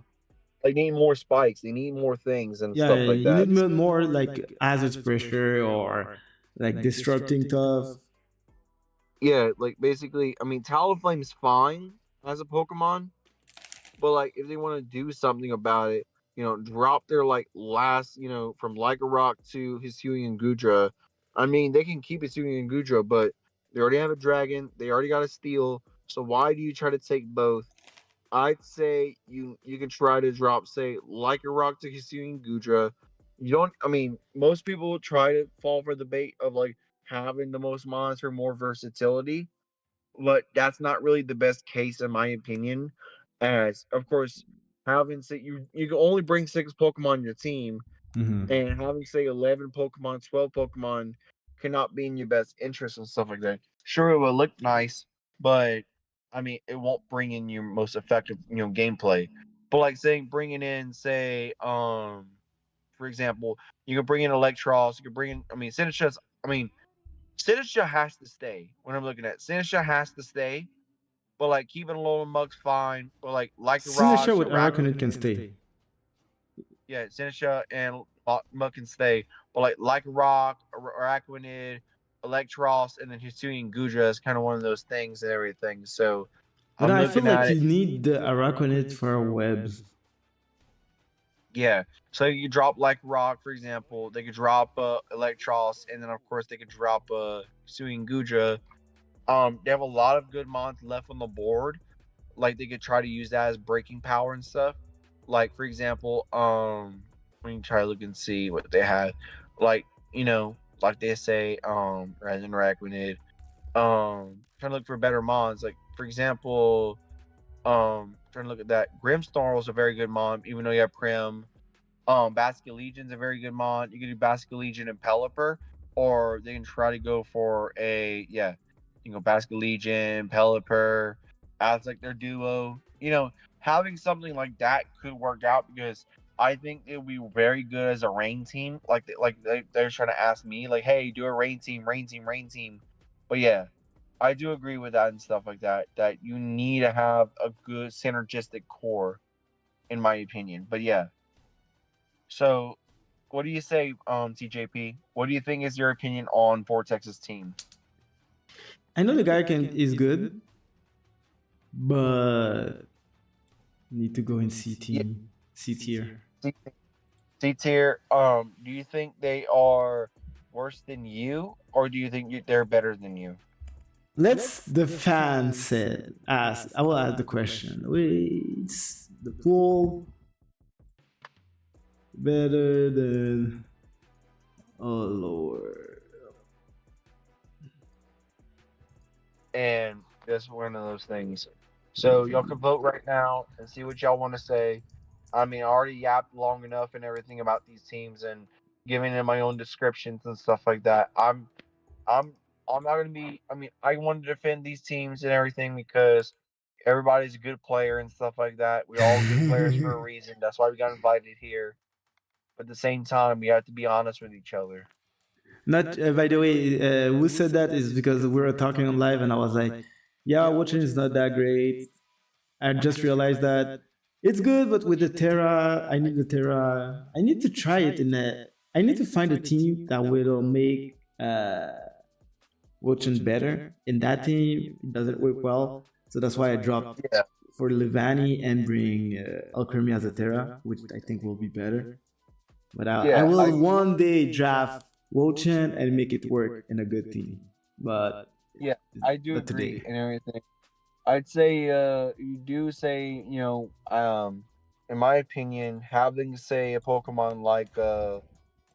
They need more spikes. They need more things and Yeah, stuff like that. You need more like hazards pressure or like disrupting stuff. Yeah, like basically, I mean, Talonflame's fine, as a Pokemon. But like, if they want to do something about it, drop their like last, from Lycanroc to Hisuian Gudra. I mean, they can keep Hisuian Gudra, but they already have a dragon. They already got a steel. So why do you try to take both? I'd say you can try to drop, say, Lycanroc to Hisuian Gudra. You don't. I mean, most people try to fall for the bait of like having the most mons for more versatility, but that's not really the best case in my opinion. As of course, having say you can only bring 6 Pokemon in your team, Mm-hmm. and having say 11 Pokemon, 12 Pokemon cannot be in your best interest and stuff like that. Sure, it will look nice, but I mean, it won't bring in your most effective gameplay. But like saying bringing in say for example, you can bring in Electros, you can bring in Sinistcha's. I mean, Sinistcha has to stay. When I'm looking at Sinistcha has to stay, but like keeping Alolan Mug's fine. But like Sinistcha Lycanroc, with Araquanid can Araquanid, stay. yeah, Sinistcha and Mug can stay. But like Lycanroc, Araquanid, Electros, and then Hisuian Gudra is kind of one of those things and everything. So But I'm I feel looking like at you it. need the Araquanid for webs. Yeah. So you drop Lycanroc, for example. They could drop Electros, and then of course they could drop Hisuian Gudra. They have a lot of good mons left on the board. Like they could try to use that as breaking power and stuff. Like for example, when you try to look and see what they have, like like they say, Resin Araquanid, trying to look for better mons. Like for example, trying to look at that. Grimmsnarl is a very good mon, even though you have Prim. Basculegion's a very good mon. You can do Basculegion and Pelipper, or they can try to go for Basculegion, Pelipper, as like their duo. Having something like that could work out because I think it would be very good as a rain team. They're trying to ask me, like, hey, do a rain team, rain team, rain team. But yeah, I do agree with that and stuff like that. That you need to have a good synergistic core, in my opinion. But yeah. So, what do you say, TJP? What do you think is your opinion on Vortex's team? I know the guy is good, but need to go in C team, C tier. C tier. Do you think they are worse than you, or do you think they're better than you? Let's the fan said ask. I will ask the question. Wait, the pool better than. Oh Lord. And that's one of those things. So y'all can vote right now and see what y'all want to say. I mean, I already yapped long enough and everything about these teams and giving them my own descriptions and stuff like that. I'm not gonna be. I mean, I want to defend these teams and everything because everybody's a good player and stuff like that. We're all good players for a reason. That's why we got invited here. But at the same time, we have to be honest with each other. Not by the way, who said that is because we were talking on live and I was like, yeah, watching is not that great. I just realized that it's good, but with the Terra, I need the Terra. I need to try it in a. I need to find a team that will make Watching better. In that team, it doesn't work well, so that's why I dropped for Levani and bring Alcremie as a Terra, which I think will be better. But I will one day draft Wochan and make it work in a good team. But yeah, I do agree and everything. I'd say you do say, in my opinion, having say a Pokemon like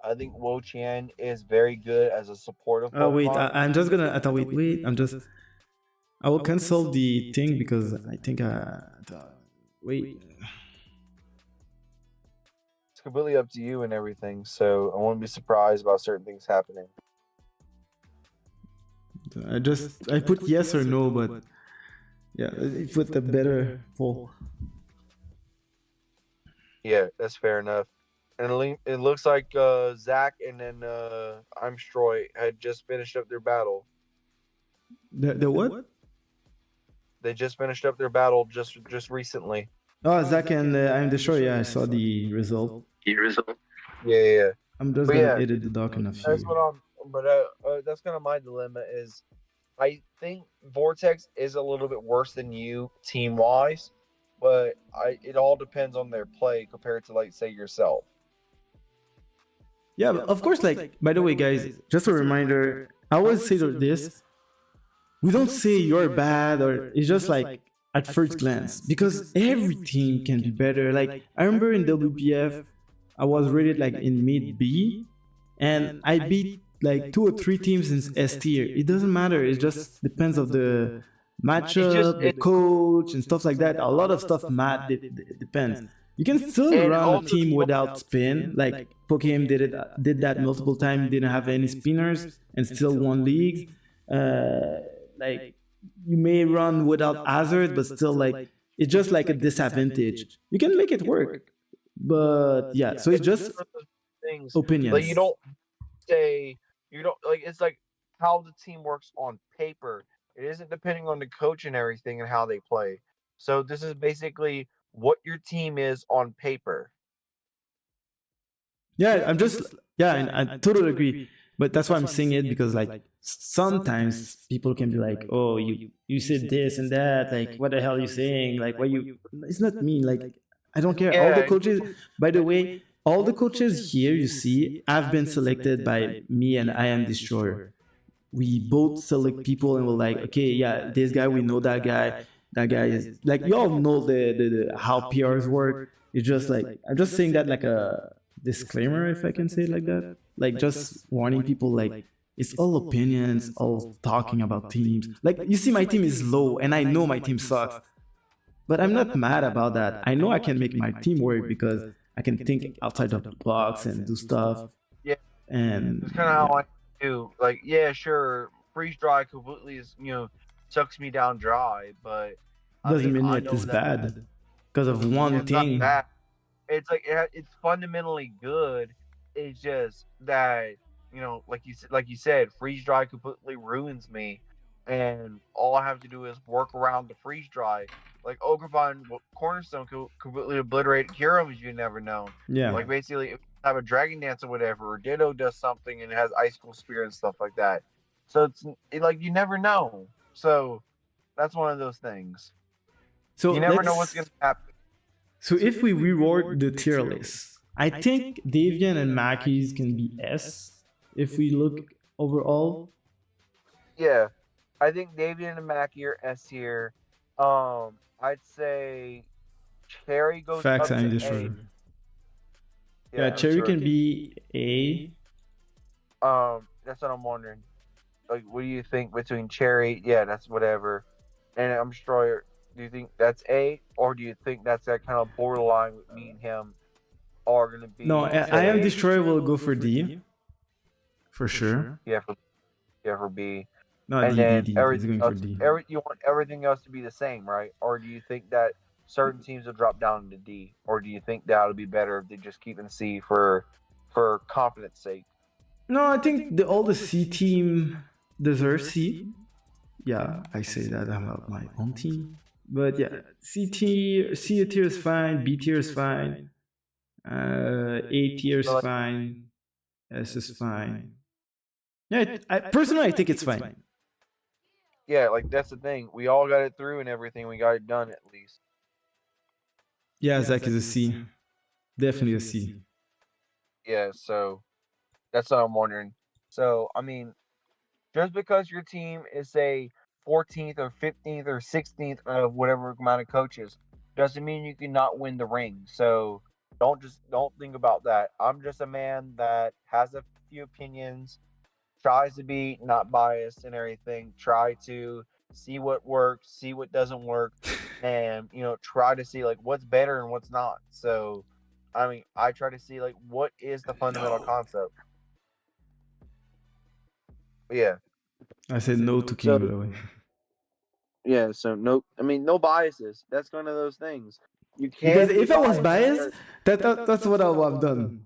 I think Wo-Chien is very good as a supportive Pokemon. Oh wait, I'm just gonna wait, I will cancel the thing because I think wait. It's completely up to you and everything, so I won't be surprised about certain things happening. I put yes or no, but yeah, put the better poll. Yeah, that's fair enough. And it looks like Zach and then I'm Stroy had just finished up their battle. The what? They just finished up their battle just recently. Oh, Zach and I'm Destroy. Yeah, I saw the result. Yeah. I'm just gonna edit the doc in a few. That's what I'm. But that's kind of my dilemma is, I think Vortex is a little bit worse than you team wise, but it all depends on their play compared to like say yourself. Yeah, of course. Like, by the way, guys, just a reminder. I always say this: we don't say you're bad, or it's just like at first glance, because every team can be better. Like, I remember in WPF, I was rated like in mid B, and I beat like 2 or 3 teams in S tier. It doesn't matter. It just depends of the matchup, the coach, and stuff like that. A lot of stuff depends. You can still run a team without spin. Like Pokemon did that multiple times. Didn't have any spinners and still won leagues. Like you may run without hazard, but still like it's just like a disadvantage. You can make it work, but yeah. So it's just things opinions. like you don't like it's like how the team works on paper. It isn't depending on the coach and everything and how they play. So this is basically what your team is on paper. Yeah, I'm just and I totally agree. But that's why I'm saying it, because like sometimes people can be like, "Oh, you said this and that. Like, what the hell are you saying? Like, what you?" It's not me. Like, I don't care. All the coaches. By the way, all the coaches here you see have been selected by me and I Am Destroyer. We both select people and we're like, okay, yeah, this guy, we know that guy. That guy is like, you all know the how PRs work. It's just like, I'm just saying that like a disclaimer, if I can say it like that. Like, just warning people, like, it's all opinions, all talking about teams. Like, you see, my team is low and I know my team sucks. But I'm not mad about that. I know I can make my team work because I can think outside of the box and do stuff. Yeah. And it's kind of how I do. Like, yeah, sure, freeze dry completely is, sucks me down dry, but doesn't mean it is bad because of one thing. It's like it's fundamentally good. It's just that like you said, freeze dry completely ruins me, and all I have to do is work around the freeze dry. Like Ogrevine Cornerstone could completely obliterate Kyurem, as you never known. Yeah. Like basically, if you have a Dragon Dance or whatever, or Ditto does something and it has Icicle Spear and stuff like that. So it's like you never know. So that's one of those things. So you never know what's gonna happen. So if we rework the tier list, I think Davian and Mackey's can be S if we look overall. Yeah, I think Davian and Mackey are S tier. I'd say Cherry goes Facts, up to A. Yeah, Cherry can be A. That's what I'm wondering. Like, what do you think between Cherry? Yeah, that's whatever. And I'm Destroyer. Do you think that's A, or do you think that's that kind of borderline with me and him are gonna be? No, I Am Destroyer will go for D. For sure. Yeah, for B. No, and D. Everything else, D. You want everything else to be the same, right? Or do you think that certain teams will drop down into D? Or do you think that would be better if they just keep in C for confidence sake? No, I think all the C team deserves C. Yeah, I say that about my own team. But yeah, C tier is fine, B tier is fine, A tier is fine, S is fine. Yeah, personally, I think it's fine. Yeah, like that's the thing. We all got it through and everything. We got it done at least. Yeah, Zach is a C. Definitely a C. Yeah, so that's what I'm wondering. So, I mean, just because your team is, say, 14th or 15th or 16th of whatever amount of coaches doesn't mean you cannot win the ring. So don't think about that. I'm just a man that has a few opinions, tries to be not biased and everything, try to see what works, see what doesn't work, and try to see like what's better and what's not. So I mean, I try to see like what is the fundamental concept. Yeah. I said no to King, by the way. Yeah, so no biases. That's one of those things. You can't. Because if I was biased, that's what I would have done.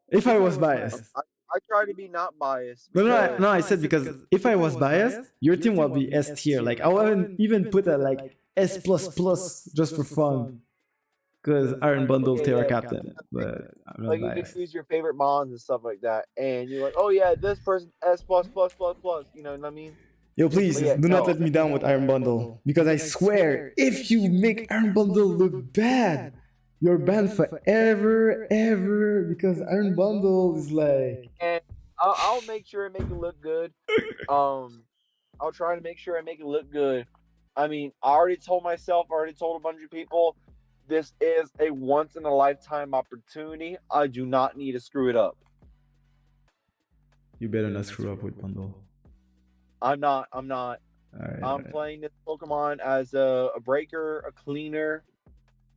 If I was biased. I try to be not biased. No, I said because if I was biased, your team would be S tier. Like I wouldn't even put a like S++ just for fun. Because Iron Bundle Terra Captain. But I'm not like biased. You can use your favorite mons and stuff like that. And you're like, oh yeah, this person S+++++. You know what I mean? Yo, please But yeah, do not no. let me down with Iron Bundle, because I swear, if you make Iron Bundle look bad, you're banned forever, ever. Because Iron Bundle is like, And I'll make sure and make it look good. I'll try to make sure I make it look good. I mean, I already told myself, I already told a bunch of people, this is a once in a lifetime opportunity. I do not need to screw it up. you better not screw up with Bundle. I'm not. All right, I'm playing this Pokemon as a breaker, a cleaner.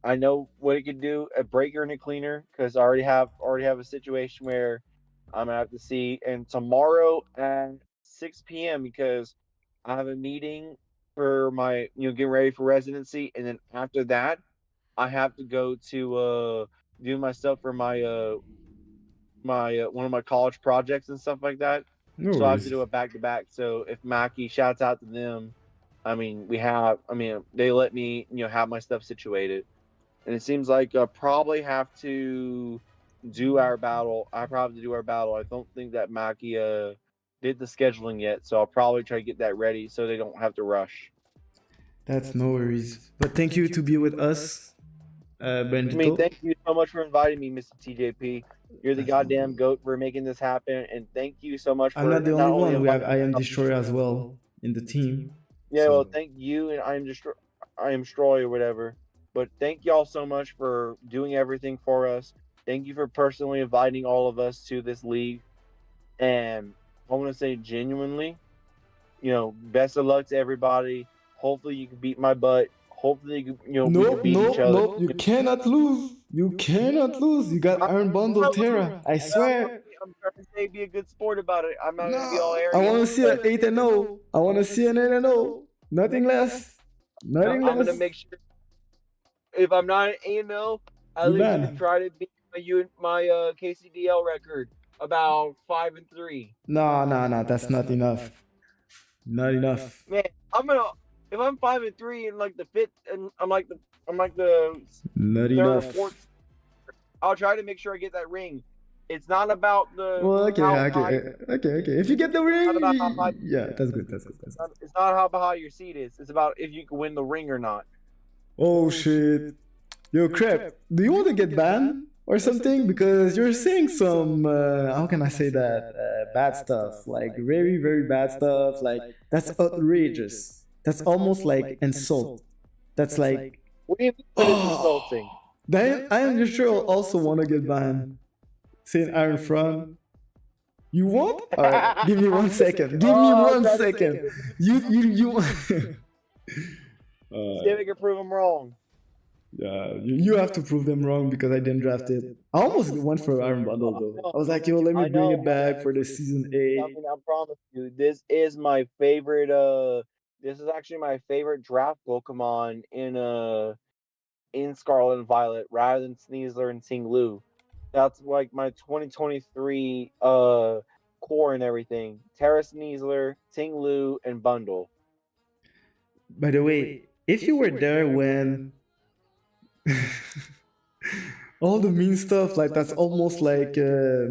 I know what it could do, a breaker and a cleaner, because I already have a situation where I'm gonna have to see. And tomorrow at 6 p.m. because I have a meeting for my getting ready for residency, and then after that I have to go to do my stuff for my one of my college projects and stuff like that. no So I have to worries. do it back to back. So if Mackie, shouts out to them. I mean, they let me have my stuff situated, and it seems like I probably have to do our battle. I probably have to do our battle. I don't think that Mackie did the scheduling yet, so I'll probably try to get that ready so they don't have to rush. That's no worries. But thank you to be with us, I mean, Bendito. thank you so much for inviting me, Mr. TJP. You're the That's no goddamn worries. goat for making this happen, and thank you so much I'm for not the not only only one. We have inviting I Am me. Destroyer as well in the team. Yeah, well, So thank you, and I am Stroy or whatever. But thank y'all so much for doing everything for us. Thank you for personally inviting all of us to this league, and I want to say genuinely, best of luck to everybody. Hopefully, you can beat my butt. Hopefully, we can no, beat each no, other. no. You cannot lose. You cannot lose. You got Iron Bundle Terra. I swear. I'm trying to say be a good sport about it. I'm not gonna be all No, I want arrogant. to see an 8-0. I want to see an 8-0. Nothing less. Nothing I'm gonna less. make sure if I'm not an A&O, at You least I'm gonna ban. try to beat my KCDL record about 5-3. No, no, no. That's not enough. Not enough. Man, if I'm 5-3 in like the fifth, and I'm like the Not third or enough. fourth, I'll try to make sure I get that ring. It's not about the Well, okay, how okay, high. okay. If you get the It's not about how high. ring, yeah, that's good. That's good. That's good. It's not how high your seat is. It's about if you can win the ring or not. Oh shit. Yo, Crap, do you want to get banned or something? Because you're saying some, how can I say that? Bad stuff. Like, very, very bad stuff. Like, that's outrageous. That's almost like insult. That's like, What do you mean when it's insulting? Then I am just sure I'll also want to get banned. Saying Iron Front. You want? All right, give me 1 second. Give me Oh, 1 try to second. You. See if I can prove them wrong. Yeah, you have to prove them wrong because I didn't draft it. I almost went for Iron Bundle though. I was like, yo, let me bring it back for the season I 8. mean, I promise you, this is my favorite. This is actually my favorite draft Pokemon in Scarlet and Violet, rather than Sneasler and Ting-Lu. That's like my 2023 core and everything. Terra Sneasler, Ting-Lu, and Bundle. By the way, if you were there when all the mean stuff, like that's almost like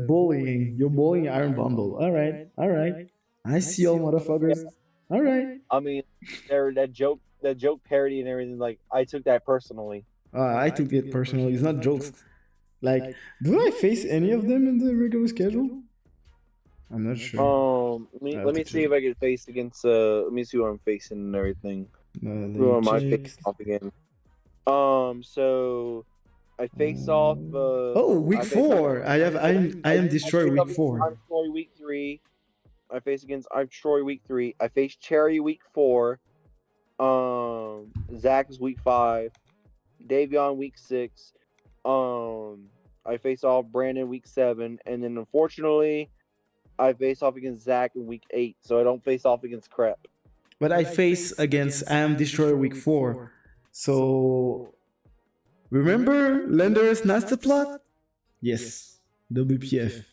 bullying. You're bullying Iron Bundle. All right, all right. I see all motherfuckers. All right. I mean, that joke parody and everything. Like, I took that personally. I took it personally. It's not jokes. Like, do I face any of them in the regular schedule? I'm not sure. Let me see if I can face against. Let me see who I'm facing and everything. Who am I facing off again? So I face off. Oh, week 4. I am Destroy week 4. I'm Troy week 3. I face against I'm Troy week 3. I face Cherry week 4. Zach is week 5. Davion week 6. I face off Brandon week 7, and then unfortunately, I face off against Zach in week 8, so I don't face off against Crep. But I face against I am Destroyer week 4. So remember Lender's Master Plot? Yes. WPF.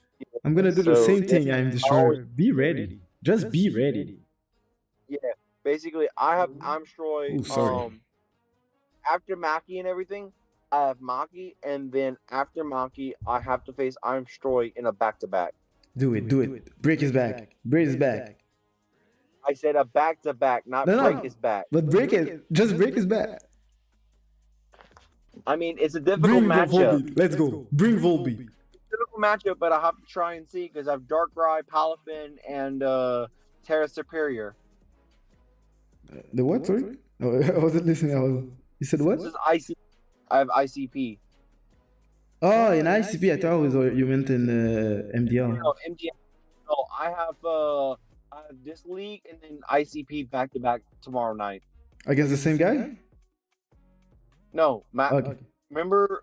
I'm gonna do the same thing I am Destroyer. Be ready. Just be ready. Yeah. Basically I'm Stroy. Ooh, sorry. After Maki and everything, I have Maki, and then after Maki, I have to face I'm Stroy in a back-to-back. Do it. Break his back. Break his back. I said a back-to-back, not No, break no. his back. But break it. Just break his back. I mean, it's a difficult Bring matchup. Volby. Let's go. Bring Volby. Difficult matchup, but I have to try and see because I have Darkrai, Palafin, and Terra Superior. The what? Sorry? Oh, I wasn't listening. You said what? This is IC. I have ICP. Oh, in ICP, I thought it was you meant in MDL. No, MDL. No, I have this league and then ICP back to back tomorrow night. Against the same guy? No, Matt. Okay. Remember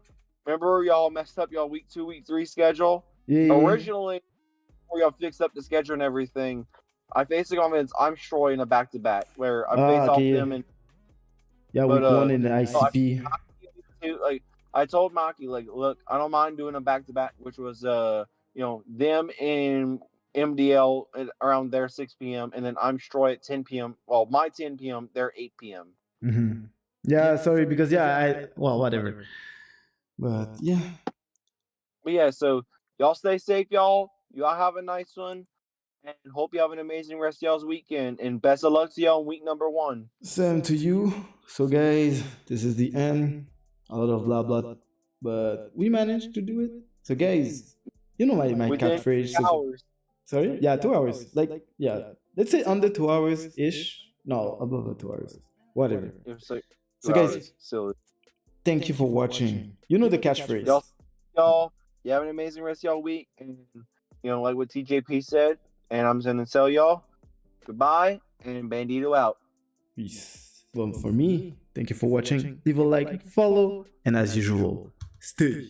y'all messed up y'all week 2, week 3 schedule? Yeah. Originally, before y'all fixed up the schedule and everything, I faced the confidence I'm Troy in a back to back where I face off them and yeah, week 1 in the ICP. Like I told Maki, like, look, I don't mind doing a back to back, which was them in MDL at around their 6 p.m. and then I'm Troy at 10 p.m. Well, my 10 p.m. their 8 p.m. Mm-hmm. Yeah, sorry, because whatever. But yeah. But yeah, so y'all stay safe, y'all. Y'all have a nice one. And hope you have an amazing rest of y'all's weekend. And best of luck to y'all in week number 1. Same to you. So guys, this is the end. A lot of blah blah. But we managed to do it. So guys, you know my catchphrase. Hours. Sorry? Yeah, 2 hours. Like, yeah. Let's say under 2 hours-ish. No, above the 2 hours. Whatever. So guys, thank you for watching. You know the catchphrase. Y'all, you have an amazing rest of y'all week. And, like what TJP said, and I'm going to tell y'all, goodbye, and Bandito out. Peace. Well, for me, thank you for watching. Leave a like, follow, and as usual, stay